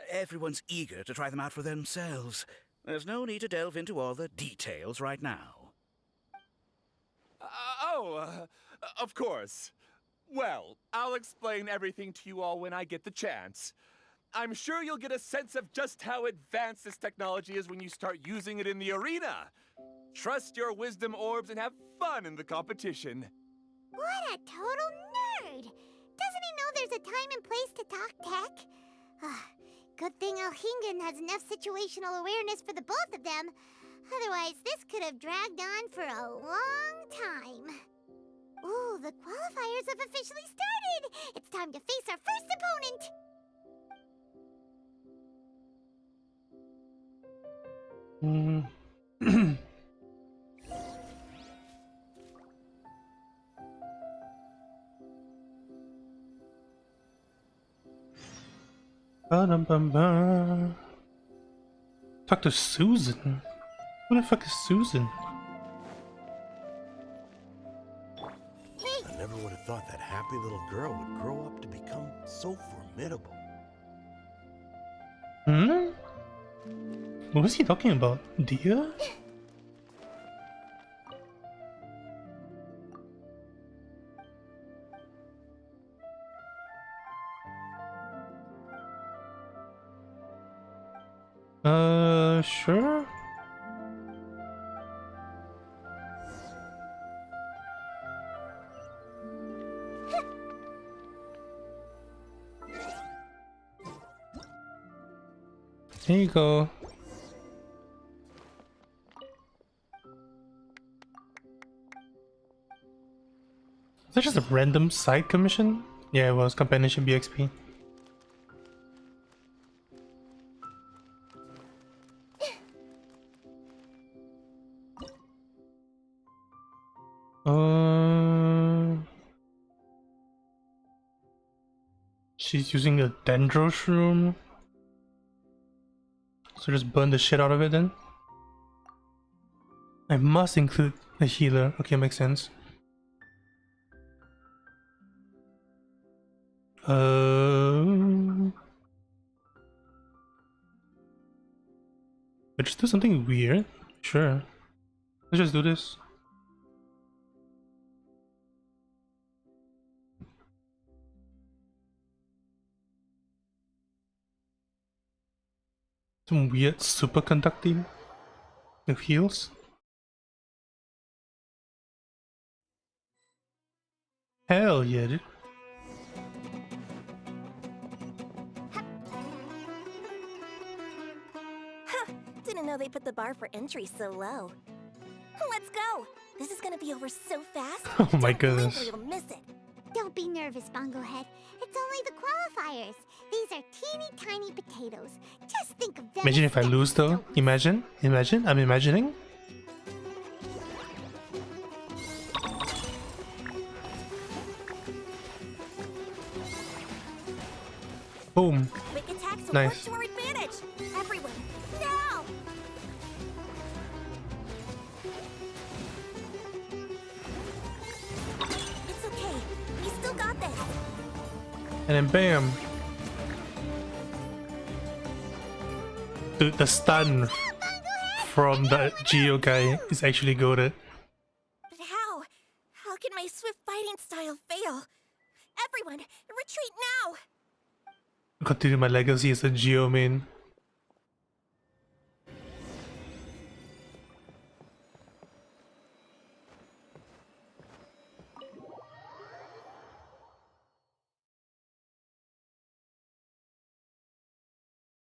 everyone's eager to try them out for themselves. There's no need to delve into all the details right now. Of course. Well, I'll explain everything to you all when I get the chance. I'm sure you'll get a sense of just how advanced this technology is when you start using it in the arena. Trust your wisdom orbs and have fun in the competition. What a total nerd! Doesn't he know there's a time and place to talk tech? Good thing Elhingen has enough situational awareness for the both of them. Otherwise, this could have dragged on for a long time. Ooh, the qualifiers have officially started! It's time to face our first opponent! Talk to Susan. Who the fuck is Susan? I never would have thought that happy little girl would grow up to become so formidable. What was he talking about? Dia? Sure. There you go. Is that just a random side commission? Yeah, it was companionship BXP. She's using a dendro shroom. So just burn the shit out of it then. I must include a healer. Okay, makes sense. But just do something weird. Sure. Let's just do this. Some weird superconducting with heals. Hell yeah, dude. Didn't know they put the bar for entry so low. Let's go! This is gonna be over so fast. Oh my goodness. You'll miss it. Don't be nervous, Bongo Head. It's only the qualifiers. These are teeny tiny potatoes. Just think of them. Imagine if I lose though. Imagine. I'm imagining. Boom. Quick attacks will Nice. work to our advantage. Everyone, now! It's okay. We still got this. And then bam. Dude, the stun from the Geo guy is actually goated. But how? How can my swift fighting style fail? Everyone, retreat now! Continue my legacy as a Geo main.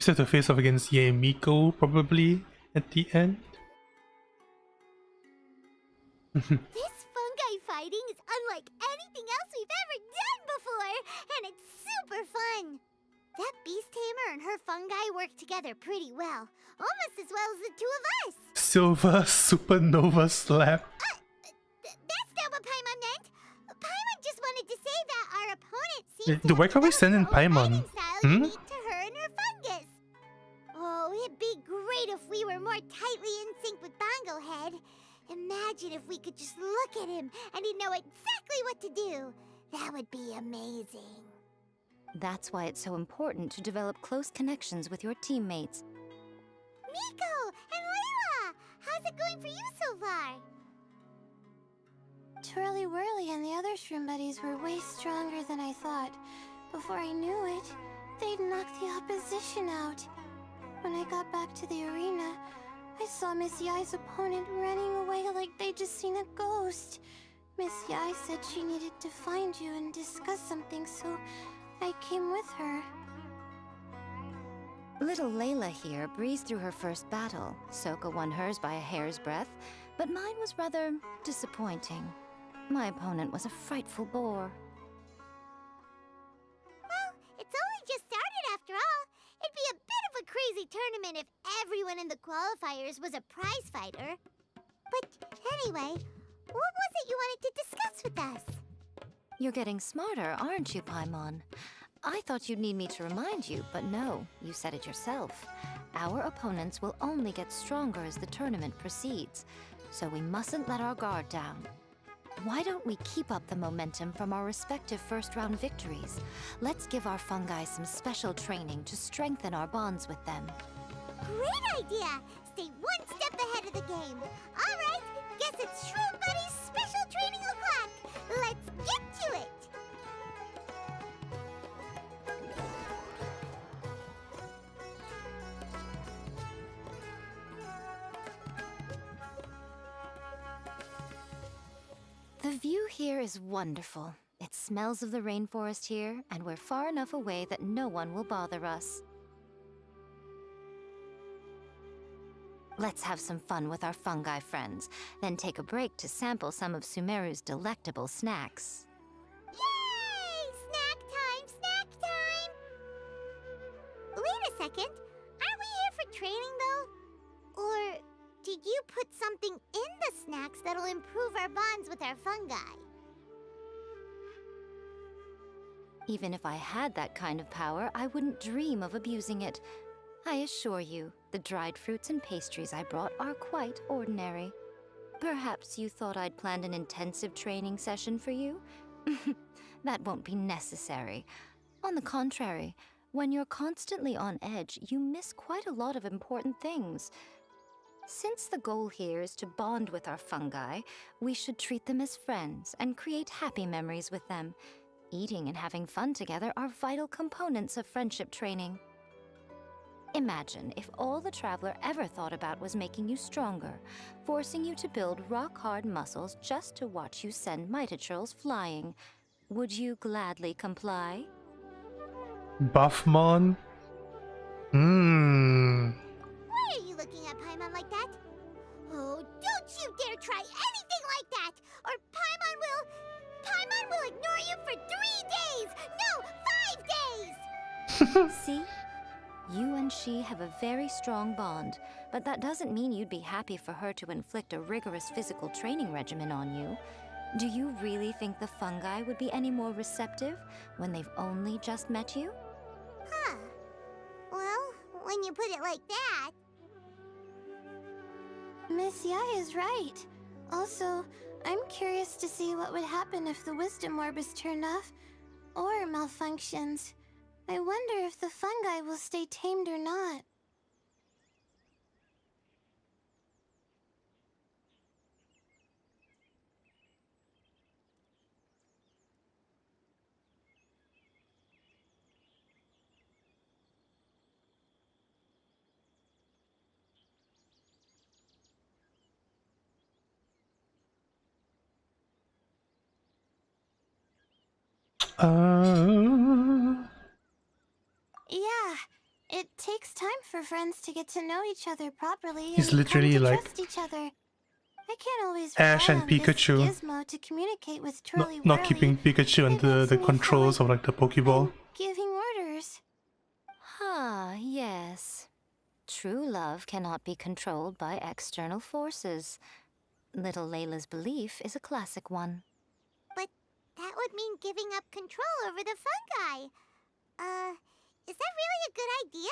Set to face off against Ye Miko probably at the end. This fungi fighting is unlike anything else we've ever done before, and it's super fun. That beast tamer and her fungi work together pretty well, almost as well as the two of us. Silver Supernova Slap. That's not what Paimon meant. Paimon just wanted to say that our opponent seems to Why can't we send in Paimon? Hmm? to her and her fungus. Oh, it'd be great if we were more tightly in sync with Bongo Head. Imagine if we could just look at him and he'd know exactly what to do. That would be amazing. That's why it's so important to develop close connections with your teammates. Miko and Layla! How's it going for you so far? Twirly Whirly and the other shroom buddies were way stronger than I thought. Before I knew it, they'd knocked the opposition out. When I got back to the arena, I saw Miss Yai's opponent running away like they'd just seen a ghost. Miss Yai said she needed to find you and discuss something, so I came with her. Little Layla here breezed through her first battle. Soka won hers by a hair's breadth, but mine was rather disappointing. My opponent was a frightful bore. Well, it's only just started after all. It'd be a bit of a crazy tournament if everyone in the qualifiers was a prize fighter. But anyway, what was it you wanted to discuss with us? You're getting smarter, aren't you, Paimon? I thought you'd need me to remind you, but no, you said it yourself. Our opponents will only get stronger as the tournament proceeds, so we mustn't let our guard down. Why don't we keep up the momentum from our respective first-round victories? Let's give our fungi some special training to strengthen our bonds with them. Great idea! Stay one step ahead of the game. All right, guess it's Shroom Buddy's special training o'clock. Let's get to it! The view here is wonderful. It smells of the rainforest here, and we're far enough away that no one will bother us. Let's have some fun with our fungi friends, then take a break to sample some of Sumeru's delectable snacks. Yay! Snack time! Snack time! Wait a second. Aren't we here for training, though? Or did you put something in the snacks that'll improve our bonds with our fungi? Even if I had that kind of power, I wouldn't dream of abusing it. I assure you, the dried fruits and pastries I brought are quite ordinary. Perhaps you thought I'd planned an intensive training session for you? That won't be necessary. On the contrary, when you're constantly on edge, you miss quite a lot of important things. Since the goal here is to bond with our fungi, we should treat them as friends and create happy memories with them. Eating and having fun together are vital components of friendship training. Imagine if all the Traveler ever thought about was making you stronger, forcing you to build rock-hard muscles just to watch you send Mitatrolls flying. Would you gladly comply? Buffmon? Why are you looking at Paimon like that? Oh, don't you dare try anything like that! Or Paimon will ignore you for 3 days! No, 5 days! See? You and she have a very strong bond, but that doesn't mean you'd be happy for her to inflict a rigorous physical training regimen on you. Do you really think the fungi would be any more receptive when they've only just met you? Huh. Well, when you put it like that... Miss Yai is right. Also, I'm curious to see what would happen if the wisdom orb is turned off or malfunctions. I wonder if the fungi will stay tamed or not. Yeah, it takes time for friends to get to know each other properly. He's and literally come to like trust each other. I can't always Ash rely and on this Pikachu. gizmo to communicate with Twirly Not Whirly. keeping Pikachu under the controls of like the Pokeball. Giving orders. Ah, yes. true love cannot be controlled by external forces. Little Layla's belief is a classic one. But that would mean giving up control over the fungi. Is that really a good idea?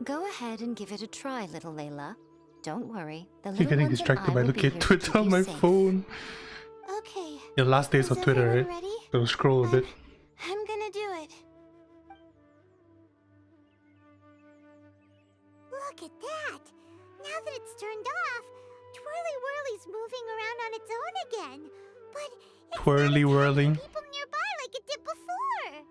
Go ahead and give it a try, little Layla. Don't worry, the Keep little getting ones and distracted I by will be looking here at to Twitter keep on you my safe. phone. Okay. Your last days of Twitter, right? Ready? Go scroll a bit. I'm gonna do it. Look at that! Now that it's turned off, Twirly Whirly's moving around on its own again. But it's Twirly whirling. people nearby like it did before.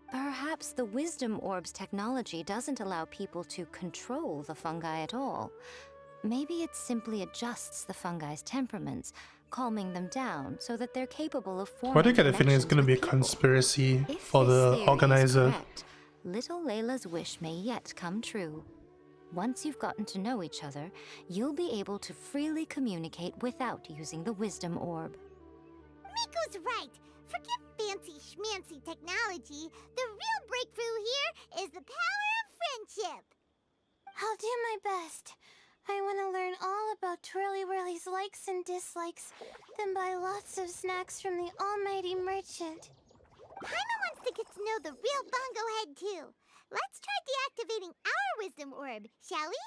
Perhaps the Wisdom Orb's technology doesn't allow people to control the fungi at all. Maybe it simply adjusts the fungi's temperaments, calming them down so that they're capable of forming Why do I get a feeling it's connections gonna be a with people. conspiracy If for this the theory is organizer? correct, little Layla's wish may yet come true. Once you've gotten to know each other, you'll be able to freely communicate without using the Wisdom Orb. Miko's right. Forget fancy schmancy technology. The real breakthrough here is the power of friendship. I'll do my best. I want to learn all about Twirly Whirly's likes and dislikes, then buy lots of snacks from the almighty merchant. Paimon wants to get to know the real Bongo Head too. Let's try deactivating our Wisdom Orb, shall we?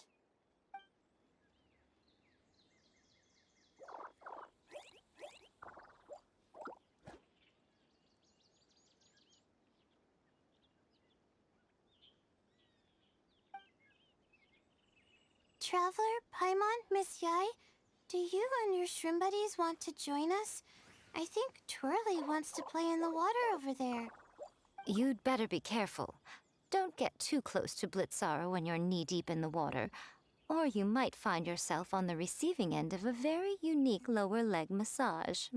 Traveler, Paimon, Miss Yai, do you and your shrimp buddies want to join us? I think Twirly wants to play in the water over there. You'd better be careful. Don't get too close to Blitzara when you're knee-deep in the water, or you might find yourself on the receiving end of a very unique lower leg massage.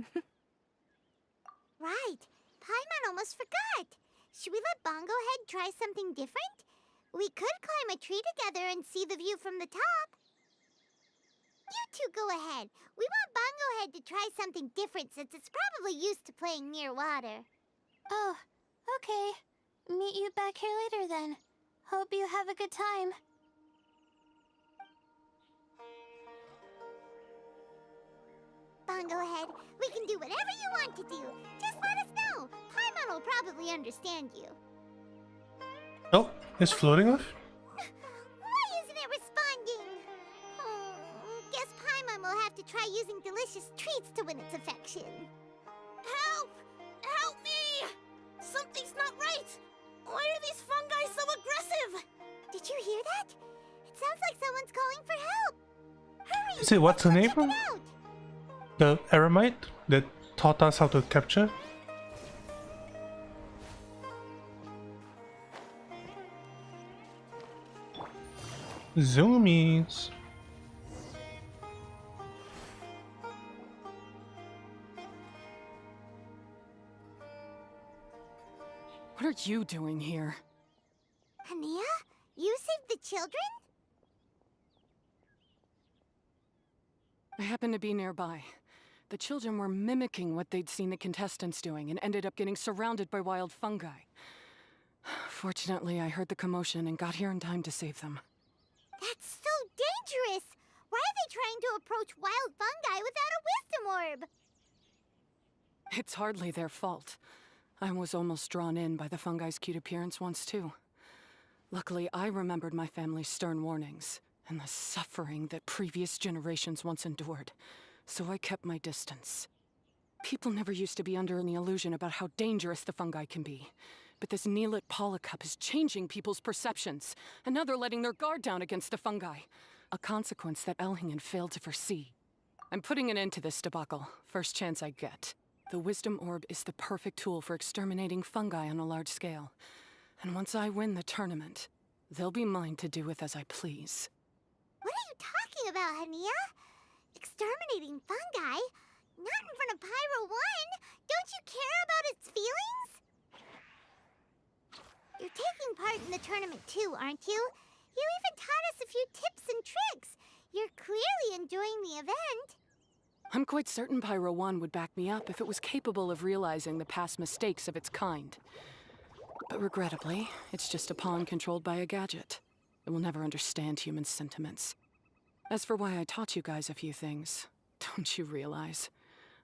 Right. Paimon almost forgot. Should we let Bongo Head try something different? We could climb a tree together and see the view from the top. You two go ahead. We want Bongo Head to try something different since it's probably used to playing near water. Oh, okay. Meet you back here later then. Hope you have a good time. Bongo Head, we can do whatever you want to do. Just let us know. Paimon will probably understand you. Oh, it's floating off? Why isn't it responding? Guess Paimon will have to try using delicious treats to win its affection. Help! Help me! Something's not right! Why are these fungi so aggressive? Did you hear that? It sounds like someone's calling for help. Hurry! Is it what's her name? Check it out. The Eremite that taught us how to capture? Zoomies. What are you doing here? Hania, you saved the children? I happened to be nearby. The children were mimicking what they'd seen the contestants doing and ended up getting surrounded by wild fungi. Fortunately, I heard the commotion and got here in time to save them. That's so dangerous! Why are they trying to approach wild fungi without a wisdom orb? It's hardly their fault. I was almost drawn in by the fungi's cute appearance once, too. Luckily, I remembered my family's stern warnings and the suffering that previous generations once endured, so I kept my distance. People never used to be under any illusion about how dangerous the fungi can be. But this Neelit Polycup is changing people's perceptions, and now they're letting their guard down against the fungi. A consequence that Elhingen failed to foresee. I'm putting an end to this debacle, first chance I get. The Wisdom Orb is the perfect tool for exterminating fungi on a large scale. And once I win the tournament, they'll be mine to do with as I please. What are you talking about, Hania? Exterminating fungi? Not in front of Pyro 1! Don't you care about its feelings? You're taking part in the tournament too, aren't you? You even taught us a few tips and tricks. You're clearly enjoying the event. I'm quite certain Pyro 1 would back me up if it was capable of realizing the past mistakes of its kind. But regrettably, it's just a pawn controlled by a gadget. It will never understand human sentiments. As for why I taught you guys a few things, don't you realize?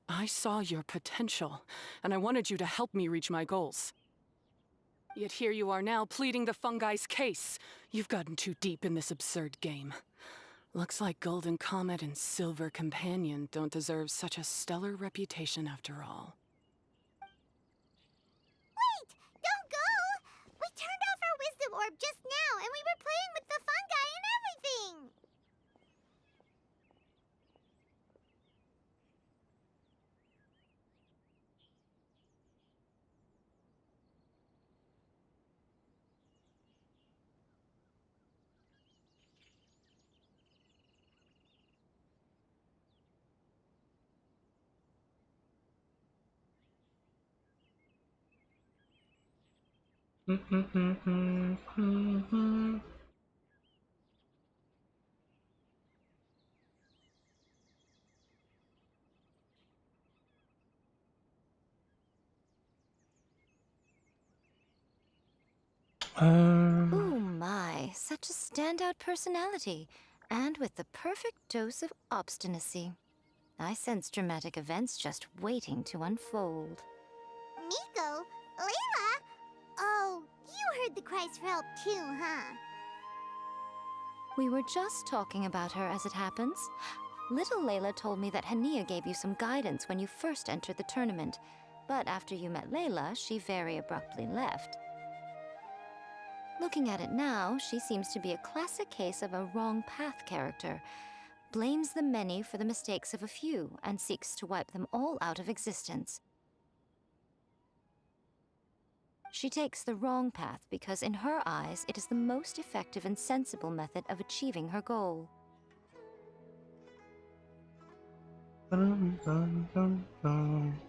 I saw your potential, and I wanted you to help me reach my goals. Yet here you are now, pleading the fungi's case. You've gotten too deep in this absurd game. Looks like Golden Comet and Silver Companion don't deserve such a stellar reputation after all. Wait! Don't go! We turned off our wisdom orb just now, and we were playing with the fungi and everything! Ooh my, such a standout personality, and with the perfect dose of obstinacy. I sense dramatic events just waiting to unfold. Miko? Layla? Oh, you heard the cries for help too, huh? We were just talking about her as it happens. Little Layla told me that Hania gave you some guidance when you first entered the tournament, but after you met Layla, she very abruptly left. Looking at it now, she seems to be a classic case of a wrong path character. Blames the many for the mistakes of a few, and seeks to wipe them all out of existence. She takes the wrong path because in her eyes, it is the most effective and sensible method of achieving her goal. Dun, dun, dun, dun.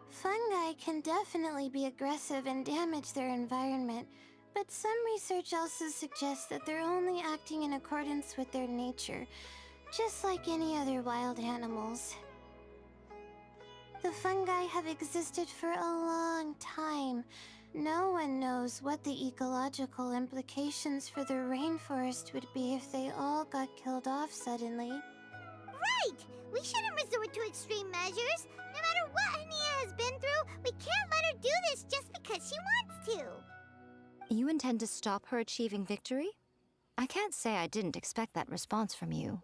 Fungi can definitely be aggressive and damage their environment, but some research also suggests that they're only acting in accordance with their nature, just like any other wild animals. The fungi have existed for a long time. No one knows what the ecological implications for the rainforest would be if they all got killed off suddenly. Right! We shouldn't resort to extreme measures. No matter what Hania has been through, we can't let her do this just because she wants to. You intend to stop her achieving victory? I can't say I didn't expect that response from you,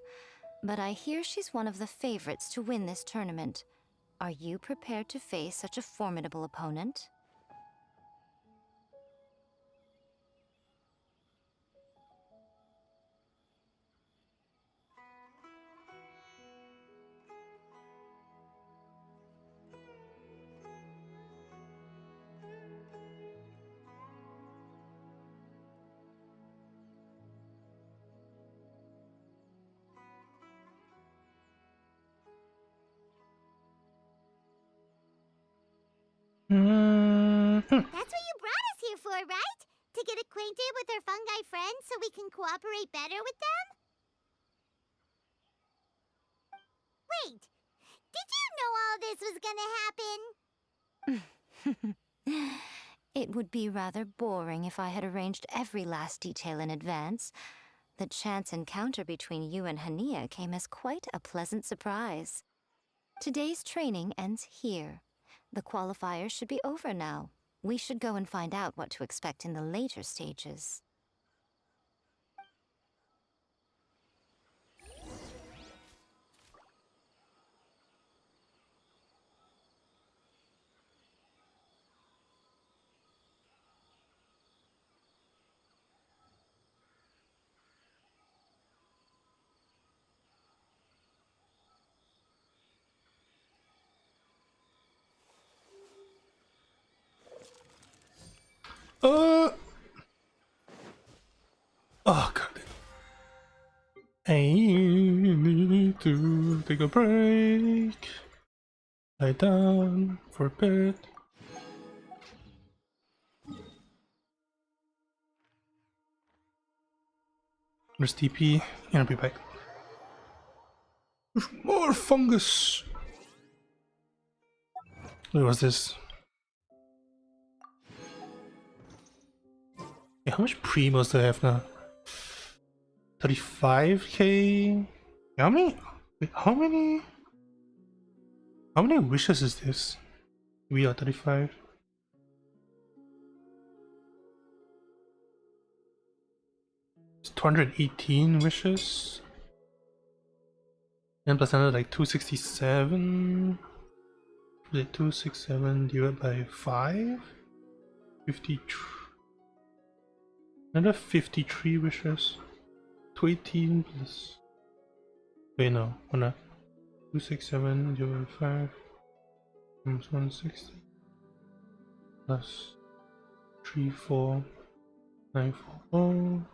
but I hear she's one of the favorites to win this tournament. Are you prepared to face such a formidable opponent? That's what you brought us here for, right? To get acquainted with our fungi friends so we can cooperate better with them? Wait, did you know all this was gonna happen? It would be rather boring if I had arranged every last detail in advance. The chance encounter between you and Hania came as quite a pleasant surprise. Today's training ends here. The qualifiers should be over now. We should go and find out what to expect in the later stages. Oh god. I need to take a break. Lie down for a bit. Where's TP? And I'll be back. More fungus! What was this? Yeah, how much primos do I have now? 35k? How many? Wait, how many? How many wishes is this? We are 35. It's 218 wishes. And plus another like 267. Like 267 divided by 5? 53. Another 53 wishes. 218 plus. Wait, no. Hold on. 267 divided by 5 times 160 plus 34940.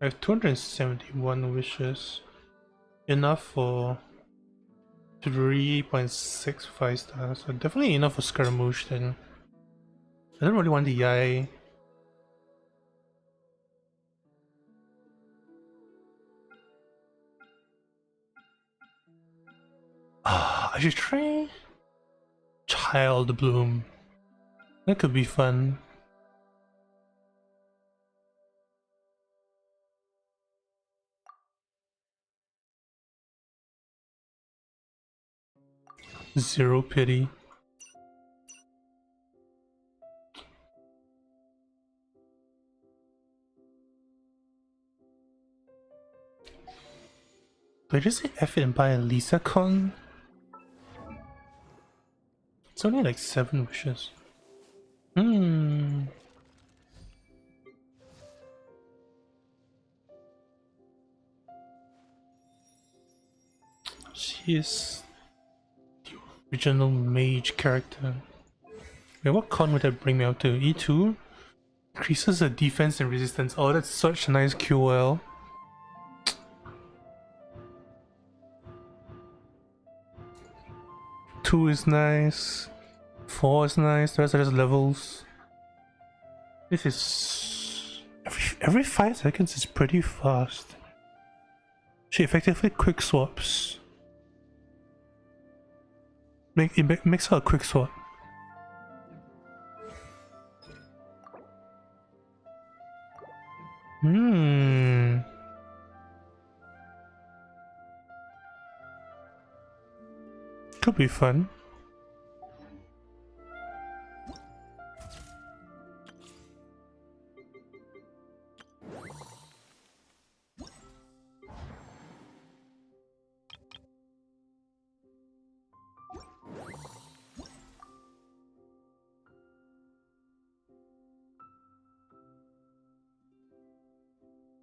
I have 271 wishes. Enough for 3.65 stars. So definitely enough for Scaramouche then. I don't really want the eye. I should try Child Bloom. That could be fun. Zero pity. Did I just say F it and buy a Lisa con? It's only like 7 wishes. She is the original mage character. Wait, what con would that bring me up to? E2? Increases the defense and resistance. Oh, that's such a nice QOL. Two is nice. 4 is nice. The rest are just levels. This is every 5 seconds is pretty fast. She effectively quick swaps. It makes her a quick swap. Could be fun.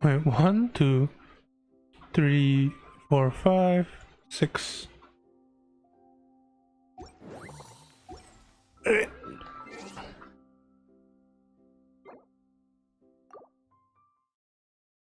Wait, 1, 2, 3, 4, 5, 6.